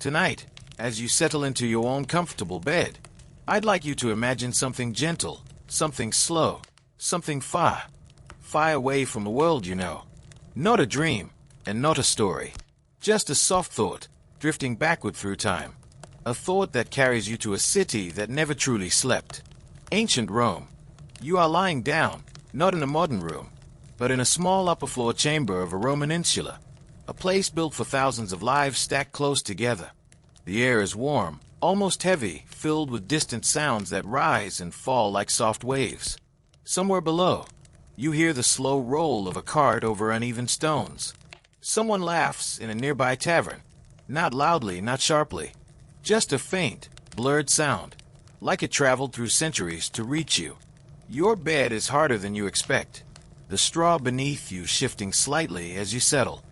Tonight, as you settle into your own comfortable bed, I'd like you to imagine something gentle, something slow, something far away from the world you know. Not a dream, and not a story. Just a soft thought, drifting backward through time. A thought that carries you to a city that never truly slept. Ancient Rome. You are lying down, not in a modern room, but in a small upper-floor chamber of a Roman insula. A place built for thousands of lives stacked close together. The air is warm, almost heavy, filled with distant sounds that rise and fall like soft waves. Somewhere below, you hear the slow roll of a cart over uneven stones. Someone laughs in a nearby tavern. Not loudly, not sharply. Just a faint, blurred sound, like it traveled through centuries to reach you. Your bed is harder than you expect. The straw beneath you shifting slightly as you settle.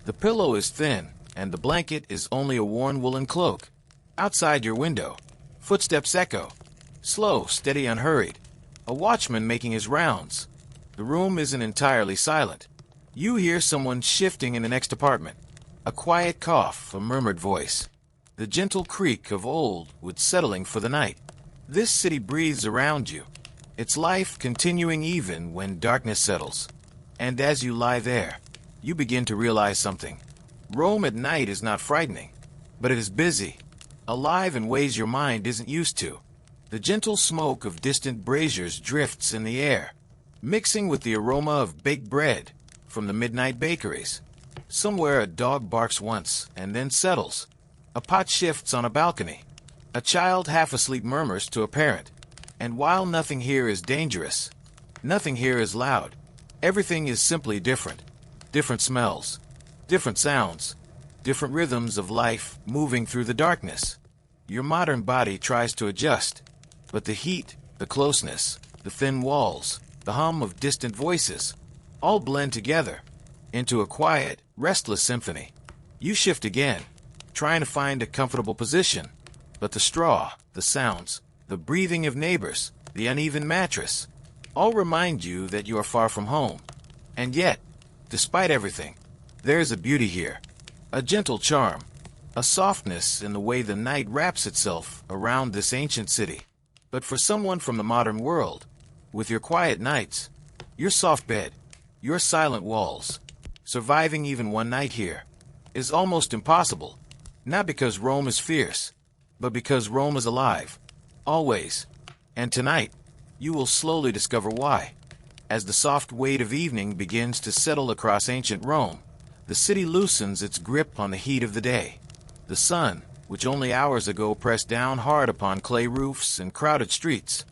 The pillow is thin, and the blanket is only a worn woolen cloak. Outside your window, footsteps echo. Slow, steady, unhurried. A watchman making his rounds. The room isn't entirely silent. You hear someone shifting in the next apartment. A quiet cough, a murmured voice. The gentle creak of old wood settling for the night. This city breathes around you, its life continuing even when darkness settles. And as you lie there, you begin to realize something. Rome at night is not frightening, but it is busy, alive in ways your mind isn't used to. The gentle smoke of distant braziers drifts in the air, mixing with the aroma of baked bread from the midnight bakeries. Somewhere a dog barks once and then settles. A pot shifts on a balcony. A child half asleep murmurs to a parent. And while nothing here is dangerous, nothing here is loud. Everything is simply different. Different smells, different sounds, different rhythms of life moving through the darkness. Your modern body tries to adjust, but the heat, the closeness, the thin walls, the hum of distant voices, all blend together into a quiet, restless symphony. You shift again, trying to find a comfortable position, but the straw, the sounds, the breathing of neighbors, the uneven mattress, all remind you that you are far from home. And yet, despite everything, there is a beauty here, a gentle charm, a softness in the way the night wraps itself around this ancient city. But for someone from the modern world, with your quiet nights, your soft bed, your silent walls, surviving even one night here is almost impossible. Not because Rome is fierce, but because Rome is alive, always. And tonight, you will slowly discover why. As the soft weight of evening begins to settle across ancient Rome, the city loosens its grip on the heat of the day. The sun, which only hours ago pressed down hard upon clay roofs and crowded streets,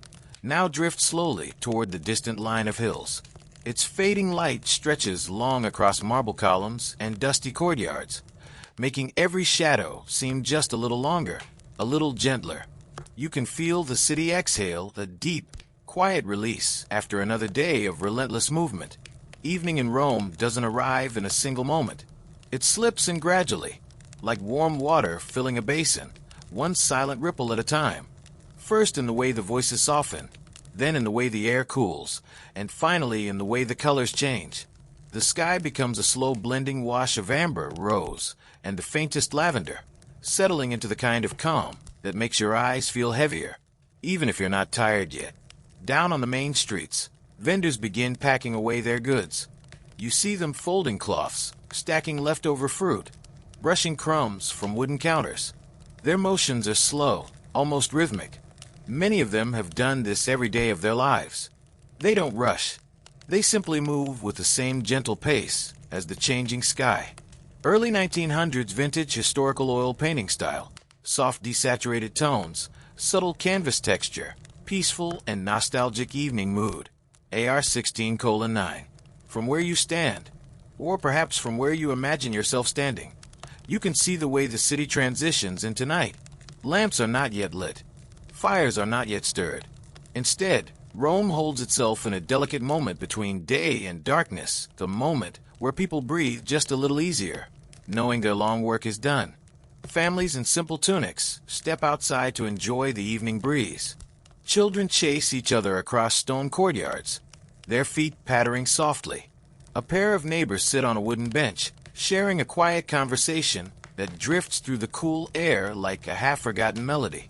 now drifts slowly toward the distant line of hills. Its fading light stretches long across marble columns and dusty courtyards, making every shadow seem just a little longer, a little gentler. You can feel the city exhale a deep, quiet release after another day of relentless movement. Evening in Rome doesn't arrive in a single moment. It slips in gradually, like warm water filling a basin, one silent ripple at a time. First in the way the voices soften, then in the way the air cools, and finally in the way the colors change. The sky becomes a slow blending wash of amber, rose, and the faintest lavender, settling into the kind of calm that makes your eyes feel heavier, even if you're not tired yet. Down on the main streets, vendors begin packing away their goods. You see them folding cloths, stacking leftover fruit, brushing crumbs from wooden counters. Their motions are slow, almost rhythmic. Many of them have done this every day of their lives. They don't rush. They simply move with the same gentle pace as the changing sky. Early 1900s vintage historical oil painting style. Soft desaturated tones, subtle canvas texture, peaceful and nostalgic evening mood. AR-16:9. From where you stand, or perhaps from where you imagine yourself standing, you can see the way the city transitions into night. Lamps are not yet lit. Fires are not yet stirred. Instead, Rome holds itself in a delicate moment between day and darkness, the moment where people breathe just a little easier, knowing their long work is done. Families in simple tunics step outside to enjoy the evening breeze. Children chase each other across stone courtyards, their feet pattering softly. A pair of neighbors sit on a wooden bench, sharing a quiet conversation that drifts through the cool air like a half-forgotten melody.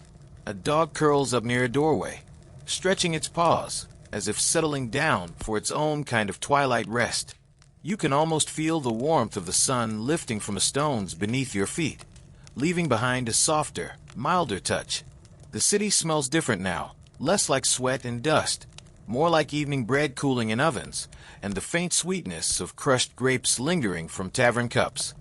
A dog curls up near a doorway, stretching its paws, as if settling down for its own kind of twilight rest. You can almost feel the warmth of the sun lifting from the stones beneath your feet, leaving behind a softer, milder touch. The city smells different now, less like sweat and dust, more like evening bread cooling in ovens, and the faint sweetness of crushed grapes lingering from tavern cups.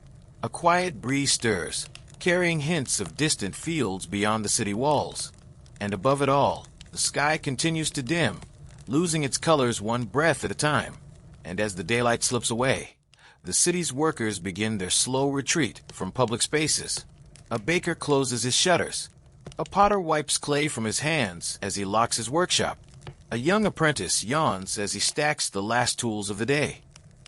A quiet breeze stirs, carrying hints of distant fields beyond the city walls. And above it all, the sky continues to dim, losing its colors one breath at a time. And as the daylight slips away, the city's workers begin their slow retreat from public spaces. A baker closes his shutters. A potter wipes clay from his hands as he locks his workshop. A young apprentice yawns as he stacks the last tools of the day.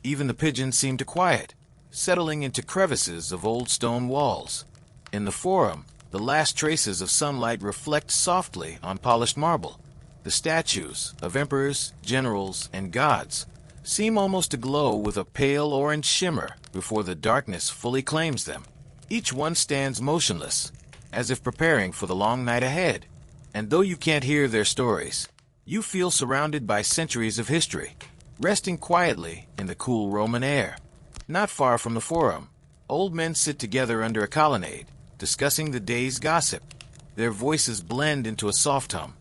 Even the pigeons seem to quiet, settling into crevices of old stone walls. In the forum, the last traces of sunlight reflect softly on polished marble. The statues of emperors, generals, and gods seem almost to glow with a pale orange shimmer before the darkness fully claims them. Each one stands motionless, as if preparing for the long night ahead. And though you can't hear their stories, you feel surrounded by centuries of history, resting quietly in the cool Roman air. Not far from the forum, old men sit together under a colonnade, discussing the day's gossip. Their voices blend into a soft hum.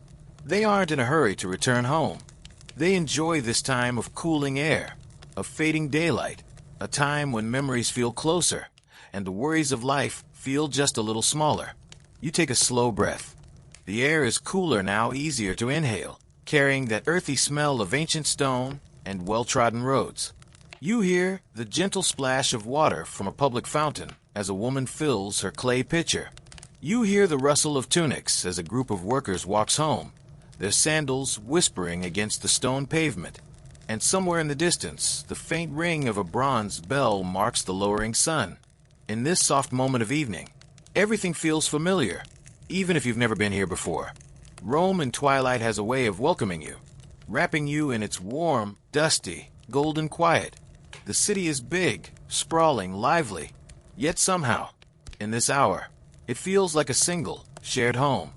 They aren't in a hurry to return home. They enjoy this time of cooling air, of fading daylight, a time when memories feel closer, and the worries of life feel just a little smaller. You take a slow breath. The air is cooler now, easier to inhale, carrying that earthy smell of ancient stone and well-trodden roads. You hear the gentle splash of water from a public fountain as a woman fills her clay pitcher. You hear the rustle of tunics as a group of workers walks home, their sandals whispering against the stone pavement. And somewhere in the distance, the faint ring of a bronze bell marks the lowering sun. In this soft moment of evening, everything feels familiar, even if you've never been here before. Rome in twilight has a way of welcoming you, wrapping you in its warm, dusty, golden quiet. The city is big, sprawling, lively, yet somehow, in this hour, it feels like a single, shared home.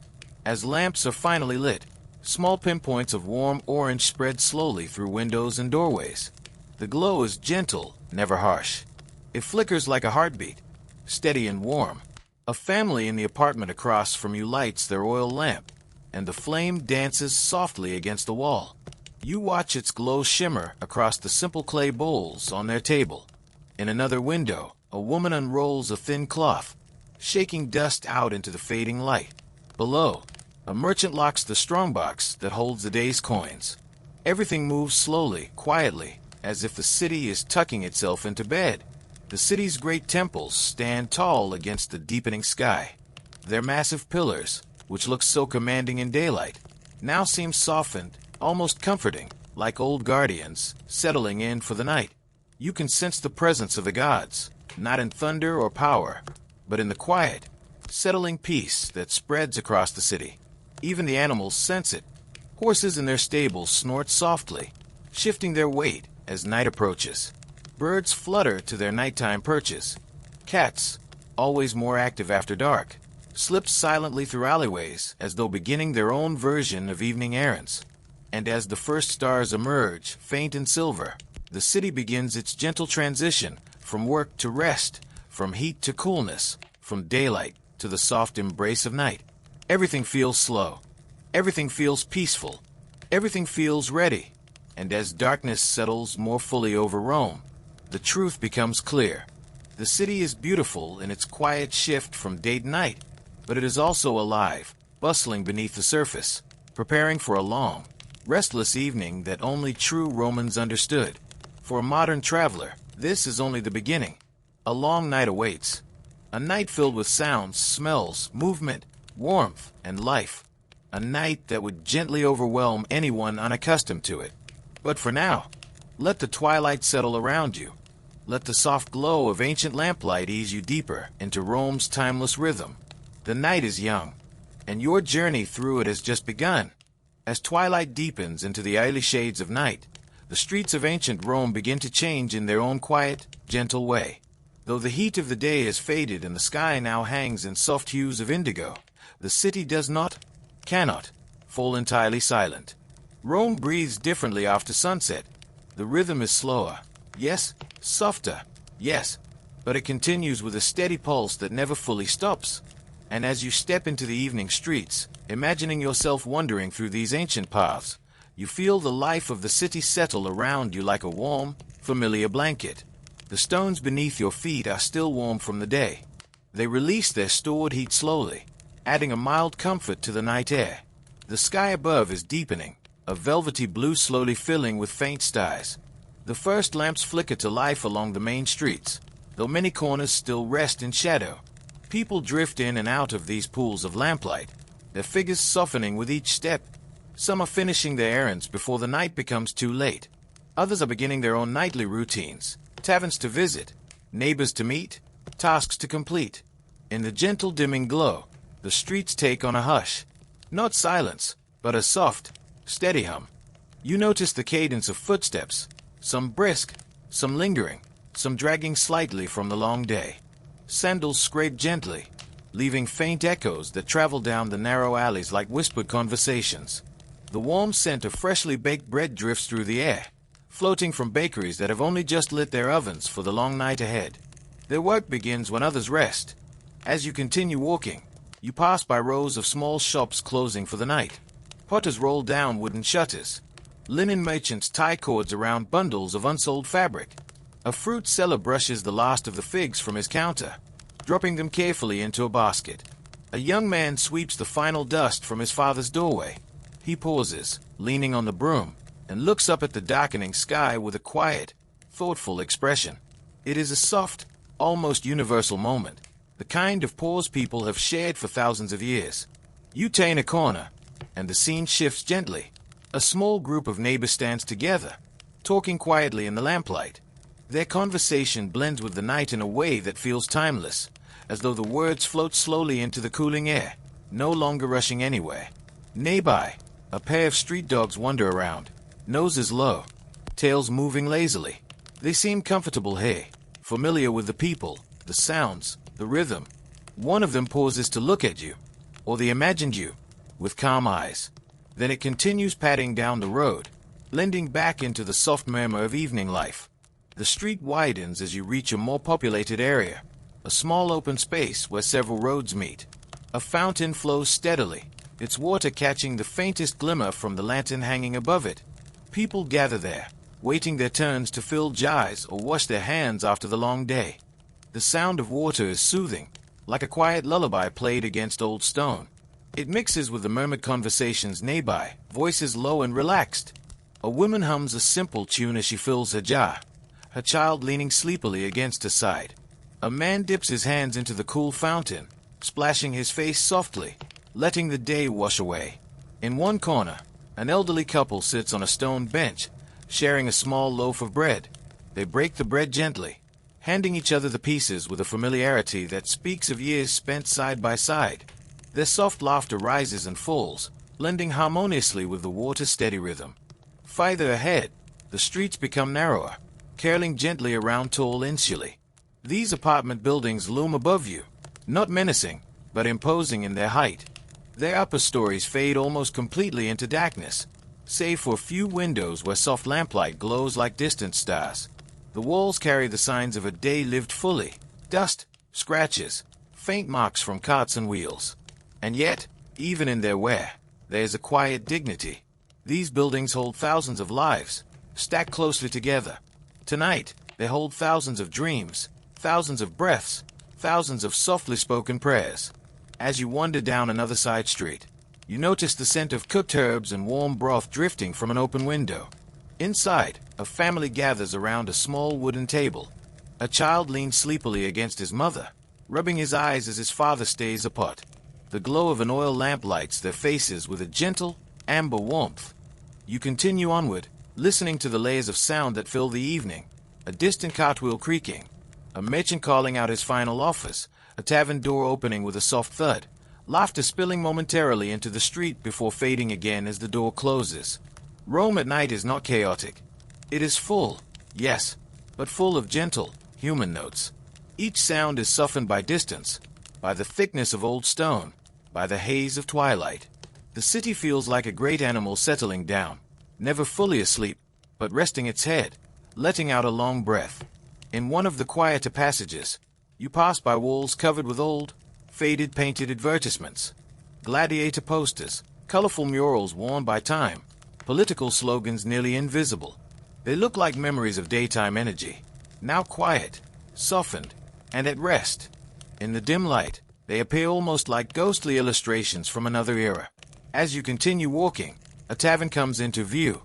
As lamps are finally lit, small pinpoints of warm orange spread slowly through windows and doorways. The glow is gentle, never harsh. It flickers like a heartbeat, steady and warm. A family in the apartment across from you lights their oil lamp, and the flame dances softly against the wall. You watch its glow shimmer across the simple clay bowls on their table. In another window, a woman unrolls a thin cloth, shaking dust out into the fading light. Below, a merchant locks the strongbox that holds the day's coins. Everything moves slowly, quietly, as if the city is tucking itself into bed. The city's great temples stand tall against the deepening sky. Their massive pillars, which look so commanding in daylight, now seem softened, almost comforting, like old guardians settling in for the night. You can sense the presence of the gods, not in thunder or power, but in the quiet, settling peace that spreads across the city. Even the animals sense it. Horses in their stables snort softly, shifting their weight as night approaches. Birds flutter to their nighttime perches. Cats, always more active after dark, slip silently through alleyways as though beginning their own version of evening errands. And as the first stars emerge, faint and silver, the city begins its gentle transition from work to rest, from heat to coolness, from daylight to the soft embrace of night. Everything feels slow. Everything feels peaceful. Everything feels ready. And as darkness settles more fully over Rome, the truth becomes clear. The city is beautiful in its quiet shift from day to night, but it is also alive, bustling beneath the surface, preparing for a long, restless evening that only true Romans understood. For a modern traveler, this is only the beginning. A long night awaits. A night filled with sounds, smells, movement, warmth, and life. A night that would gently overwhelm anyone unaccustomed to it. But for now, let the twilight settle around you. Let the soft glow of ancient lamplight ease you deeper into Rome's timeless rhythm. The night is young, and your journey through it has just begun. As twilight deepens into the early shades of night, the streets of ancient Rome begin to change in their own quiet, gentle way. Though the heat of the day has faded and the sky now hangs in soft hues of indigo, the city does not, cannot, fall entirely silent. Rome breathes differently after sunset. The rhythm is slower, yes, softer, yes, but it continues with a steady pulse that never fully stops. And as you step into the evening streets, imagining yourself wandering through these ancient paths, you feel the life of the city settle around you like a warm, familiar blanket. The stones beneath your feet are still warm from the day. They release their stored heat slowly, adding a mild comfort to the night air. The sky above is deepening, a velvety blue slowly filling with faint stars. The first lamps flicker to life along the main streets, though many corners still rest in shadow. People drift in and out of these pools of lamplight, their figures softening with each step. Some are finishing their errands before the night becomes too late. Others are beginning their own nightly routines, taverns to visit, neighbors to meet, tasks to complete. In the gentle dimming glow, the streets take on a hush. Not silence, but a soft, steady hum. You notice the cadence of footsteps, some brisk, some lingering, some dragging slightly from the long day. Sandals scrape gently, leaving faint echoes that travel down the narrow alleys like whispered conversations. The warm scent of freshly baked bread drifts through the air, floating from bakeries that have only just lit their ovens for the long night ahead. Their work begins when others rest. As you continue walking, you pass by rows of small shops closing for the night. Potters roll down wooden shutters. Linen merchants tie cords around bundles of unsold fabric. A fruit seller brushes the last of the figs from his counter, dropping them carefully into a basket. A young man sweeps the final dust from his father's doorway. He pauses, leaning on the broom, and looks up at the darkening sky with a quiet, thoughtful expression. It is a soft, almost universal moment, the kind of pause people have shared for thousands of years. You turn a corner, and the scene shifts gently. A small group of neighbors stands together, talking quietly in the lamplight. Their conversation blends with the night in a way that feels timeless, as though the words float slowly into the cooling air, no longer rushing anywhere. Nearby, a pair of street dogs wander around, noses low, tails moving lazily. They seem comfortable here, familiar with the people, the sounds, the rhythm. One of them pauses to look at you, or they imagined you, with calm eyes. Then it continues padding down the road, blending back into the soft murmur of evening life. The street widens as you reach a more populated area, a small open space where several roads meet. A fountain flows steadily, its water catching the faintest glimmer from the lantern hanging above it. People gather there, waiting their turns to fill jars or wash their hands after the long day. The sound of water is soothing, like a quiet lullaby played against old stone. It mixes with the murmured conversations nearby, voices low and relaxed. A woman hums a simple tune as she fills her jar, her child leaning sleepily against her side. A man dips his hands into the cool fountain, splashing his face softly, letting the day wash away. In one corner, an elderly couple sits on a stone bench, sharing a small loaf of bread. They break the bread gently, handing each other the pieces with a familiarity that speaks of years spent side by side. Their soft laughter rises and falls, blending harmoniously with the water's steady rhythm. Farther ahead, the streets become narrower, curling gently around tall insulae. These apartment buildings loom above you, not menacing, but imposing in their height. Their upper stories fade almost completely into darkness, save for a few windows where soft lamplight glows like distant stars. The walls carry the signs of a day lived fully: dust, scratches, faint marks from carts and wheels. And yet, even in their wear, there is a quiet dignity. These buildings hold thousands of lives, stacked closely together. Tonight, they hold thousands of dreams, thousands of breaths, thousands of softly spoken prayers. As you wander down another side street, you notice the scent of cooked herbs and warm broth drifting from an open window. Inside, a family gathers around a small wooden table. A child leans sleepily against his mother, rubbing his eyes as his father stays apart. The glow of an oil lamp lights their faces with a gentle, amber warmth. You continue onward, listening to the layers of sound that fill the evening. A distant cartwheel creaking, a merchant calling out his final offers, a tavern door opening with a soft thud, laughter spilling momentarily into the street before fading again as the door closes. Rome at night is not chaotic. It is full, yes, but full of gentle, human notes. Each sound is softened by distance, by the thickness of old stone, by the haze of twilight. The city feels like a great animal settling down, never fully asleep, but resting its head, letting out a long breath. In one of the quieter passages, you pass by walls covered with old, faded painted advertisements, gladiator posters, colorful murals worn by time, political slogans nearly invisible. They look like memories of daytime energy, now quiet, softened, and at rest. In the dim light, they appear almost like ghostly illustrations from another era. As you continue walking, a tavern comes into view.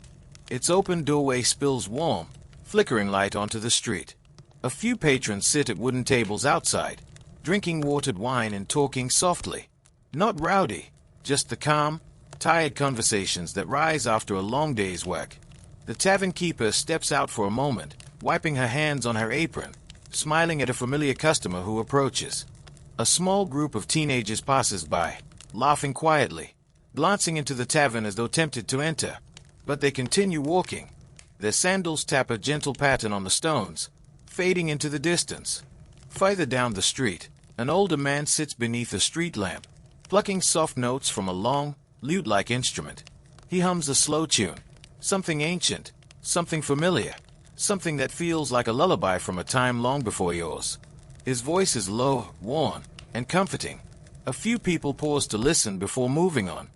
Its open doorway spills warm, flickering light onto the street. A few patrons sit at wooden tables outside, drinking watered wine and talking softly. Not rowdy, just the calm, tired conversations that rise after a long day's work. The tavern keeper steps out for a moment, wiping her hands on her apron, smiling at a familiar customer who approaches. A small group of teenagers passes by, laughing quietly, glancing into the tavern as though tempted to enter. But they continue walking. Their sandals tap a gentle pattern on the stones, fading into the distance. Further down the street, an older man sits beneath a street lamp, plucking soft notes from a long, lute-like instrument. He hums a slow tune, something ancient, something familiar, something that feels like a lullaby from a time long before yours. His voice is low, worn, and comforting. A few people pause to listen before moving on.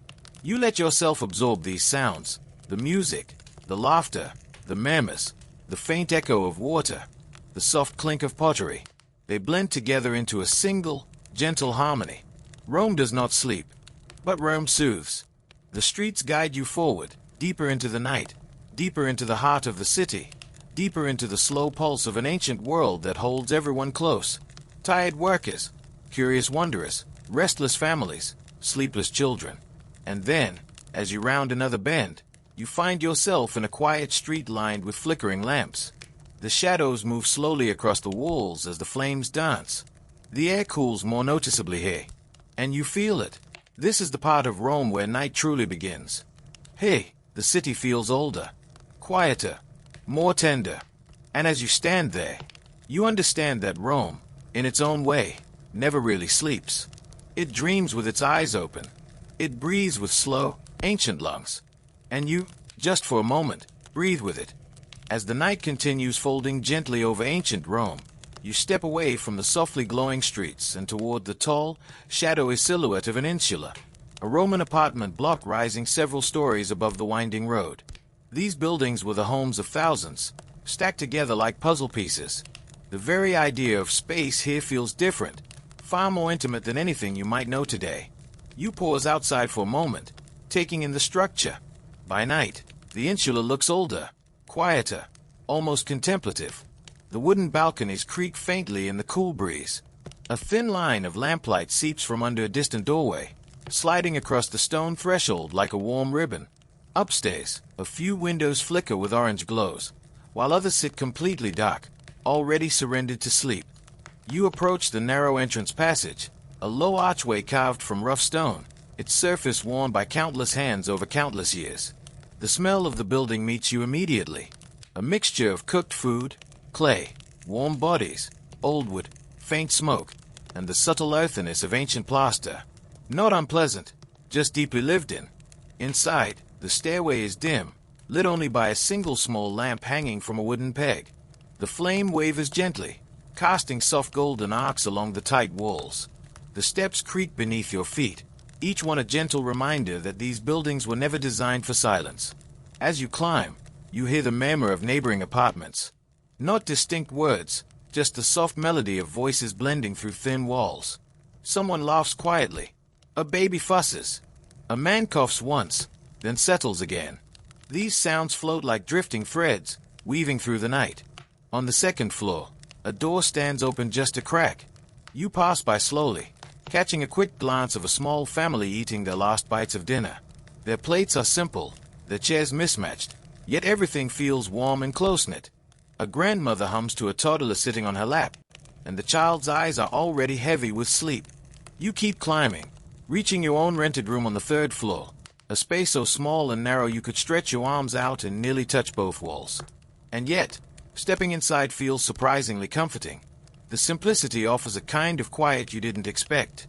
You let yourself absorb these sounds, the music, the laughter, the murmurs, the faint echo of water, the soft clink of pottery. They blend together into a single, gentle harmony. Rome does not sleep, but Rome soothes. The streets guide you forward, deeper into the night, deeper into the heart of the city, deeper into the slow pulse of an ancient world that holds everyone close. Tired workers, curious wanderers, restless families, sleepless children. And then, as you round another bend, you find yourself in a quiet street lined with flickering lamps. The shadows move slowly across the walls as the flames dance. The air cools more noticeably here, and you feel it. This is the part of Rome where night truly begins. Hey, the city feels older, quieter, more tender. And as you stand there, you understand that Rome, in its own way, never really sleeps. It dreams with its eyes open. It breathes with slow, ancient lungs. And you, just for a moment, breathe with it. As the night continues folding gently over ancient Rome, you step away from the softly glowing streets and toward the tall, shadowy silhouette of an insula, a Roman apartment block rising several stories above the winding road. These buildings were the homes of thousands, stacked together like puzzle pieces. The very idea of space here feels different, far more intimate than anything you might know today. You pause outside for a moment, taking in the structure. By night, the insula looks older, quieter, almost contemplative. The wooden balconies creak faintly in the cool breeze. A thin line of lamplight seeps from under a distant doorway, sliding across the stone threshold like a warm ribbon. Upstairs, a few windows flicker with orange glows, while others sit completely dark, already surrendered to sleep. You approach the narrow entrance passage, a low archway carved from rough stone, its surface worn by countless hands over countless years. The smell of the building meets you immediately, a mixture of cooked food, clay, warm bodies, old wood, faint smoke, and the subtle earthiness of ancient plaster. Not unpleasant, just deeply lived in. Inside, the stairway is dim, lit only by a single small lamp hanging from a wooden peg. The flame wavers gently, casting soft golden arcs along the tight walls. The steps creak beneath your feet, each one a gentle reminder that these buildings were never designed for silence. As you climb, you hear the murmur of neighboring apartments. Not distinct words, just the soft melody of voices blending through thin walls. Someone laughs quietly. A baby fusses. A man coughs once, then settles again. These sounds float like drifting threads, weaving through the night. On the second floor, a door stands open just a crack. You pass by slowly, catching a quick glance of a small family eating their last bites of dinner. Their plates are simple, their chairs mismatched, yet everything feels warm and close-knit. A grandmother hums to a toddler sitting on her lap, and the child's eyes are already heavy with sleep. You keep climbing, reaching your own rented room on the third floor, a space so small and narrow you could stretch your arms out and nearly touch both walls. And yet, stepping inside feels surprisingly comforting. The simplicity offers a kind of quiet you didn't expect.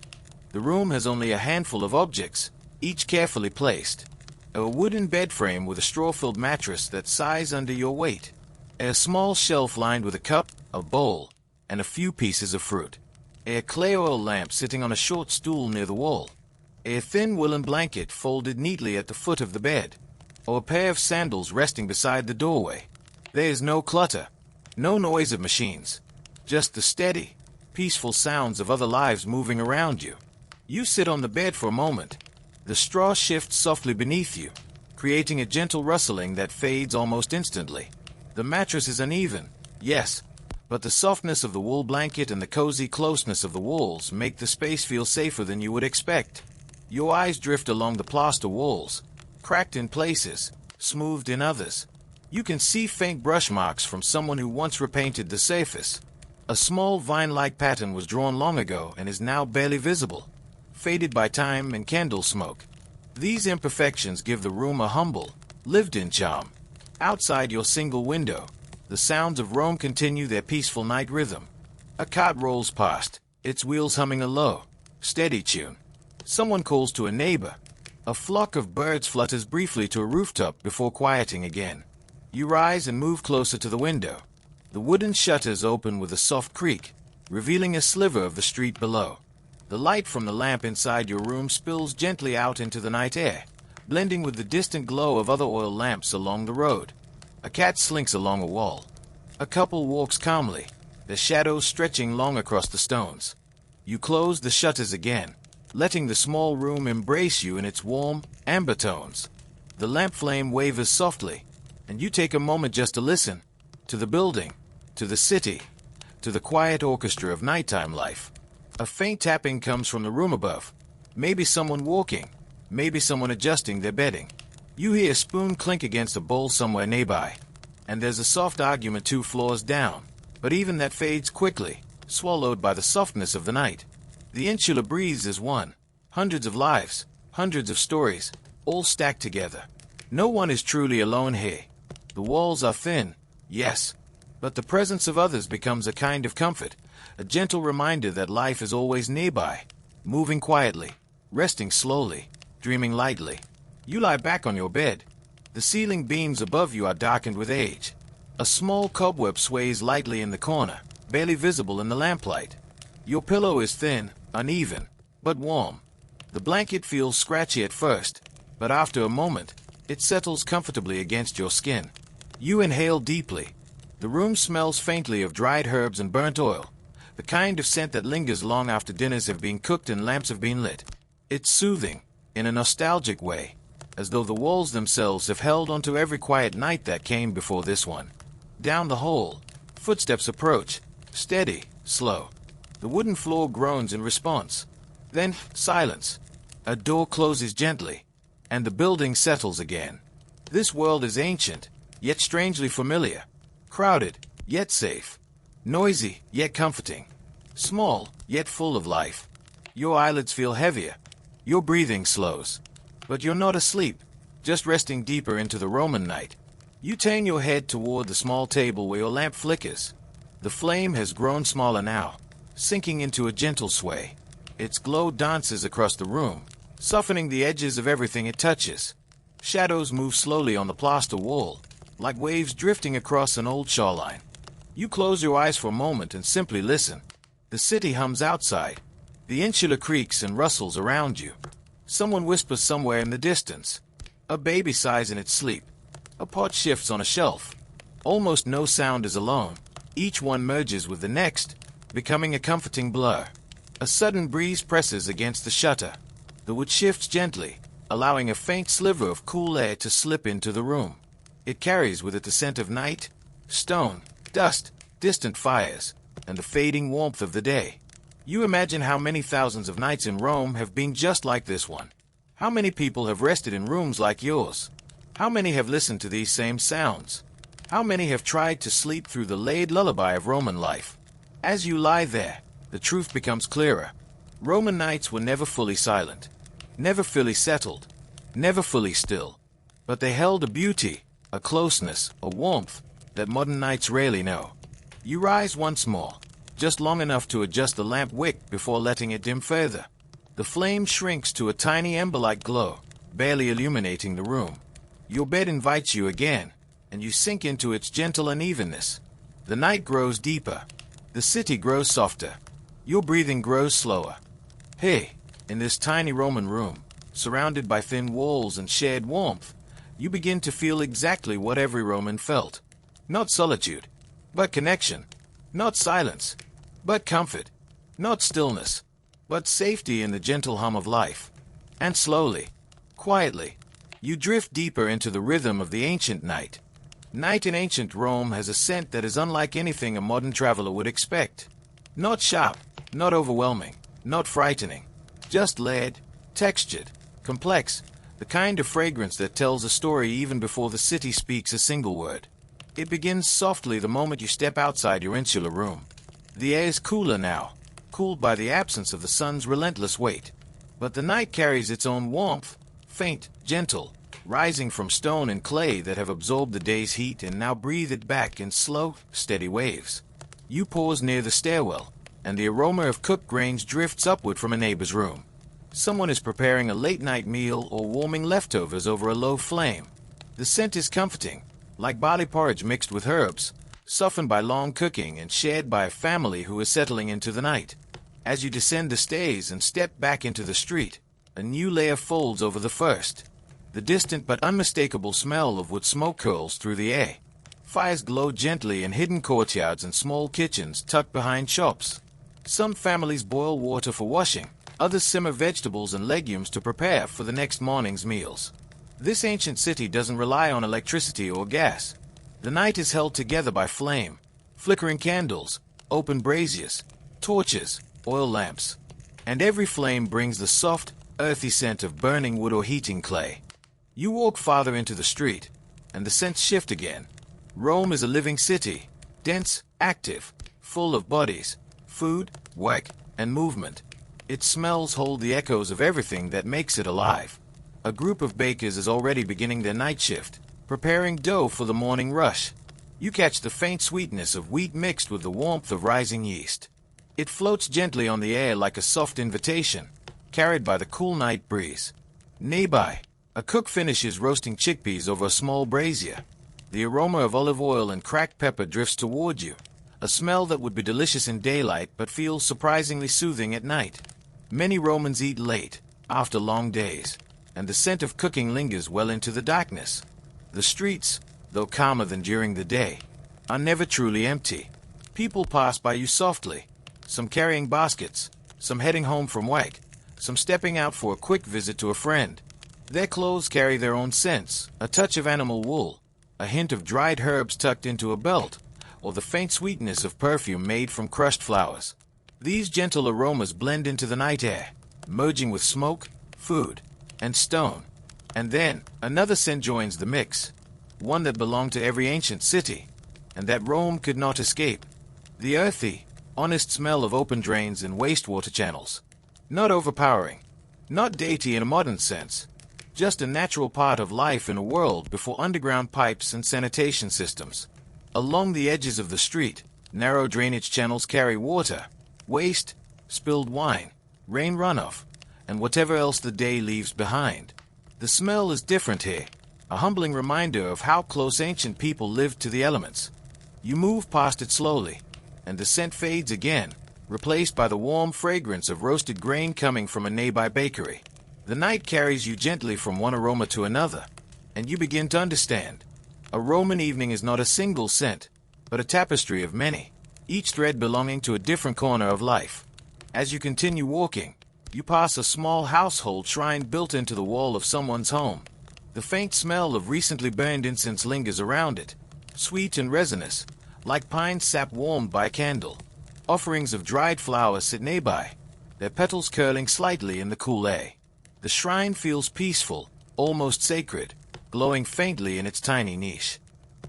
The room has only a handful of objects, each carefully placed. A wooden bed frame with a straw-filled mattress that sighs under your weight. A small shelf lined with a cup, a bowl, and a few pieces of fruit. A clay oil lamp sitting on a short stool near the wall. A thin woolen blanket folded neatly at the foot of the bed. Or a pair of sandals resting beside the doorway. There is no clutter, no noise of machines. Just the steady, peaceful sounds of other lives moving around you. You sit on the bed for a moment. The straw shifts softly beneath you, creating a gentle rustling that fades almost instantly. The mattress is uneven, yes, but the softness of the wool blanket and the cozy closeness of the walls make the space feel safer than you would expect. Your eyes drift along the plaster walls, cracked in places, smoothed in others. You can see faint brush marks from someone who once repainted the surface. A small vine-like pattern was drawn long ago and is now barely visible, faded by time and candle smoke. These imperfections give the room a humble, lived-in charm. Outside your single window, the sounds of Rome continue their peaceful night rhythm. A cart rolls past, its wheels humming a low, steady tune. Someone calls to a neighbor. A flock of birds flutters briefly to a rooftop before quieting again. You rise and move closer to the window. The wooden shutters open with a soft creak, revealing a sliver of the street below. The light from the lamp inside your room spills gently out into the night air, blending with the distant glow of other oil lamps along the road. A cat slinks along a wall. A couple walks calmly, their shadows stretching long across the stones. You close the shutters again, letting the small room embrace you in its warm, amber tones. The lamp flame wavers softly, and you take a moment just to listen, to the building, to the city, to the quiet orchestra of nighttime life. A faint tapping comes from the room above. Maybe someone walking, maybe someone adjusting their bedding. You hear a spoon clink against a bowl somewhere nearby, and there's a soft argument 2 floors down, but even that fades quickly, swallowed by the softness of the night. The insular breeze is one. Hundreds of lives, hundreds of stories, all stacked together. No one is truly alone here. The walls are thin, yes, but the presence of others becomes a kind of comfort, a gentle reminder that life is always nearby, moving quietly, resting slowly, dreaming lightly. You lie back on your bed. The ceiling beams above you are darkened with age. A small cobweb sways lightly in the corner, barely visible in the lamplight. Your pillow is thin, uneven, but warm. The blanket feels scratchy at first, but after a moment, it settles comfortably against your skin. You inhale deeply. The room smells faintly of dried herbs and burnt oil, the kind of scent that lingers long after dinners have been cooked and lamps have been lit. It's soothing, in a nostalgic way, as though the walls themselves have held onto every quiet night that came before this one. Down the hall, footsteps approach, steady, slow. The wooden floor groans in response. Then, silence. A door closes gently, and the building settles again. This world is ancient, yet strangely familiar. Crowded, yet safe. Noisy, yet comforting. Small, yet full of life. Your eyelids feel heavier. Your breathing slows. But you're not asleep, just resting deeper into the Roman night. You turn your head toward the small table where your lamp flickers. The flame has grown smaller now, sinking into a gentle sway. Its glow dances across the room, softening the edges of everything it touches. Shadows move slowly on the plaster wall, like waves drifting across an old shoreline. You close your eyes for a moment and simply listen. The city hums outside. The insula creaks and rustles around you. Someone whispers somewhere in the distance. A baby sighs in its sleep. A pot shifts on a shelf. Almost no sound is alone. Each one merges with the next, becoming a comforting blur. A sudden breeze presses against the shutter. The wood shifts gently, allowing a faint sliver of cool air to slip into the room. It carries with it the scent of night, stone, dust, distant fires, and the fading warmth of the day. You imagine how many thousands of nights in Rome have been just like this one. How many people have rested in rooms like yours? How many have listened to these same sounds? How many have tried to sleep through the laid lullaby of Roman life? As you lie there, the truth becomes clearer. Roman nights were never fully silent, never fully settled, never fully still. But they held a beauty, a closeness, a warmth that modern nights rarely know. You rise once more. just long enough to adjust the lamp wick before letting it dim further. The flame shrinks to a tiny ember-like glow, barely illuminating the room. Your bed invites you again, and you sink into its gentle unevenness. The night grows deeper. The city grows softer. Your breathing grows slower. Hey, in this tiny Roman room, surrounded by thin walls and shared warmth, you begin to feel exactly what every Roman felt. Not solitude, but connection. Not silence, but comfort. Not stillness, but safety in the gentle hum of life. And slowly, quietly, you drift deeper into the rhythm of the ancient night. Night in ancient Rome has a scent that is unlike anything a modern traveler would expect. Not sharp, not overwhelming, not frightening. Just layered, textured, complex, the kind of fragrance that tells a story even before the city speaks a single word. It begins softly the moment you step outside your insular room. The air is cooler now, cooled by the absence of the sun's relentless weight. But the night carries its own warmth, faint, gentle, rising from stone and clay that have absorbed the day's heat and now breathe it back in slow, steady waves. You pause near the stairwell, and the aroma of cooked grains drifts upward from a neighbor's room. Someone is preparing a late-night meal or warming leftovers over a low flame. The scent is comforting, like barley porridge mixed with herbs, softened by long cooking and shared by a family who is settling into the night. As you descend the stairs and step back into the street, a new layer folds over the first. The distant but unmistakable smell of wood smoke curls through the air. Fires glow gently in hidden courtyards and small kitchens tucked behind shops. Some families boil water for washing, others simmer vegetables and legumes to prepare for the next morning's meals. This ancient city doesn't rely on electricity or gas. The night is held together by flame, flickering candles, open braziers, torches, oil lamps. And every flame brings the soft, earthy scent of burning wood or heating clay. You walk farther into the street, and the scents shift again. Rome is a living city, dense, active, full of bodies, food, work, and movement. Its smells hold the echoes of everything that makes it alive. A group of bakers is already beginning their night shift, preparing dough for the morning rush. You catch the faint sweetness of wheat mixed with the warmth of rising yeast. It floats gently on the air like a soft invitation, carried by the cool night breeze. Nearby, a cook finishes roasting chickpeas over a small brazier. The aroma of olive oil and cracked pepper drifts toward you, a smell that would be delicious in daylight but feels surprisingly soothing at night. Many Romans eat late, after long days, and the scent of cooking lingers well into the darkness. The streets, though calmer than during the day, are never truly empty. People pass by you softly, some carrying baskets, some heading home from work, some stepping out for a quick visit to a friend. Their clothes carry their own scents, a touch of animal wool, a hint of dried herbs tucked into a belt, or the faint sweetness of perfume made from crushed flowers. These gentle aromas blend into the night air, merging with smoke, food, and stone. And then, another scent joins the mix, one that belonged to every ancient city, and that Rome could not escape. The earthy, honest smell of open drains and wastewater channels. Not overpowering, not dainty in a modern sense, just a natural part of life in a world before underground pipes and sanitation systems. Along the edges of the street, narrow drainage channels carry water, waste, spilled wine, rain runoff, and whatever else the day leaves behind. The smell is different here, a humbling reminder of how close ancient people lived to the elements. You move past it slowly, and the scent fades again, replaced by the warm fragrance of roasted grain coming from a nearby bakery. The night carries you gently from one aroma to another, and you begin to understand. A Roman evening is not a single scent, but a tapestry of many, each thread belonging to a different corner of life. As you continue walking, you pass a small household shrine built into the wall of someone's home. The faint smell of recently burned incense lingers around it, sweet and resinous, like pine sap warmed by a candle. Offerings of dried flowers sit nearby, their petals curling slightly in the cool air. The shrine feels peaceful, almost sacred, glowing faintly in its tiny niche.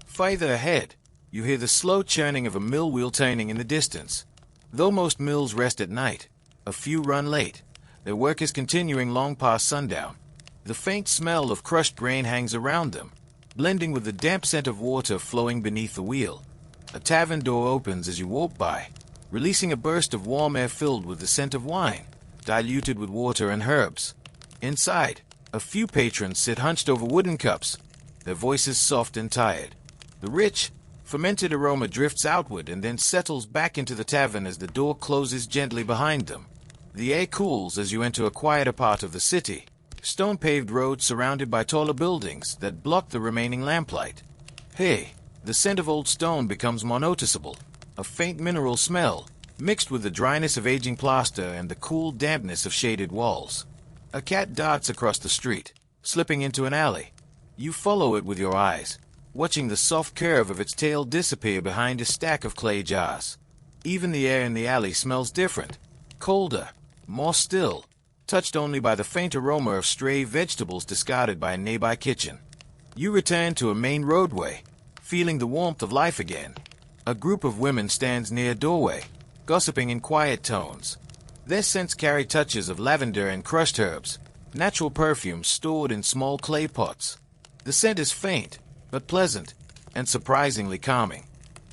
Farther ahead, you hear the slow churning of a mill wheel turning in the distance. Though most mills rest at night, a few run late, their work is continuing long past sundown. The faint smell of crushed grain hangs around them, blending with the damp scent of water flowing beneath the wheel. A tavern door opens as you walk by. releasing a burst of warm air filled with the scent of wine, diluted with water and herbs. Inside, a few patrons sit hunched over wooden cups, their voices soft and tired. The rich, fermented aroma drifts outward and then settles back into the tavern as the door closes gently behind them. The air cools as you enter a quieter part of the city, stone-paved roads surrounded by taller buildings that block the remaining lamplight. Hey, the scent of old stone becomes more noticeable, a faint mineral smell, mixed with the dryness of aging plaster and the cool dampness of shaded walls. A cat darts across the street, slipping into an alley. You follow it with your eyes, watching the soft curve of its tail disappear behind a stack of clay jars. Even the air in the alley smells different, colder, more still, touched only by the faint aroma of stray vegetables discarded by a nearby kitchen. You return to a main roadway, feeling the warmth of life again. A group of women stands near a doorway, gossiping in quiet tones. Their scents carry touches of lavender and crushed herbs, natural perfumes stored in small clay pots. The scent is faint, but pleasant, and surprisingly calming.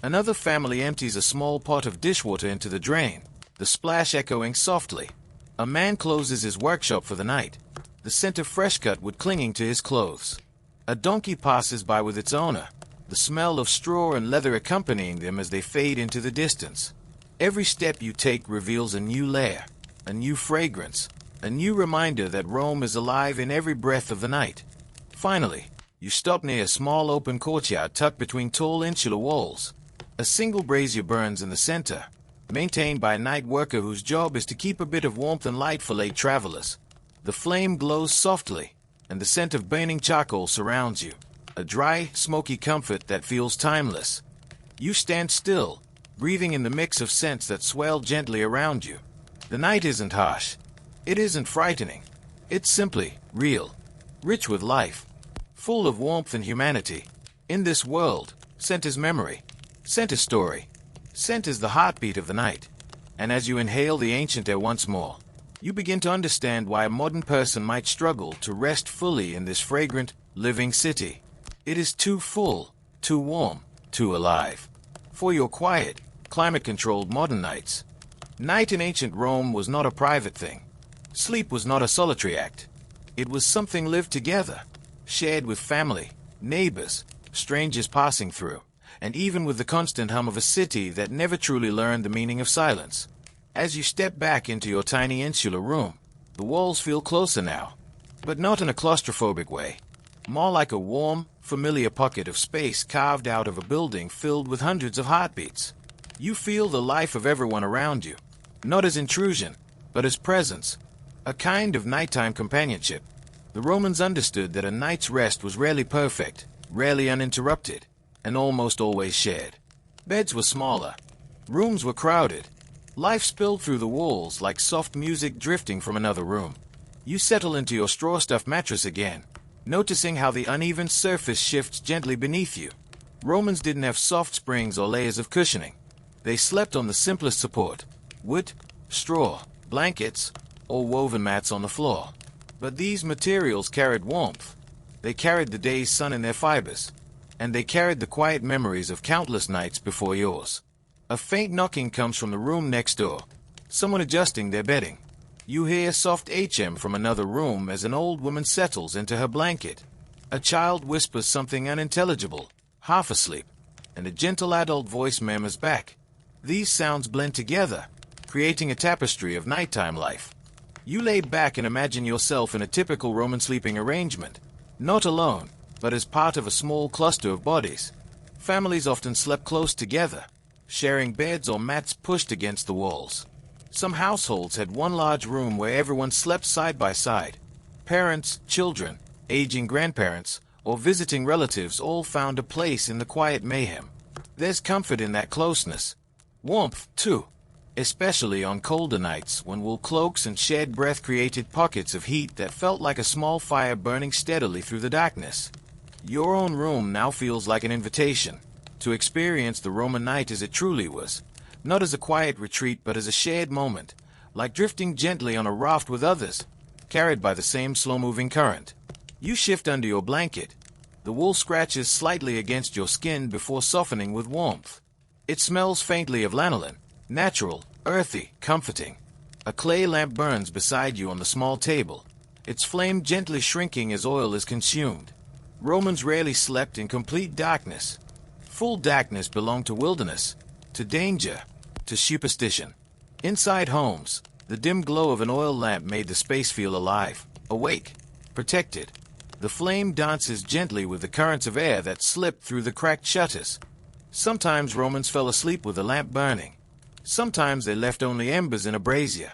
Another family empties a small pot of dishwater into the drain, the splash echoing softly. A man closes his workshop for the night, the scent of fresh cut wood clinging to his clothes. A donkey passes by with its owner, the smell of straw and leather accompanying them as they fade into the distance. Every step you take reveals a new layer, a new fragrance, a new reminder that Rome is alive in every breath of the night. Finally, you stop near a small open courtyard tucked between tall insular walls. A single brazier burns in the center, maintained by a night worker whose job is to keep a bit of warmth and light for late travelers. The flame glows softly, and the scent of burning charcoal surrounds you, a dry, smoky comfort that feels timeless. You stand still, breathing in the mix of scents that swell gently around you. The night isn't harsh. It isn't frightening. It's simply real, rich with life, full of warmth and humanity. In this world, scent is memory, scent is story. Scent is the heartbeat of the night, and as you inhale the ancient air once more, you begin to understand why a modern person might struggle to rest fully in this fragrant, living city. It is too full, too warm, too alive. For your quiet, climate-controlled modern nights. Night in ancient Rome was not a private thing. Sleep was not a solitary act. It was something lived together, shared with family, neighbors, strangers passing through, and even with the constant hum of a city that never truly learned the meaning of silence. As you step back into your tiny insular room, the walls feel closer now, but not in a claustrophobic way. More like a warm, familiar pocket of space carved out of a building filled with hundreds of heartbeats. You feel the life of everyone around you, not as intrusion, but as presence, a kind of nighttime companionship. The Romans understood that a night's rest was rarely perfect, rarely uninterrupted, and almost always shared. Beds were smaller. Rooms were crowded. Life spilled through the walls like soft music drifting from another room. You settle into your straw-stuffed mattress again, noticing how the uneven surface shifts gently beneath you. Romans didn't have soft springs or layers of cushioning. They slept on the simplest support: wood, straw, blankets, or woven mats on the floor. But these materials carried warmth. They carried the day's sun in their fibers, and they carried the quiet memories of countless nights before yours. A faint knocking comes from the room next door, someone adjusting their bedding. You hear soft HM from another room as an old woman settles into her blanket. A child whispers something unintelligible, half asleep, and a gentle adult voice murmurs back. These sounds blend together, creating a tapestry of nighttime life. You lay back and imagine yourself in a typical Roman sleeping arrangement, not alone, but as part of a small cluster of bodies. Families often slept close together, sharing beds or mats pushed against the walls. Some households had one large room where everyone slept side by side. Parents, children, aging grandparents, or visiting relatives all found a place in the quiet mayhem. There's comfort in that closeness. Warmth, too, especially on colder nights when wool cloaks and shared breath created pockets of heat that felt like a small fire burning steadily through the darkness. Your own room now feels like an invitation to experience the Roman night as it truly was, not as a quiet retreat but as a shared moment, like drifting gently on a raft with others, carried by the same slow-moving current. You shift under your blanket. The wool scratches slightly against your skin before softening with warmth. It smells faintly of lanolin, Natural, earthy, comforting. A clay lamp burns beside you on the small table, its flame gently shrinking as oil is consumed. Romans rarely slept in complete darkness. Full darkness belonged to wilderness, to danger, to superstition. Inside homes, the dim glow of an oil lamp made the space feel alive, awake, protected. The flame dances gently with the currents of air that slip through the cracked shutters. Sometimes Romans fell asleep with the lamp burning. Sometimes they left only embers in a brazier.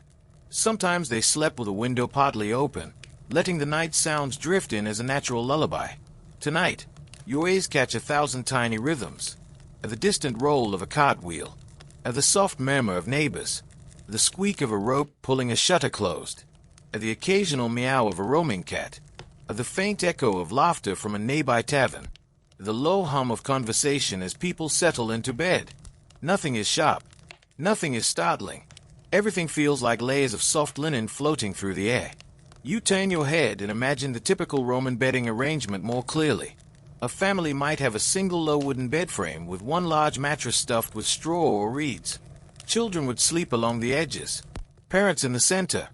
Sometimes they slept with a window partly open, letting the night sounds drift in as a natural lullaby. Tonight, your ears catch 1,000 tiny rhythms. The distant roll of a cartwheel, the soft murmur of neighbors, the squeak of a rope pulling a shutter closed, the occasional meow of a roaming cat, the faint echo of laughter from a nearby tavern, the low hum of conversation as people settle into bed. Nothing is sharp. Nothing is startling. Everything feels like layers of soft linen floating through the air. You turn your head and imagine the typical Roman bedding arrangement more clearly. A family might have a single low wooden bed frame with one large mattress stuffed with straw or reeds. Children would sleep along the edges, parents in the center.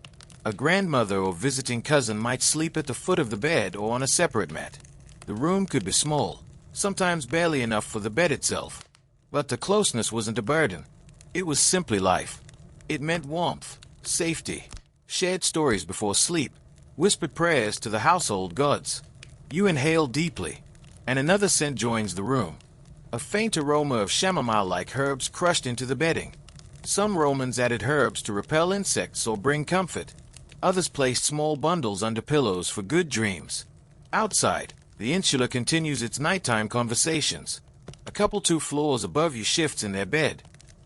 A grandmother or visiting cousin might sleep at the foot of the bed or on a separate mat. The room could be small, sometimes barely enough for the bed itself. But the closeness wasn't a burden. It was simply life. It meant warmth, safety, shared stories before sleep, whispered prayers to the household gods. You inhale deeply, and another scent joins the room. A faint aroma of chamomile-like herbs crushed into the bedding. Some Romans added herbs to repel insects or bring comfort. Others placed small bundles under pillows for good dreams. Outside, the insula continues its nighttime conversations. A couple 2 floors above you shifts in their bed.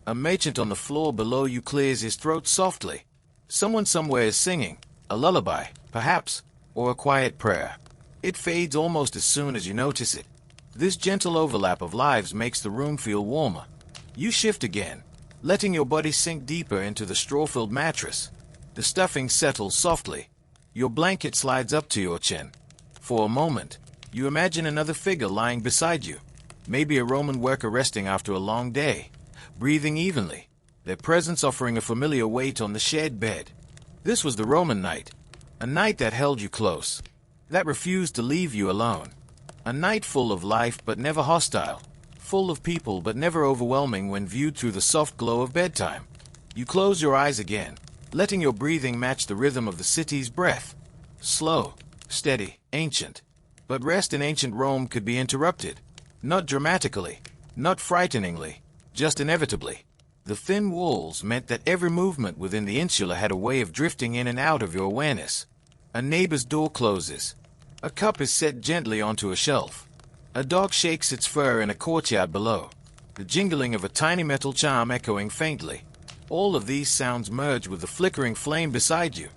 A merchant on the floor below you clears his throat softly. Someone somewhere is singing, a lullaby, perhaps, or a quiet prayer. It fades almost as soon as you notice it. This gentle overlap of lives makes the room feel warmer. You shift again, letting your body sink deeper into the straw-filled mattress. The stuffing settles softly. Your blanket slides up to your chin. For a moment, you imagine another figure lying beside you. Maybe a Roman worker resting after a long day, breathing evenly, their presence offering a familiar weight on the shared bed. This was the Roman night, a night that held you close, that refused to leave you alone. A night full of life but never hostile, full of people but never overwhelming when viewed through the soft glow of bedtime. You close your eyes again, letting your breathing match the rhythm of the city's breath. Slow, steady, ancient. But rest in ancient Rome could be interrupted. Not dramatically, not frighteningly, just inevitably. The thin walls meant that every movement within the insula had a way of drifting in and out of your awareness. A neighbor's door closes. A cup is set gently onto a shelf. A dog shakes its fur in a courtyard below. The jingling of a tiny metal charm echoing faintly. All of these sounds merge with the flickering flame beside you,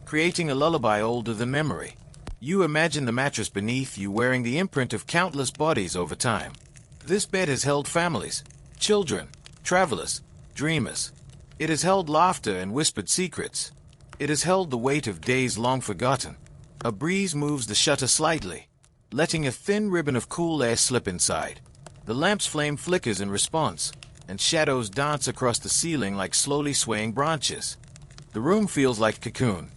creating a lullaby older than memory. You imagine the mattress beneath you wearing the imprint of countless bodies over time. This bed has held families, children, travelers, dreamers. It has held laughter and whispered secrets. It has held the weight of days long forgotten. A breeze moves the shutter slightly, letting a thin ribbon of cool air slip inside. The lamp's flame flickers in response, and shadows dance across the ceiling like slowly swaying branches. The room feels like a cocoon,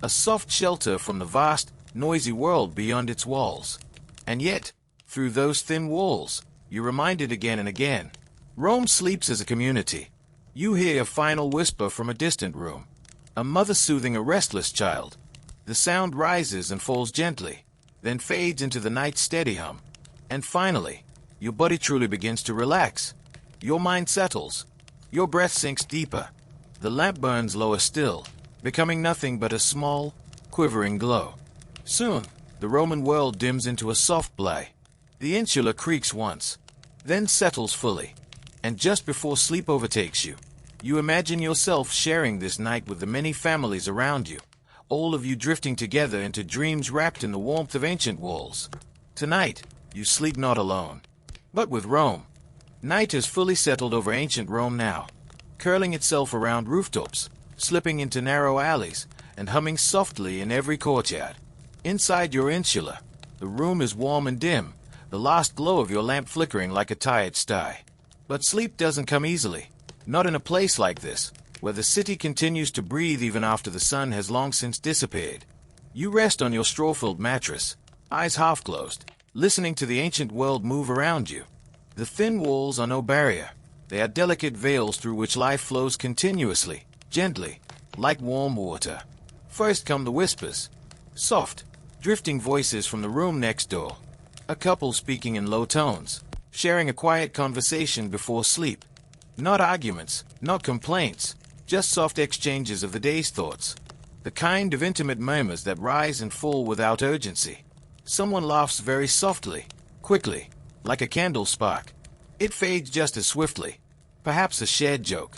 a soft shelter from the vast, noisy world beyond its walls. And yet, through those thin walls, you're reminded again and again. Rome sleeps as a community. You hear a final whisper from a distant room, a mother soothing a restless child. The sound rises and falls gently, then fades into the night's steady hum. And finally, your body truly begins to relax. Your mind settles. Your breath sinks deeper. The lamp burns lower still, becoming nothing but a small, quivering glow. Soon, the Roman world dims into a soft blur. The insula creaks once, then settles fully. And just before sleep overtakes you, you imagine yourself sharing this night with the many families around you, all of you drifting together into dreams wrapped in the warmth of ancient walls. Tonight, you sleep not alone, but with Rome. Night has fully settled over ancient Rome now, curling itself around rooftops, slipping into narrow alleys, and humming softly in every courtyard. Inside your insula, the room is warm and dim, the last glow of your lamp flickering like a tired star. But sleep doesn't come easily. Not in a place like this, where the city continues to breathe even after the sun has long since disappeared. You rest on your straw-filled mattress, eyes half closed, listening to the ancient world move around you. The thin walls are no barrier. They are delicate veils through which life flows continuously, gently, like warm water. First come the whispers. Soft, drifting voices from the room next door. A couple speaking in low tones, sharing a quiet conversation before sleep. Not arguments, not complaints, just soft exchanges of the day's thoughts. The kind of intimate murmurs that rise and fall without urgency. Someone laughs very softly, quickly, like a candle spark. It fades just as swiftly. Perhaps a shared joke.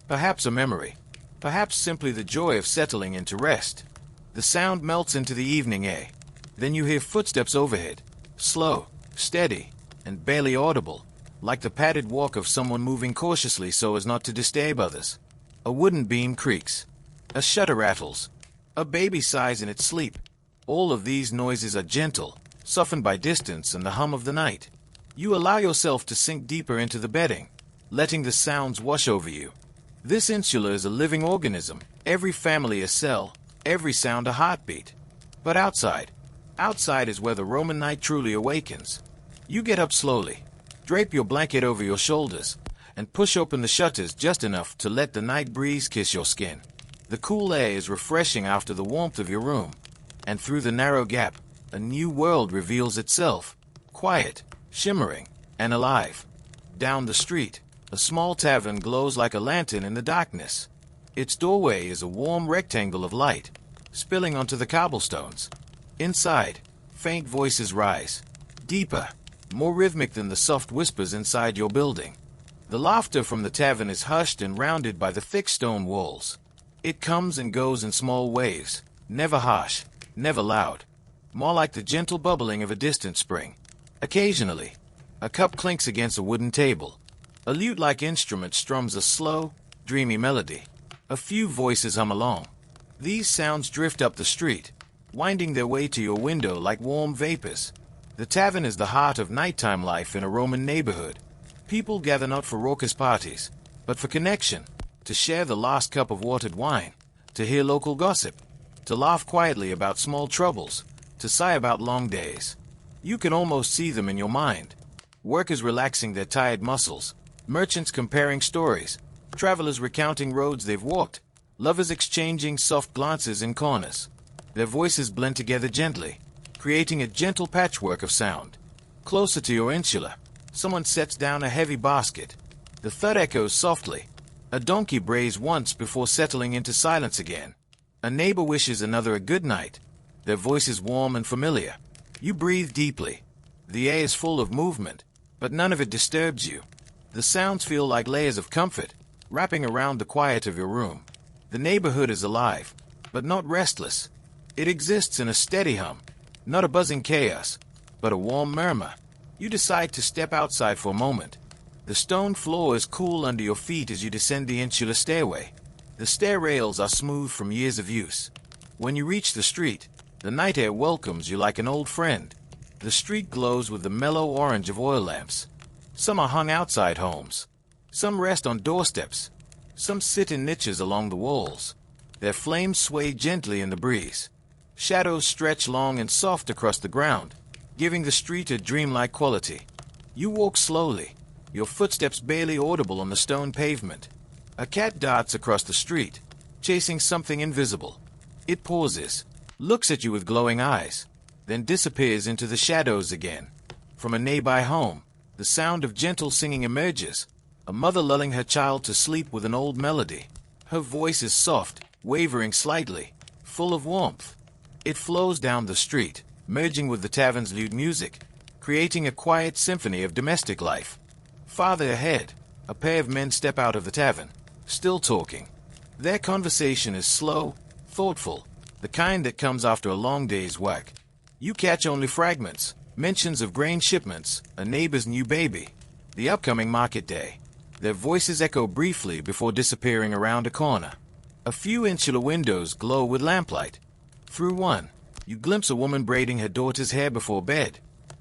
Perhaps a memory. Perhaps simply the joy of settling into rest. The sound melts into the evening air. Then you hear footsteps overhead. Slow, steady, and barely audible, like the padded walk of someone moving cautiously so as not to disturb others. A wooden beam creaks. A shutter rattles. A baby sighs in its sleep. All of these noises are gentle, softened by distance and the hum of the night. You allow yourself to sink deeper into the bedding, letting the sounds wash over you. This insula is a living organism, every family a cell, every sound a heartbeat. But outside is where the Roman night truly awakens. You get up slowly, drape your blanket over your shoulders, and push open the shutters just enough to let the night breeze kiss your skin. The cool air is refreshing after the warmth of your room, and through the narrow gap, a new world reveals itself, quiet, shimmering, and alive. Down the street, a small tavern glows like a lantern in the darkness. Its doorway is a warm rectangle of light, spilling onto the cobblestones. Inside, faint voices rise, deeper, more rhythmic than the soft whispers inside your building. The laughter from the tavern is hushed and rounded by the thick stone walls. It comes and goes in small waves, never harsh, never loud, more like the gentle bubbling of a distant spring. Occasionally, a cup clinks against a wooden table. A lute-like instrument strums a slow, dreamy melody. A few voices hum along. These sounds drift up the street, winding their way to your window like warm vapors. The tavern is the heart of nighttime life in a Roman neighborhood. People gather not for raucous parties, but for connection, to share the last cup of watered wine, to hear local gossip, to laugh quietly about small troubles, to sigh about long days. You can almost see them in your mind. Workers relaxing their tired muscles, merchants comparing stories, travelers recounting roads they've walked, lovers exchanging soft glances in corners. Their voices blend together gently, creating a gentle patchwork of sound. Closer to your insula, someone sets down a heavy basket. The thud echoes softly. A donkey brays once before settling into silence again. A neighbor wishes another a good night. Their voice is warm and familiar. You breathe deeply. The air is full of movement, but none of it disturbs you. The sounds feel like layers of comfort, wrapping around the quiet of your room. The neighborhood is alive, but not restless. It exists in a steady hum, not a buzzing chaos, but a warm murmur. You decide to step outside for a moment. The stone floor is cool under your feet as you descend the insular stairway. The stair rails are smooth from years of use. When you reach the street, the night air welcomes you like an old friend. The street glows with the mellow orange of oil lamps. Some are hung outside homes. Some rest on doorsteps. Some sit in niches along the walls. Their flames sway gently in the breeze. Shadows stretch long and soft across the ground, giving the street a dreamlike quality. You walk slowly, your footsteps barely audible on the stone pavement. A cat darts across the street, chasing something invisible. It pauses, looks at you with glowing eyes, then disappears into the shadows again. From a nearby home, the sound of gentle singing emerges, a mother lulling her child to sleep with an old melody. Her voice is soft, wavering slightly, full of warmth. It flows down the street, merging with the tavern's lute music, creating a quiet symphony of domestic life. Farther ahead, a pair of men step out of the tavern, still talking. Their conversation is slow, thoughtful, the kind that comes after a long day's work. You catch only fragments, mentions of grain shipments, a neighbor's new baby, the upcoming market day. Their voices echo briefly before disappearing around a corner. A few insular windows glow with lamplight. Through one, you glimpse a woman braiding her daughter's hair before bed.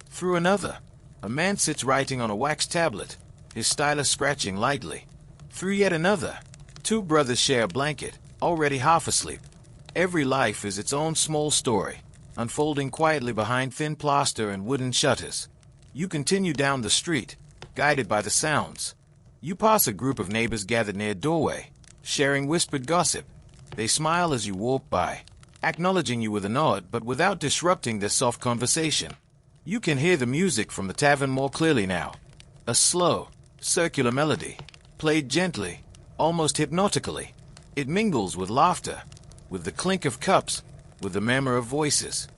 Through another, a man sits writing on a wax tablet, his stylus scratching lightly. Through yet another. Two brothers share a blanket, already half asleep. Every life is its own small story, unfolding quietly behind thin plaster and wooden shutters. You continue down the street, guided by the sounds. You pass a group of neighbors gathered near a doorway, sharing whispered gossip. They smile as you walk by, acknowledging you with a nod but without disrupting their soft conversation. You can hear the music from the tavern more clearly now. A slow, circular melody, played gently, almost hypnotically. It mingles with laughter, with the clink of cups, with the murmur of voices.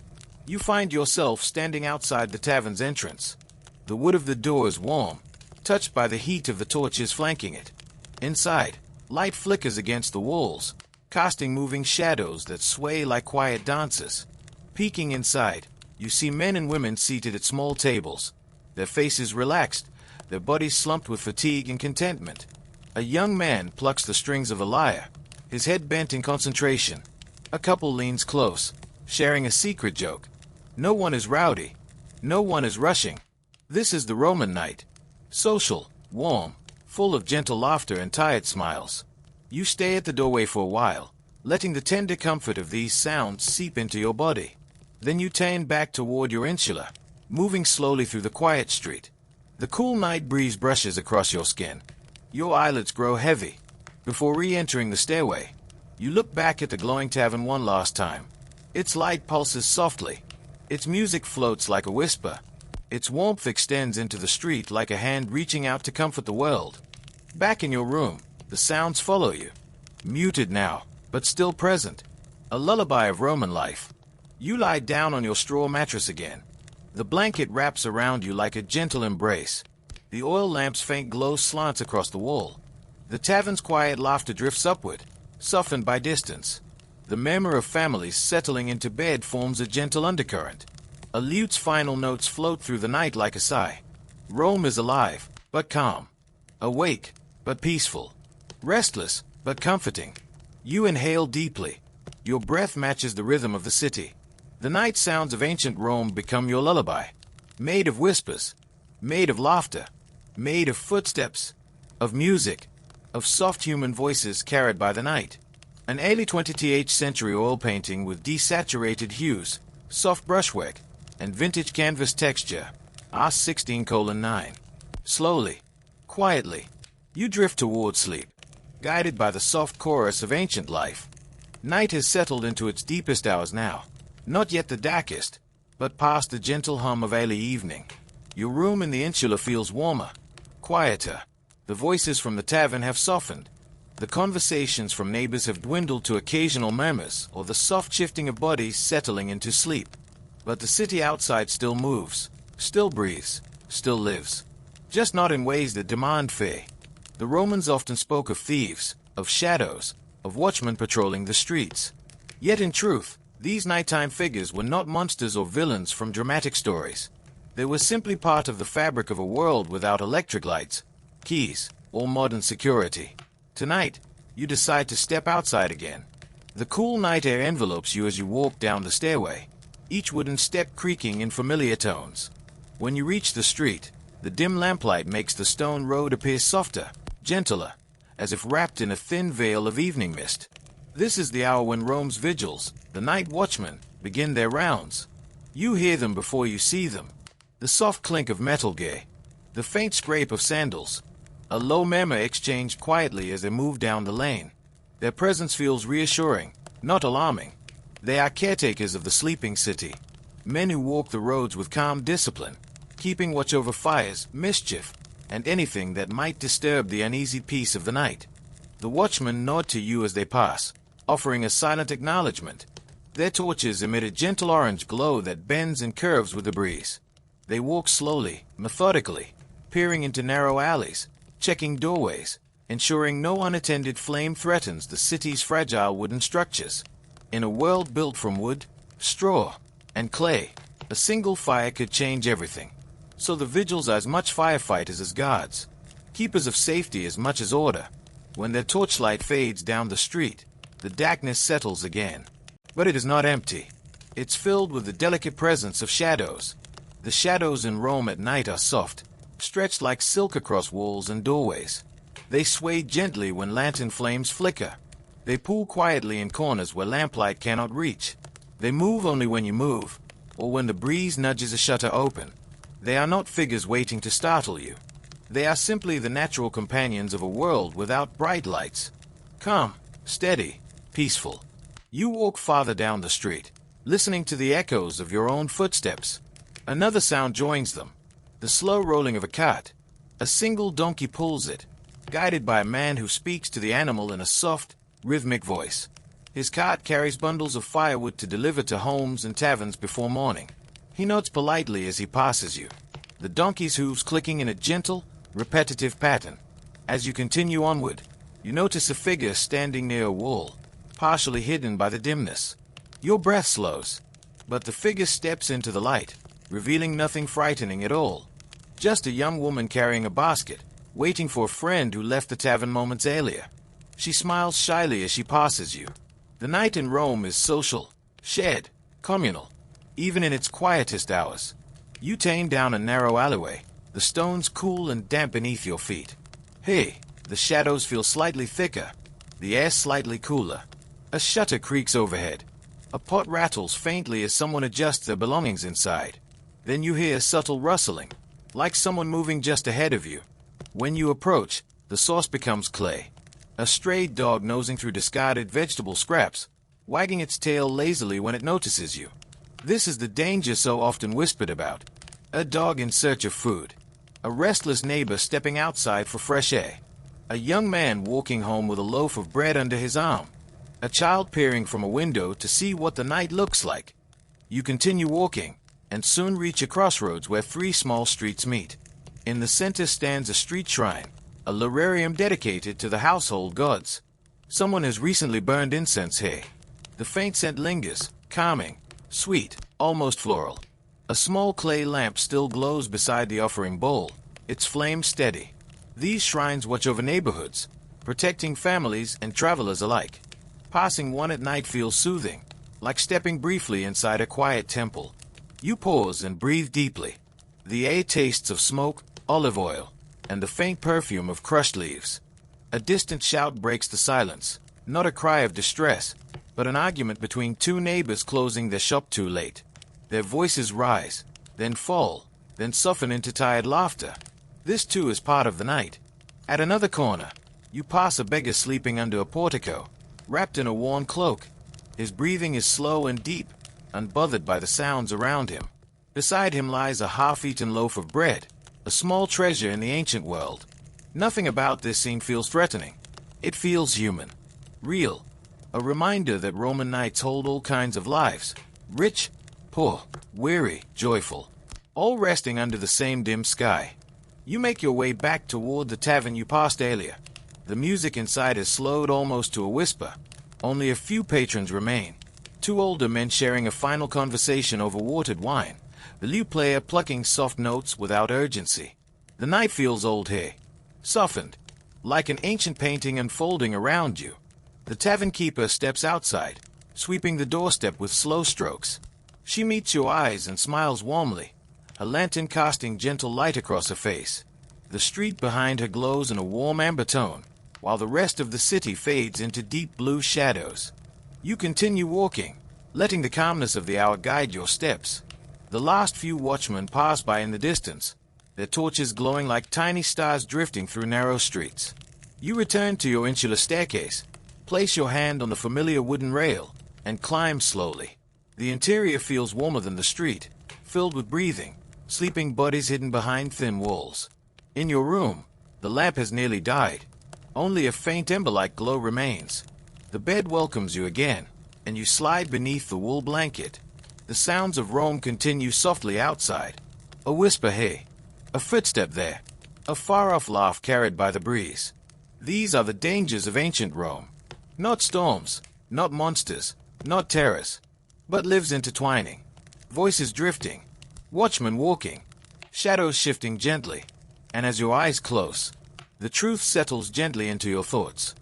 You find yourself standing outside the tavern's entrance. The wood of the door is warm, touched by the heat of the torches flanking it. Inside, light flickers against the walls, casting moving shadows that sway like quiet dancers. Peeking inside, you see men and women seated at small tables, their faces relaxed, their bodies slumped with fatigue and contentment. A young man plucks the strings of a lyre, his head bent in concentration. A couple leans close, sharing a secret joke. No one is rowdy. No one is rushing. This is the Roman night. Social, warm, full of gentle laughter and tired smiles. You stay at the doorway for a while, letting the tender comfort of these sounds seep into your body. Then you turn back toward your insula, moving slowly through the quiet street. The cool night breeze brushes across your skin. Your eyelids grow heavy. Before re-entering the stairway, you look back at the glowing tavern one last time. Its light pulses softly. Its music floats like a whisper. Its warmth extends into the street like a hand reaching out to comfort the world. Back in your room, the sounds follow you. Muted now, but still present. A lullaby of Roman life. You lie down on your straw mattress again. The blanket wraps around you like a gentle embrace. The oil lamp's faint glow slants across the wall. The tavern's quiet laughter drifts upward, softened by distance. The murmur of families settling into bed forms a gentle undercurrent. A lute's final notes float through the night like a sigh. Rome is alive, but calm. Awake, but peaceful. Restless, but comforting. You inhale deeply. Your breath matches the rhythm of the city. The night sounds of ancient Rome become your lullaby. Made of whispers, made of laughter, made of footsteps, of music, of soft human voices carried by the night. An early 20th century oil painting with desaturated hues, soft brushwork, and vintage canvas texture. R16:9. Slowly, quietly, you drift toward sleep, guided by the soft chorus of ancient life. Night has settled into its deepest hours now, not yet the darkest, but past the gentle hum of early evening. Your room in the insula feels warmer, quieter. The voices from the tavern have softened. The conversations from neighbors have dwindled to occasional murmurs or the soft shifting of bodies settling into sleep. But the city outside still moves, still breathes, still lives. Just not in ways that demand fear. The Romans often spoke of thieves, of shadows, of watchmen patrolling the streets. Yet in truth, these nighttime figures were not monsters or villains from dramatic stories. They were simply part of the fabric of a world without electric lights, keys, or modern security. Tonight, you decide to step outside again. The cool night air envelopes you as you walk down the stairway, each wooden step creaking in familiar tones. When you reach the street, the dim lamplight makes the stone road appear softer, gentler, as if wrapped in a thin veil of evening mist. This is the hour when Rome's vigils, the night watchmen, begin their rounds. You hear them before you see them. The soft clink of metal gear, the faint scrape of sandals, a low murmur exchanged quietly as they move down the lane. Their presence feels reassuring, not alarming. They are caretakers of the sleeping city, men who walk the roads with calm discipline, keeping watch over fires, mischief, and anything that might disturb the uneasy peace of the night. The watchmen nod to you as they pass, offering a silent acknowledgement. Their torches emit a gentle orange glow that bends and curves with the breeze. They walk slowly, methodically, peering into narrow alleys, checking doorways, ensuring no unattended flame threatens the city's fragile wooden structures. In a world built from wood, straw, and clay, a single fire could change everything. So the vigils are as much firefighters as guards, keepers of safety as much as order. When their torchlight fades down the street, the darkness settles again. But it is not empty. It's filled with the delicate presence of shadows. The shadows in Rome at night are soft, stretched like silk across walls and doorways. They sway gently when lantern flames flicker. They pool quietly in corners where lamplight cannot reach. They move only when you move, or when the breeze nudges a shutter open. They are not figures waiting to startle you. They are simply the natural companions of a world without bright lights. Calm, steady, peaceful. You walk farther down the street, listening to the echoes of your own footsteps. Another sound joins them, the slow rolling of a cart. A single donkey pulls it, guided by a man who speaks to the animal in a soft, rhythmic voice. His cart carries bundles of firewood to deliver to homes and taverns before morning. He nods politely as he passes you, the donkey's hooves clicking in a gentle, repetitive pattern. As you continue onward, you notice a figure standing near a wall, partially hidden by the dimness. Your breath slows, but the figure steps into the light, revealing nothing frightening at all. Just a young woman carrying a basket, waiting for a friend who left the tavern moments earlier. She smiles shyly as she passes you. The night in Rome is social, shared, communal, even in its quietest hours. You turn down a narrow alleyway, the stones cool and damp beneath your feet. Hey, the shadows feel slightly thicker, the air slightly cooler. A shutter creaks overhead. A pot rattles faintly as someone adjusts their belongings inside. Then you hear a subtle rustling, like someone moving just ahead of you. When you approach, the source becomes clay. A stray dog nosing through discarded vegetable scraps, wagging its tail lazily when it notices you. This is the danger so often whispered about. A dog in search of food. A restless neighbor stepping outside for fresh air. A young man walking home with a loaf of bread under his arm. A child peering from a window to see what the night looks like. You continue walking, and soon reach a crossroads where three small streets meet. In the center stands a street shrine, a lurarium dedicated to the household gods. Someone has recently burned incense here. The faint scent lingers, calming, sweet, almost floral. A small clay lamp still glows beside the offering bowl, its flame steady. These shrines watch over neighborhoods, protecting families and travelers alike. Passing one at night feels soothing, like stepping briefly inside a quiet temple. You pause and breathe deeply. The air tastes of smoke, olive oil, and the faint perfume of crushed leaves. A distant shout breaks the silence, not a cry of distress, but an argument between two neighbors closing their shop too late. Their voices rise, then fall, then soften into tired laughter. This too is part of the night. At another corner, you pass a beggar sleeping under a portico, wrapped in a worn cloak. His breathing is slow and deep, unbothered by the sounds around him. Beside him lies a half-eaten loaf of bread, a small treasure in the ancient world. Nothing about this scene feels threatening. It feels human, real, a reminder that Roman nights hold all kinds of lives, rich, poor, weary, joyful, all resting under the same dim sky. You make your way back toward the tavern you passed earlier. The music inside has slowed almost to a whisper. Only a few patrons remain. Two older men sharing a final conversation over watered wine. The lute player plucking soft notes without urgency. The night feels old here, softened, like an ancient painting unfolding around you. The tavern keeper steps outside, sweeping the doorstep with slow strokes. She meets your eyes and smiles warmly, her lantern casting gentle light across her face. The street behind her glows in a warm amber tone, while the rest of the city fades into deep blue shadows. You continue walking, letting the calmness of the hour guide your steps. The last few watchmen pass by in the distance, their torches glowing like tiny stars drifting through narrow streets. You return to your insular staircase, place your hand on the familiar wooden rail, and climb slowly. The interior feels warmer than the street, filled with breathing, sleeping bodies hidden behind thin walls. In your room, the lamp has nearly died. Only a faint ember-like glow remains. The bed welcomes you again, and you slide beneath the wool blanket. The sounds of Rome continue softly outside. A whisper here, a footstep there, a far-off laugh carried by the breeze. These are the dangers of ancient Rome. Not storms, not monsters, not terrors, but lives intertwining. Voices drifting, watchmen walking, shadows shifting gently. And as your eyes close, the truth settles gently into your thoughts.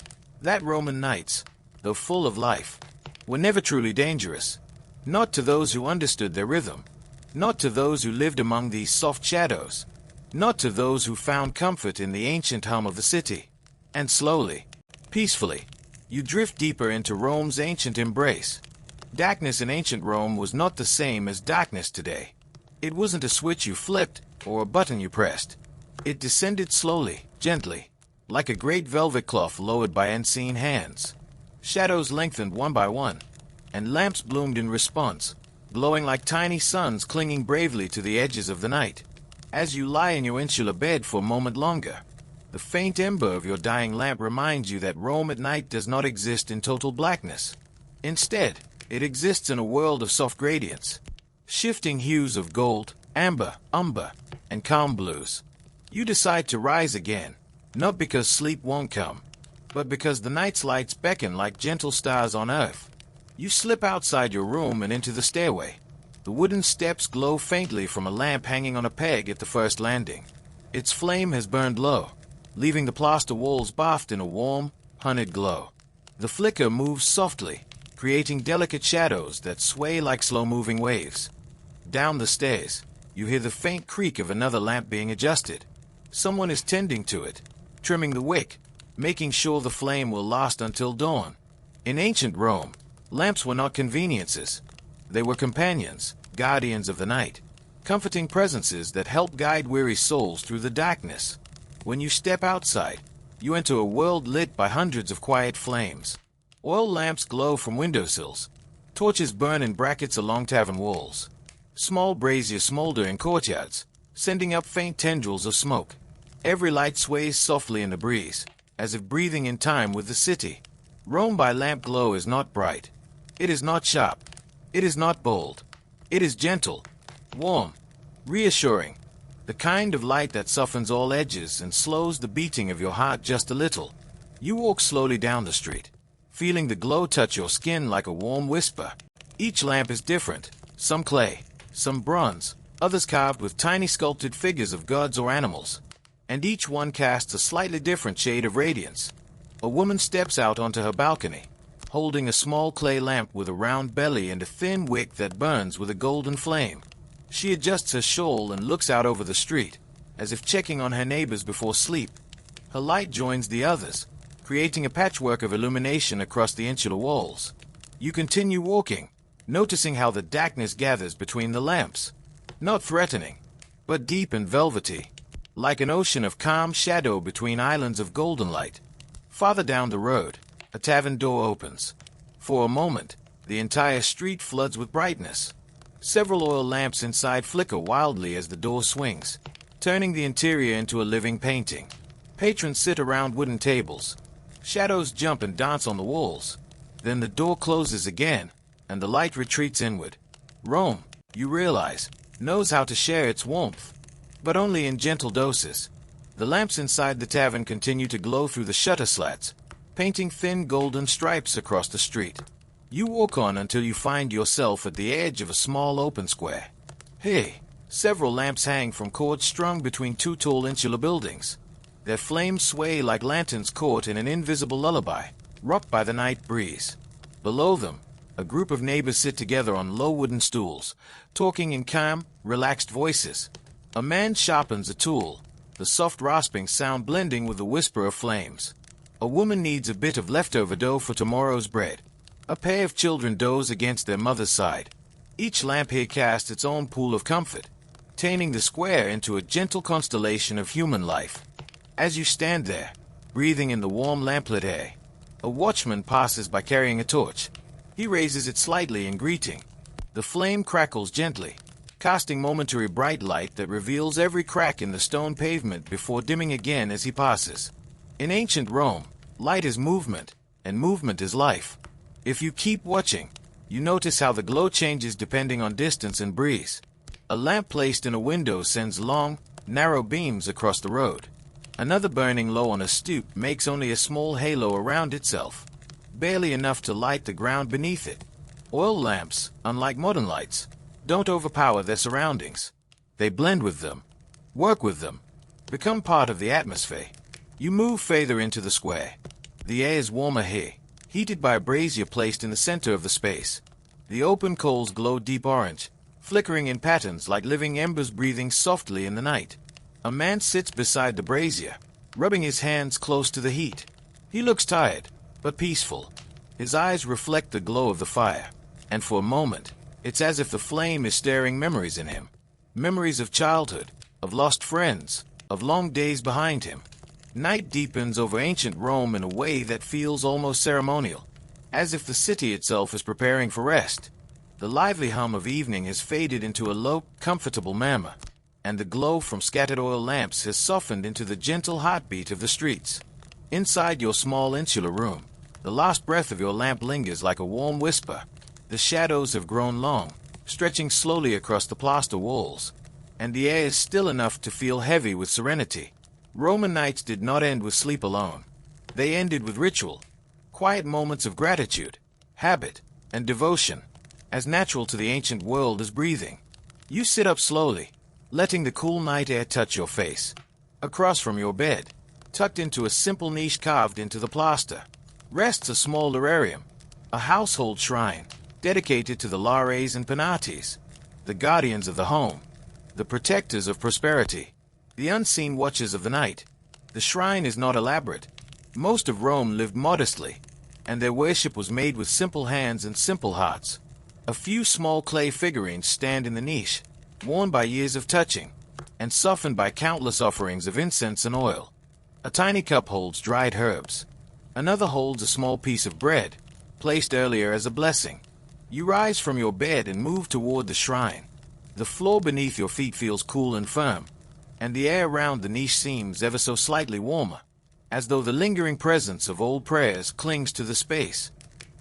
That Roman nights, though full of life, were never truly dangerous. Not to those who understood their rhythm, not to those who lived among these soft shadows, not to those who found comfort in the ancient hum of the city. And slowly, peacefully, you drift deeper into Rome's ancient embrace. Darkness in ancient Rome was not the same as darkness today. It wasn't a switch you flipped or a button you pressed. It descended slowly, gently, like a great velvet cloth lowered by unseen hands. Shadows lengthened one by one, and lamps bloomed in response, glowing like tiny suns clinging bravely to the edges of the night. As you lie in your insular bed for a moment longer, the faint ember of your dying lamp reminds you that Rome at night does not exist in total blackness. Instead, it exists in a world of soft gradients, shifting hues of gold, amber, umber, and calm blues. You decide to rise again, not because sleep won't come, but because the night's lights beckon like gentle stars on earth. You slip outside your room and into the stairway. The wooden steps glow faintly from a lamp hanging on a peg at the first landing. Its flame has burned low, leaving the plaster walls bathed in a warm, hunted glow. The flicker moves softly, creating delicate shadows that sway like slow-moving waves. Down the stairs, you hear the faint creak of another lamp being adjusted. Someone is tending to it, trimming the wick, making sure the flame will last until dawn. In ancient Rome, lamps were not conveniences. They were companions, guardians of the night, comforting presences that help guide weary souls through the darkness. When you step outside, you enter a world lit by hundreds of quiet flames. Oil lamps glow from windowsills. Torches burn in brackets along tavern walls. Small braziers smolder in courtyards, sending up faint tendrils of smoke. Every light sways softly in the breeze, as if breathing in time with the city. Rome by lamp glow is not bright. It is not sharp. It is not bold. It is gentle, warm, reassuring. The kind of light that softens all edges and slows the beating of your heart just a little. You walk slowly down the street, feeling the glow touch your skin like a warm whisper. Each lamp is different, some clay, some bronze, others carved with tiny sculpted figures of gods or animals. And each one casts a slightly different shade of radiance. A woman steps out onto her balcony, holding a small clay lamp with a round belly and a thin wick that burns with a golden flame. She adjusts her shawl and looks out over the street, as if checking on her neighbors before sleep. Her light joins the others, creating a patchwork of illumination across the insular walls. You continue walking, noticing how the darkness gathers between the lamps. Not threatening, but deep and velvety, like an ocean of calm shadow between islands of golden light. Farther down the road, a tavern door opens. For a moment, the entire street floods with brightness. Several oil lamps inside flicker wildly as the door swings, turning the interior into a living painting. Patrons sit around wooden tables. Shadows jump and dance on the walls. Then the door closes again, and the light retreats inward. Rome, you realize, knows how to share its warmth, but only in gentle doses. The lamps inside the tavern continue to glow through the shutter slats, painting thin golden stripes across the street. You walk on until you find yourself at the edge of a small open square. Hey, several lamps hang from cords strung between two tall insular buildings. Their flames sway like lanterns caught in an invisible lullaby, rocked by the night breeze. Below them, a group of neighbors sit together on low wooden stools, talking in calm, relaxed voices. A man sharpens a tool, the soft rasping sound blending with the whisper of flames. A woman kneads a bit of leftover dough for tomorrow's bread. A pair of children doze against their mother's side. Each lamp here casts its own pool of comfort, turning the square into a gentle constellation of human life. As you stand there, breathing in the warm lamplit air, a watchman passes by carrying a torch. He raises it slightly in greeting. The flame crackles gently, casting momentary bright light that reveals every crack in the stone pavement before dimming again as he passes. In ancient Rome, light is movement, and movement is life. If you keep watching, you notice how the glow changes depending on distance and breeze. A lamp placed in a window sends long, narrow beams across the road. Another burning low on a stoop makes only a small halo around itself, barely enough to light the ground beneath it. Oil lamps, unlike modern lights, don't overpower their surroundings. They blend with them, work with them, become part of the atmosphere. You move further into the square. The air is warmer here, heated by a brazier placed in the center of the space. The open coals glow deep orange, flickering in patterns like living embers breathing softly in the night. A man sits beside the brazier, rubbing his hands close to the heat. He looks tired, but peaceful. His eyes reflect the glow of the fire, and for a moment, it's as if the flame is stirring memories in him. Memories of childhood, of lost friends, of long days behind him. Night deepens over ancient Rome in a way that feels almost ceremonial, as if the city itself is preparing for rest. The lively hum of evening has faded into a low, comfortable murmur, and the glow from scattered oil lamps has softened into the gentle heartbeat of the streets. Inside your small insular room, the last breath of your lamp lingers like a warm whisper. The shadows have grown long, stretching slowly across the plaster walls, and the air is still enough to feel heavy with serenity. Roman nights did not end with sleep alone. They ended with ritual, quiet moments of gratitude, habit, and devotion, as natural to the ancient world as breathing. You sit up slowly, letting the cool night air touch your face. Across from your bed, tucked into a simple niche carved into the plaster, rests a small lurarium, a household shrine dedicated to the Lares and Penates, the guardians of the home, the protectors of prosperity, the unseen watchers of the night. The shrine is not elaborate. Most of Rome lived modestly, and their worship was made with simple hands and simple hearts. A few small clay figurines stand in the niche, worn by years of touching, and softened by countless offerings of incense and oil. A tiny cup holds dried herbs. Another holds a small piece of bread, placed earlier as a blessing. You rise from your bed and move toward the shrine. The floor beneath your feet feels cool and firm, and the air around the niche seems ever so slightly warmer, as though the lingering presence of old prayers clings to the space.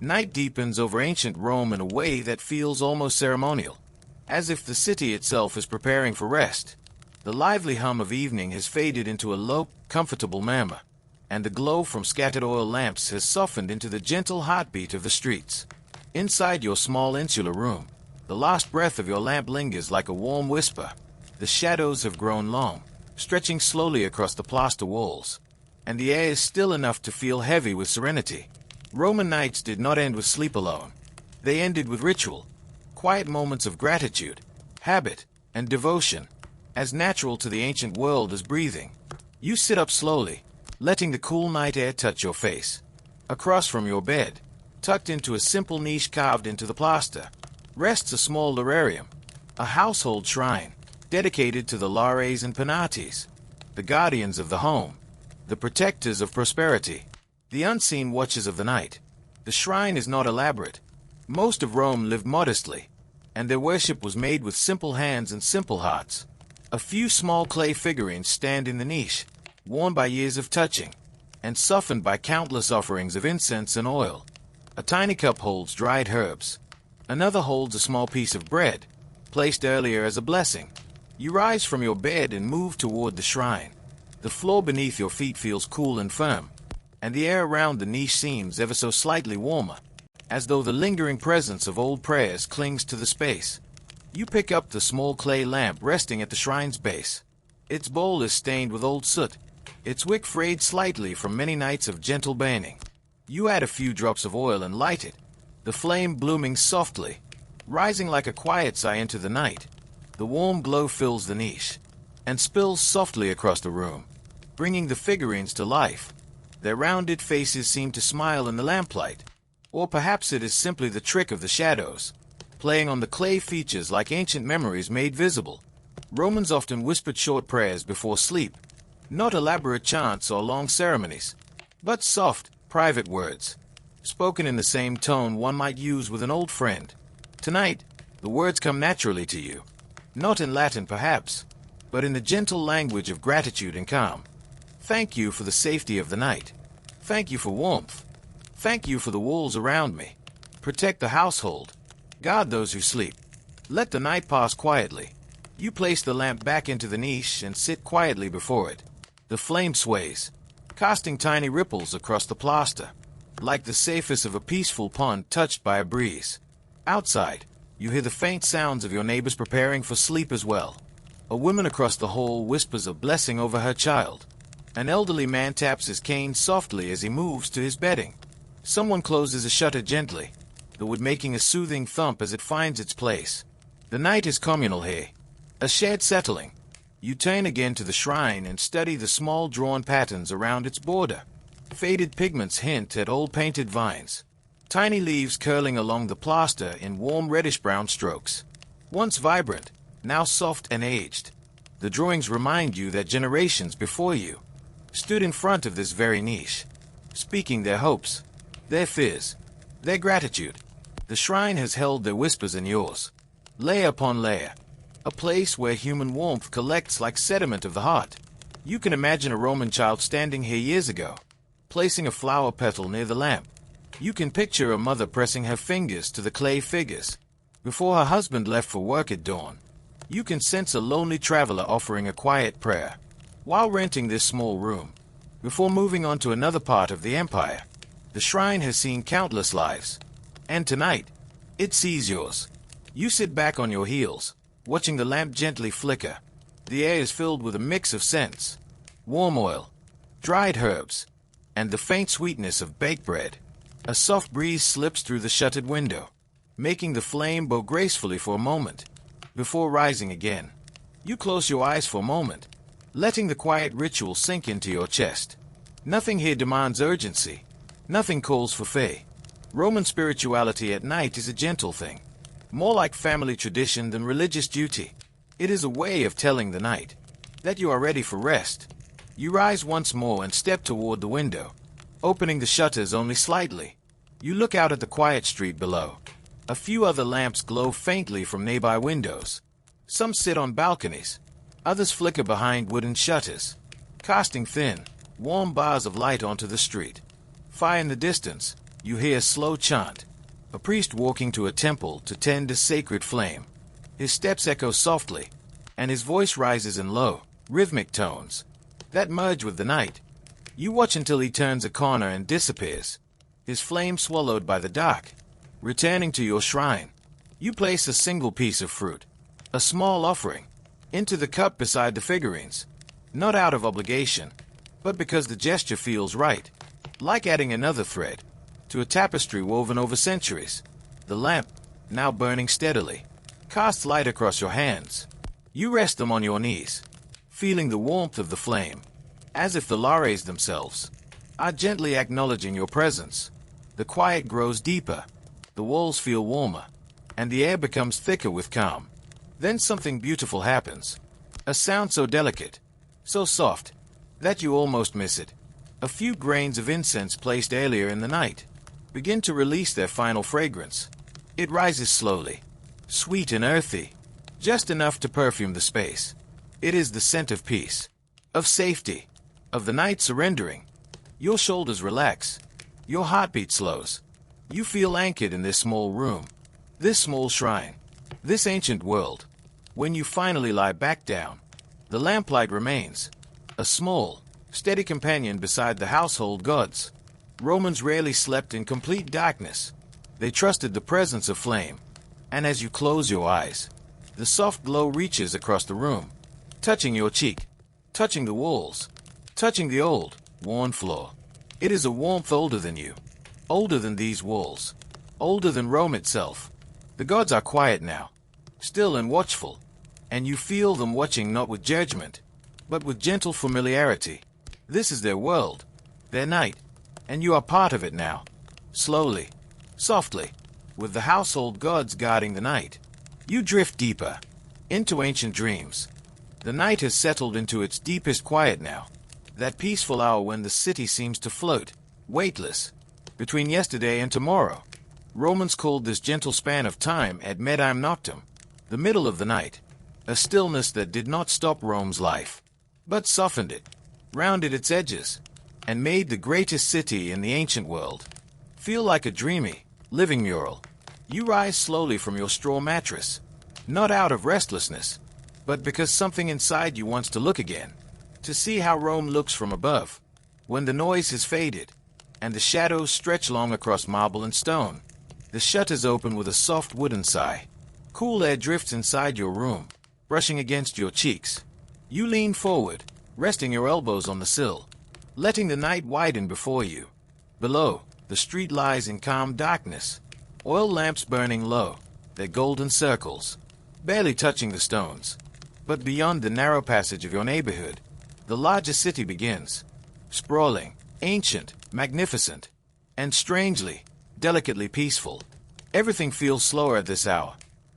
Night deepens over ancient Rome in a way that feels almost ceremonial, as if the city itself is preparing for rest. The lively hum of evening has faded into a low, comfortable murmur, and the glow from scattered oil lamps has softened into the gentle heartbeat of the streets. Inside your small insular room, the last breath of your lamp lingers like a warm whisper. The shadows have grown long, stretching slowly across the plaster walls, and the air is still enough to feel heavy with serenity. Roman nights did not end with sleep alone. They ended with ritual, quiet moments of gratitude, habit, and devotion, as natural to the ancient world as breathing. You sit up slowly, letting the cool night air touch your face. Across from your bed, tucked into a simple niche carved into the plaster, rests a small lurarium, a household shrine dedicated to the Lares and Penates, the guardians of the home, the protectors of prosperity, the unseen watchers of the night. The shrine is not elaborate. Most of Rome lived modestly, and their worship was made with simple hands and simple hearts. A few small clay figurines stand in the niche, worn by years of touching, and softened by countless offerings of incense and oil. A tiny cup holds dried herbs. Another holds a small piece of bread, placed earlier as a blessing. You rise from your bed and move toward the shrine. The floor beneath your feet feels cool and firm, and the air around the niche seems ever so slightly warmer, as though the lingering presence of old prayers clings to the space. You pick up the small clay lamp resting at the shrine's base. Its bowl is stained with old soot, its wick frayed slightly from many nights of gentle burning. You add a few drops of oil and light it, the flame blooming softly, rising like a quiet sigh into the night. The warm glow fills the niche, and spills softly across the room, bringing the figurines to life. Their rounded faces seem to smile in the lamplight, or perhaps it is simply the trick of the shadows, playing on the clay features like ancient memories made visible. Romans often whispered short prayers before sleep, not elaborate chants or long ceremonies, but soft, private words, spoken in the same tone one might use with an old friend. Tonight, the words come naturally to you, not in Latin perhaps, but in the gentle language of gratitude and calm. Thank you for the safety of the night. Thank you for warmth. Thank you for the walls around me. Protect the household. Guard those who sleep. Let the night pass quietly. You place the lamp back into the niche and sit quietly before it. The flame sways, casting tiny ripples across the plaster, like the surface of a peaceful pond touched by a breeze. Outside, you hear the faint sounds of your neighbors preparing for sleep as well. A woman across the hall whispers a blessing over her child. An elderly man taps his cane softly as he moves to his bedding. Someone closes a shutter gently, the wood making a soothing thump as it finds its place. The night is communal here, a shared settling, You turn again to the shrine and study the small drawn patterns around its border. Faded pigments hint at old painted vines. Tiny leaves curling along the plaster in warm reddish-brown strokes. Once vibrant, now soft and aged. The drawings remind you that generations before you stood in front of this very niche, speaking their hopes, their fears, their gratitude. The shrine has held their whispers in yours, layer upon layer, a place where human warmth collects like sediment of the heart. You can imagine a Roman child standing here years ago, placing a flower petal near the lamp. You can picture a mother pressing her fingers to the clay figures before her husband left for work at dawn. You can sense a lonely traveler offering a quiet prayer while renting this small room before moving on to another part of the empire. The shrine has seen countless lives, and tonight, it sees yours. You sit back on your heels, watching the lamp gently flicker. The air is filled with a mix of scents: warm oil, dried herbs, and the faint sweetness of baked bread. A soft breeze slips through the shuttered window, making the flame bow gracefully for a moment, before rising again. You close your eyes for a moment, letting the quiet ritual sink into your chest. Nothing here demands urgency. Nothing calls for faith. Roman spirituality at night is a gentle thing, more like family tradition than religious duty. It is a way of telling the night that you are ready for rest. You rise once more and step toward the window, opening the shutters only slightly. You look out at the quiet street below. A few other lamps glow faintly from nearby windows. Some sit on balconies. Others flicker behind wooden shutters, casting thin, warm bars of light onto the street. Far in the distance, you hear a slow chant, a priest walking to a temple to tend a sacred flame. His steps echo softly, and his voice rises in low, rhythmic tones that merge with the night. You watch until he turns a corner and disappears, his flame swallowed by the dark. Returning to your shrine, you place a single piece of fruit, a small offering, into the cup beside the figurines, not out of obligation, but because the gesture feels right, like adding another thread to a tapestry woven over centuries. The lamp, now burning steadily, casts light across your hands. You rest them on your knees, feeling the warmth of the flame, as if the lares themselves are gently acknowledging your presence. The quiet grows deeper, the walls feel warmer, and the air becomes thicker with calm. Then something beautiful happens. A sound so delicate, so soft, that you almost miss it. A few grains of incense placed earlier in the night begin to release their final fragrance. It rises slowly, sweet and earthy, just enough to perfume the space. It is the scent of peace, of safety, of the night surrendering. Your shoulders relax, your heartbeat slows. You feel anchored in this small room, this small shrine, this ancient world. When you finally lie back down, the lamplight remains, a small, steady companion beside the household gods. Romans rarely slept in complete darkness. They trusted the presence of flame. And as you close your eyes, the soft glow reaches across the room, touching your cheek, touching the walls, touching the old, worn floor. It is a warmth older than you, older than these walls, older than Rome itself. The gods are quiet now, still and watchful, and you feel them watching not with judgment, but with gentle familiarity. This is their world, their night, and you are part of it now. Slowly, softly, with the household gods guarding the night, you drift deeper, into ancient dreams. The night has settled into its deepest quiet now, that peaceful hour when the city seems to float, weightless, between yesterday and tomorrow. Romans called this gentle span of time ad medium noctem, the middle of the night, a stillness that did not stop Rome's life, but softened it, rounded its edges, and made the greatest city in the ancient world feel like a dreamy, living mural. You rise slowly from your straw mattress, not out of restlessness, but because something inside you wants to look again, to see how Rome looks from above, when the noise has faded, and the shadows stretch long across marble and stone. The shutters open with a soft wooden sigh. Cool air drifts inside your room, brushing against your cheeks. You lean forward, resting your elbows on the sill, letting the night widen before you. Below, the street lies in calm darkness, oil lamps burning low, their golden circles barely touching the stones. But beyond the narrow passage of your neighborhood, the larger city begins. Sprawling, ancient, magnificent, and strangely, delicately peaceful. Everything feels slower at this hour.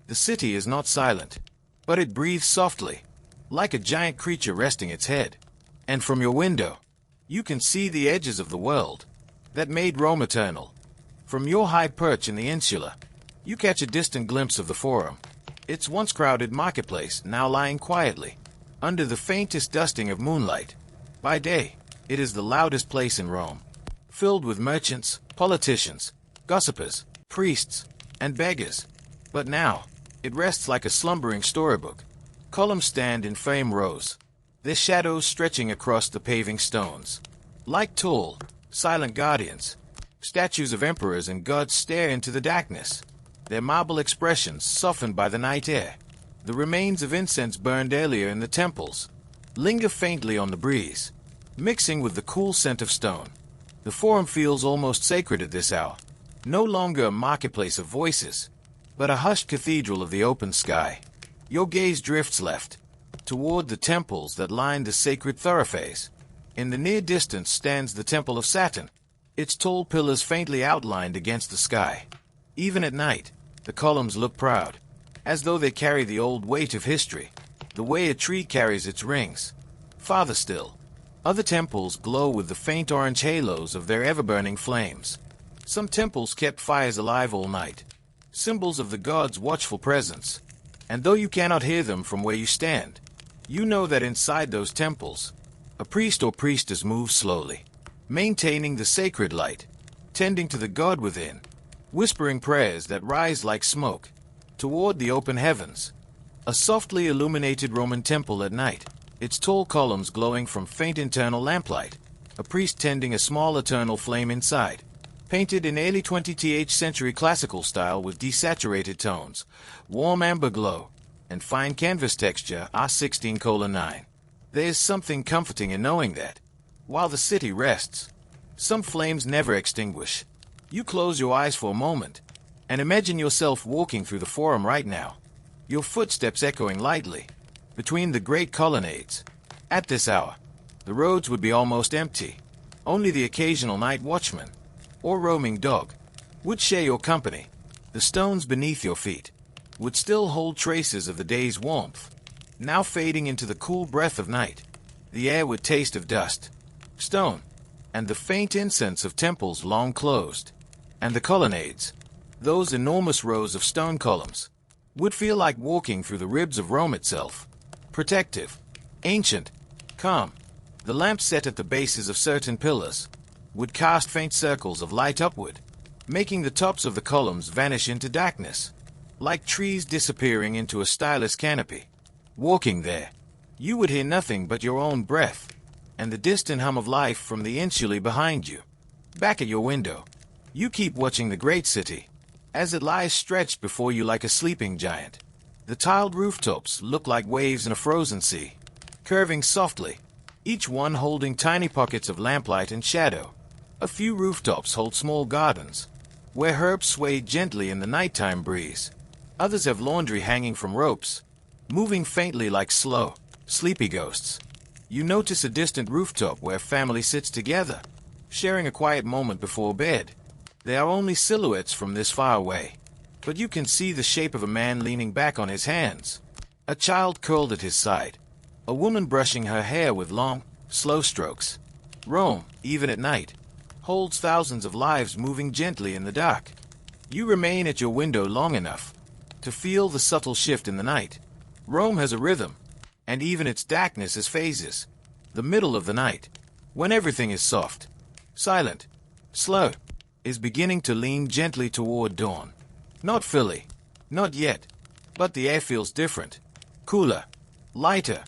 The city is not silent, but it breathes softly, like a giant creature resting its head. And from your window, you can see the edges of the world that made Rome eternal. From your high perch in the insula, you catch a distant glimpse of the Forum, its once crowded marketplace now lying quietly, under the faintest dusting of moonlight. By day, it is the loudest place in Rome, filled with merchants, politicians, gossipers, priests, and beggars. But now, it rests like a slumbering storybook. Columns stand in frame rows, their shadows stretching across the paving stones. Like tall, silent guardians, statues of emperors and gods stare into the darkness, their marble expressions softened by the night air. The remains of incense burned earlier in the temples linger faintly on the breeze, mixing with the cool scent of stone. The Forum feels almost sacred at this hour, no longer a marketplace of voices, but a hushed cathedral of the open sky. Your gaze drifts left, toward the temples that line the sacred thoroughfares. In the near distance stands the Temple of Saturn, its tall pillars faintly outlined against the sky. Even at night, the columns look proud, as though they carry the old weight of history, the way a tree carries its rings. Farther still, other temples glow with the faint orange halos of their ever-burning flames. Some temples kept fires alive all night, symbols of the gods' watchful presence. And though you cannot hear them from where you stand, you know that inside those temples, a priest or priestess moves slowly, maintaining the sacred light, tending to the God within, whispering prayers that rise like smoke toward the open heavens. A softly illuminated Roman temple at night, its tall columns glowing from faint internal lamplight, a priest tending a small eternal flame inside, painted in early 20th century classical style with desaturated tones, warm amber glow, and fine canvas texture R16:9. There is something comforting in knowing that, while the city rests, some flames never extinguish. You close your eyes for a moment, and imagine yourself walking through the Forum right now, your footsteps echoing lightly between the great colonnades. At this hour, the roads would be almost empty. Only the occasional night watchman or roaming dog would share your company. The stones beneath your feet would still hold traces of the day's warmth, now fading into the cool breath of night. The air would taste of dust, stone, and the faint incense of temples long closed. And the colonnades, those enormous rows of stone columns, would feel like walking through the ribs of Rome itself. Protective, ancient, calm. The lamps set at the bases of certain pillars would cast faint circles of light upward, making the tops of the columns vanish into darkness, like trees disappearing into a starless canopy. Walking there, you would hear nothing but your own breath and the distant hum of life from the insulae behind you. Back at your window, you keep watching the great city as it lies stretched before you like a sleeping giant. The tiled rooftops look like waves in a frozen sea, curving softly, each one holding tiny pockets of lamplight and shadow. A few rooftops hold small gardens, where herbs sway gently in the nighttime breeze. Others have laundry hanging from ropes, moving faintly like slow, sleepy ghosts. You notice a distant rooftop where family sits together, sharing a quiet moment before bed. They are only silhouettes from this far away, but you can see the shape of a man leaning back on his hands, a child curled at his side, a woman brushing her hair with long, slow strokes. Rome, even at night, holds thousands of lives moving gently in the dark. You remain at your window long enough to feel the subtle shift in the night. Rome has a rhythm, and even its darkness has phases. The middle of the night, when everything is soft, silent, slow, is beginning to lean gently toward dawn. Not Philly, not yet, but the air feels different, cooler, lighter,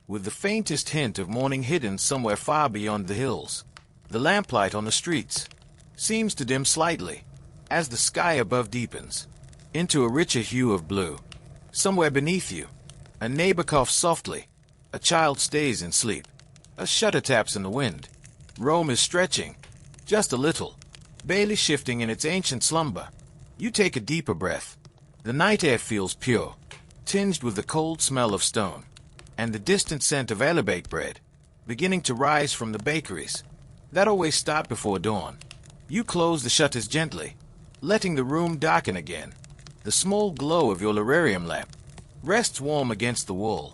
with the faintest hint of morning hidden somewhere far beyond the hills. The lamplight on the streets seems to dim slightly as the sky above deepens into a richer hue of blue. Somewhere beneath you, a neighbor coughs softly, a child stays in sleep, a shutter taps in the wind. Rome is stretching, just a little, barely shifting in its ancient slumber. You take a deeper breath. The night air feels pure, tinged with the cold smell of stone. and the distant scent of elevate bread, beginning to rise from the bakeries that always start before dawn. You close the shutters gently, letting the room darken again. The small glow of your lurarium lamp rests warm against the wall.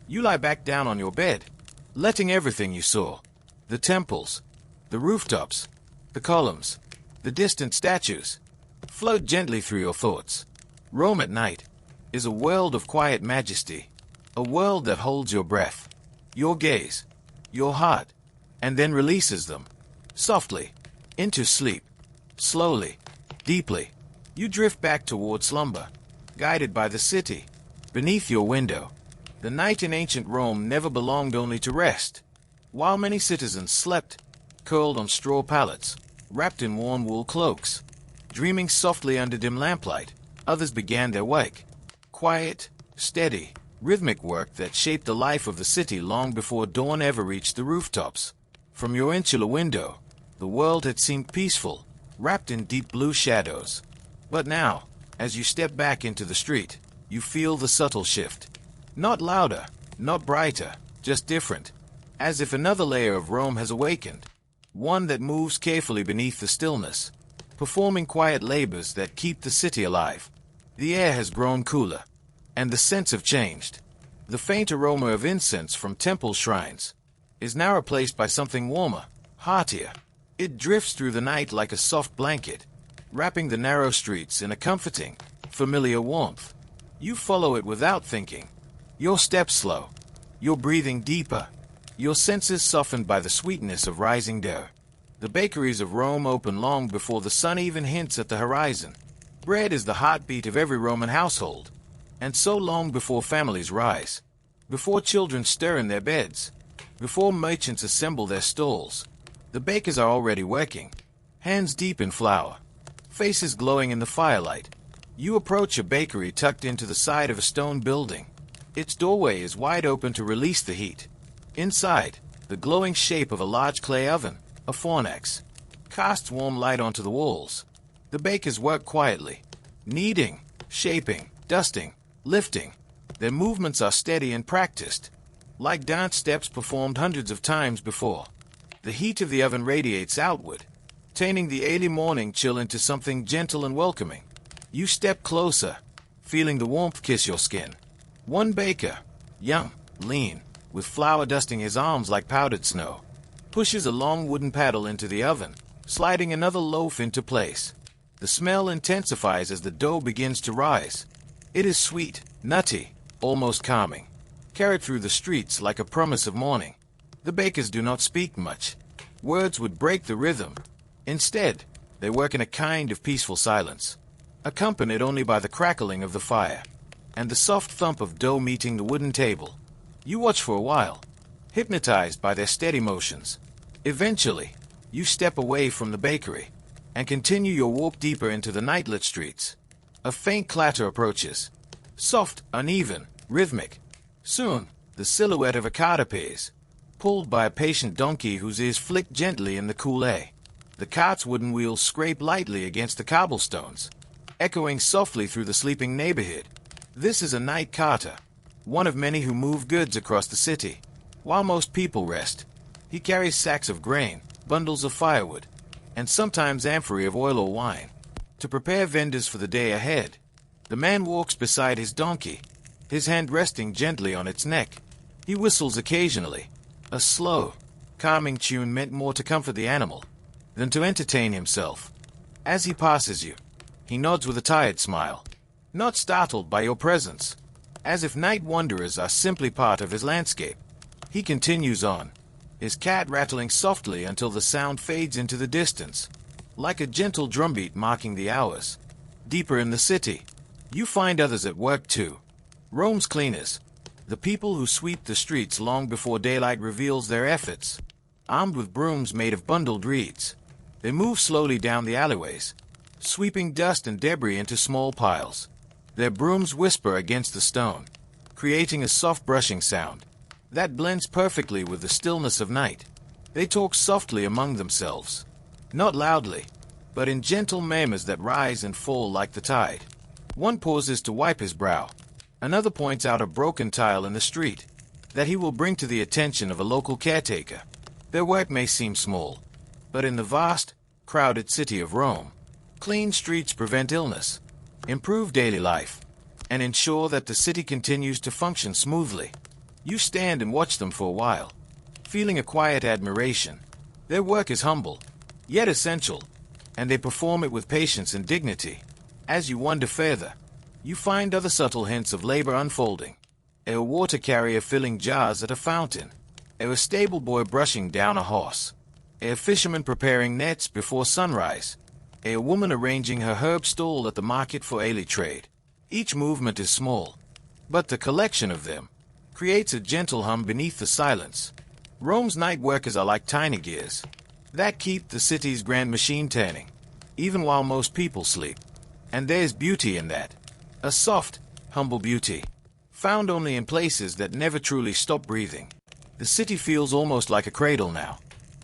You lie back down on your bed, letting everything you saw, the temples, the rooftops, the columns, the distant statues, float gently through your thoughts. Rome at night is a world of quiet majesty, a world that holds your breath, your gaze, your heart, and then releases them, softly, into sleep. Slowly, deeply, you drift back toward slumber, guided by the city beneath your window. The night in ancient Rome never belonged only to rest. While many citizens slept, curled on straw pallets, wrapped in worn wool cloaks, dreaming softly under dim lamplight, others began their work. Quiet, steady, rhythmic work that shaped the life of the city long before dawn ever reached the rooftops. From your insular window, the world had seemed peaceful, wrapped in deep blue shadows. But now, as you step back into the street, you feel the subtle shift. Not louder, not brighter, just different. As if another layer of Rome has awakened. One that moves carefully beneath the stillness, performing quiet labors that keep the city alive. The air has grown cooler, and the scents have changed. The faint aroma of incense from temple shrines is now replaced by something warmer, heartier. It drifts through the night like a soft blanket, wrapping the narrow streets in a comforting, familiar warmth. You follow it without thinking. Your steps slow, your breathing deeper, your senses softened by the sweetness of rising dough. The bakeries of Rome open long before the sun even hints at the horizon. Bread is the heartbeat of every Roman household, and so long before families rise, before children stir in their beds, before merchants assemble their stalls, the bakers are already working, hands deep in flour, faces glowing in the firelight. You approach a bakery tucked into the side of a stone building. Its doorway is wide open to release the heat. Inside, the glowing shape of a large clay oven, a fornax, casts warm light onto the walls. The bakers work quietly, kneading, shaping, dusting, lifting. Their movements are steady and practiced, like dance steps performed hundreds of times before. The heat of the oven radiates outward, turning the early morning chill into something gentle and welcoming. You step closer, feeling the warmth kiss your skin. One baker, young, lean, with flour dusting his arms like powdered snow, pushes a long wooden paddle into the oven, sliding another loaf into place. The smell intensifies as the dough begins to rise. It is sweet, nutty, almost calming, carried through the streets like a promise of morning. The bakers do not speak much. Words would break the rhythm. Instead, they work in a kind of peaceful silence, accompanied only by the crackling of the fire and the soft thump of dough meeting the wooden table. You watch for a while, hypnotized by their steady motions. Eventually, you step away from the bakery and continue your walk deeper into the nightlit streets. A faint clatter approaches, soft, uneven, rhythmic. Soon, the silhouette of a cart appears, pulled by a patient donkey whose ears flick gently in the cool air. The cart's wooden wheels scrape lightly against the cobblestones, echoing softly through the sleeping neighborhood. This is a night carter, one of many who move goods across the city. While most people rest, he carries sacks of grain, bundles of firewood, and sometimes amphorae of oil or wine, to prepare vendors for the day ahead. The man walks beside his donkey, his hand resting gently on its neck. He whistles occasionally, a slow, calming tune meant more to comfort the animal than to entertain himself. As he passes you, he nods with a tired smile, not startled by your presence, as if night wanderers are simply part of his landscape. He continues on, his cat rattling softly until the sound fades into the distance, like a gentle drumbeat marking the hours. Deeper in the city, you find others at work too. Rome's cleaners, the people who sweep the streets long before daylight reveals their efforts. Armed with brooms made of bundled reeds, they move slowly down the alleyways, sweeping dust and debris into small piles. Their brooms whisper against the stone, creating a soft brushing sound that blends perfectly with the stillness of night. They talk softly among themselves, not loudly, but in gentle murmurs that rise and fall like the tide. One pauses to wipe his brow. Another points out a broken tile in the street. that he will bring to the attention of a local caretaker. Their work may seem small, but in the vast, crowded city of Rome, clean streets prevent illness, improve daily life, and ensure that the city continues to function smoothly. You stand and watch them for a while, feeling a quiet admiration. Their work is humble, yet essential, and they perform it with patience and dignity. As you wander further, you find other subtle hints of labor unfolding. A water carrier filling jars at a fountain, a stable boy brushing down a horse, a fisherman preparing nets before sunrise, a woman arranging her herb stall at the market for early trade. Each movement is small, but the collection of them creates a gentle hum beneath the silence. Rome's night workers are like tiny gears that keep the city's grand machine turning, even while most people sleep. And there's beauty in that. A soft, humble beauty, found only in places that never truly stop breathing. The city feels almost like a cradle now,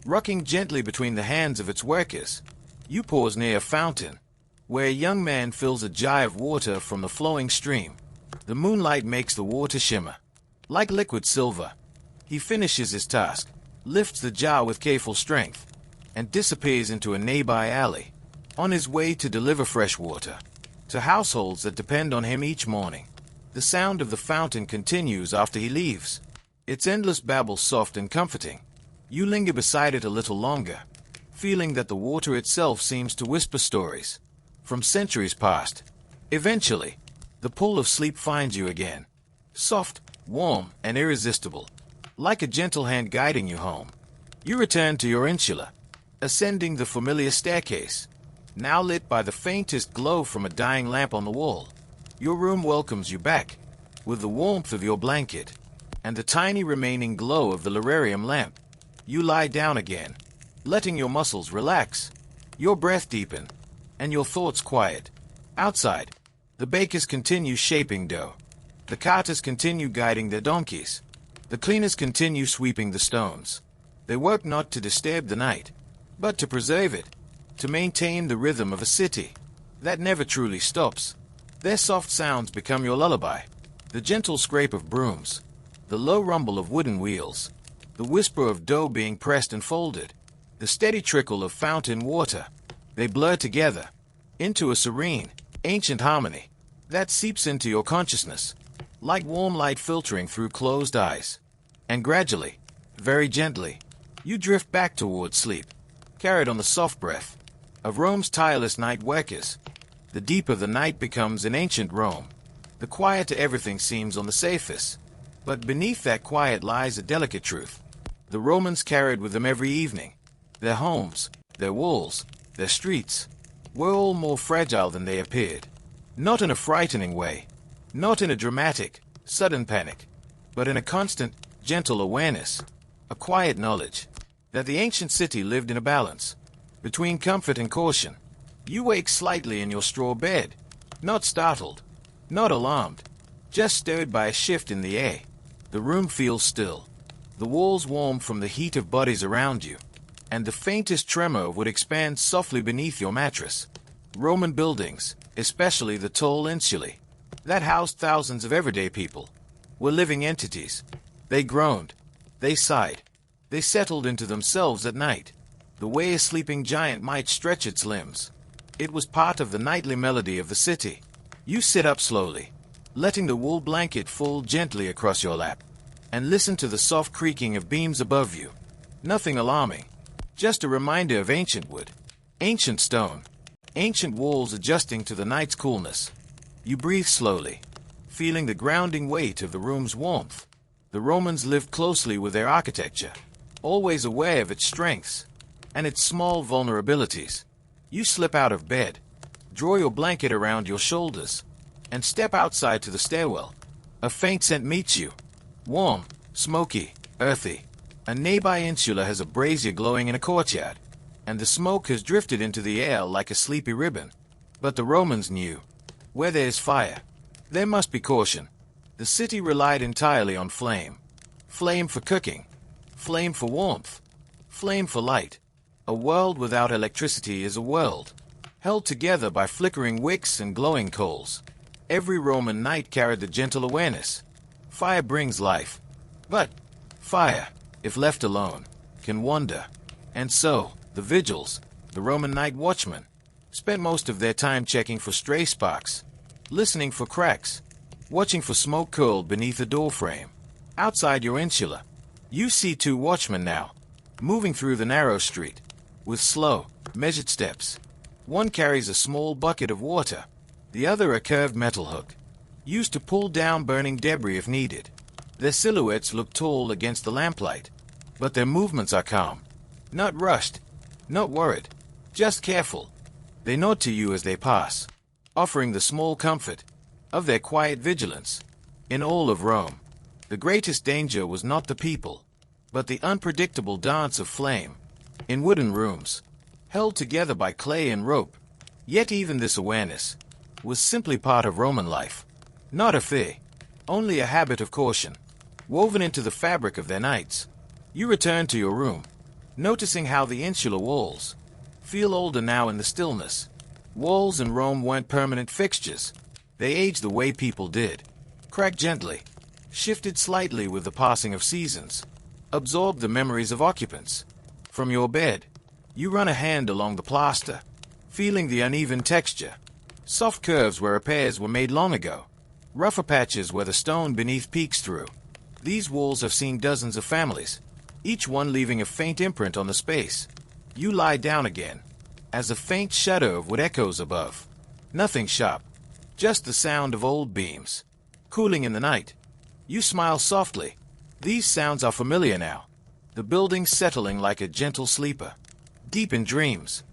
rocking gently between the hands of its workers. You pause near a fountain, where a young man fills a jar of water from the flowing stream. The moonlight makes the water shimmer, like liquid silver. He finishes his task, lifts the jar with careful strength, and disappears into a nearby alley, on his way to deliver fresh water to households that depend on him each morning. The sound of the fountain continues after he leaves, its endless babble soft and comforting. You linger beside it a little longer, feeling that the water itself seems to whisper stories from centuries past. Eventually, the pull of sleep finds you again, soft, warm, and irresistible, like a gentle hand guiding you home. You return to your insula, ascending the familiar staircase, now lit by the faintest glow from a dying lamp on the wall. Your room welcomes you back, with the warmth of your blanket and the tiny remaining glow of the lurarium lamp. You lie down again, letting your muscles relax, your breath deepen, and your thoughts quiet. Outside, the bakers continue shaping dough. The carters continue guiding their donkeys. The cleaners continue sweeping the stones. They work not to disturb the night, but to preserve it, to maintain the rhythm of a city that never truly stops. Their soft sounds become your lullaby, the gentle scrape of brooms, the low rumble of wooden wheels, the whisper of dough being pressed and folded, the steady trickle of fountain water. They blur together into a serene, ancient harmony that seeps into your consciousness, like warm light filtering through closed eyes. And gradually, very gently, you drift back towards sleep, carried on the soft breath of Rome's tireless night workers. The deeper the night becomes in ancient Rome, the quieter everything seems on the surface. But beneath that quiet lies a delicate truth. The Romans carried with them every evening. Their homes, their walls, their streets were all more fragile than they appeared. Not in a frightening way, not in a dramatic, sudden panic, but in a constant, gentle awareness, a quiet knowledge that the ancient city lived in a balance between comfort and caution. You wake slightly in your straw bed, not startled, not alarmed, just stirred by a shift in the air. The room feels still, the walls warm from the heat of bodies around you, and the faintest tremor would expand softly beneath your mattress. Roman buildings, especially the tall insulae that housed thousands of everyday people, were living entities. They groaned, they sighed, they settled into themselves at night, the way a sleeping giant might stretch its limbs. It was part of the nightly melody of the city. You sit up slowly, letting the wool blanket fall gently across your lap, and listen to the soft creaking of beams above you. Nothing alarming, just a reminder of ancient wood, ancient stone, ancient walls adjusting to the night's coolness. You breathe slowly, feeling the grounding weight of the room's warmth. The Romans lived closely with their architecture, always aware of its strengths and its small vulnerabilities. You slip out of bed, draw your blanket around your shoulders, and step outside to the stairwell. A faint scent meets you. Warm, smoky, earthy. A nearby insula has a brazier glowing in a courtyard, and the smoke has drifted into the air like a sleepy ribbon. But the Romans knew, where there is fire, there must be caution. The city relied entirely on flame. Flame for cooking, flame for warmth, flame for light. A world without electricity is a world held together by flickering wicks and glowing coals. Every Roman night carried the gentle awareness. Fire brings life. But fire, if left alone, can wander. And so, the vigils, the Roman night watchmen, spent most of their time checking for stray sparks, listening for cracks, watching for smoke curled beneath a doorframe. Outside your insula, you see two watchmen now, moving through the narrow street, with slow, measured steps. One carries a small bucket of water, the other a curved metal hook, used to pull down burning debris if needed. Their silhouettes look tall against the lamplight, but their movements are calm, not rushed, not worried, just careful. They nod to you as they pass, offering the small comfort of their quiet vigilance. In all of Rome, the greatest danger was not the people, but the unpredictable dance of flame. In wooden rooms, held together by clay and rope, yet even this awareness was simply part of Roman life, not a fear, only a habit of caution, woven into the fabric of their nights. You return to your room, noticing how the insular walls feel older now in the stillness. Walls in Rome weren't permanent fixtures. They aged the way people did, cracked gently, shifted slightly with the passing of seasons, absorbed the memories of occupants. From your bed, you run a hand along the plaster, feeling the uneven texture, soft curves where repairs were made long ago, rougher patches where the stone beneath peeks through. These walls have seen dozens of families, each one leaving a faint imprint on the space. You lie down again, as a faint shudder of wood echoes above. Nothing sharp, just the sound of old beams, cooling in the night. You smile softly. These sounds are familiar now, the buildings settling like a gentle sleeper, deep in dreams.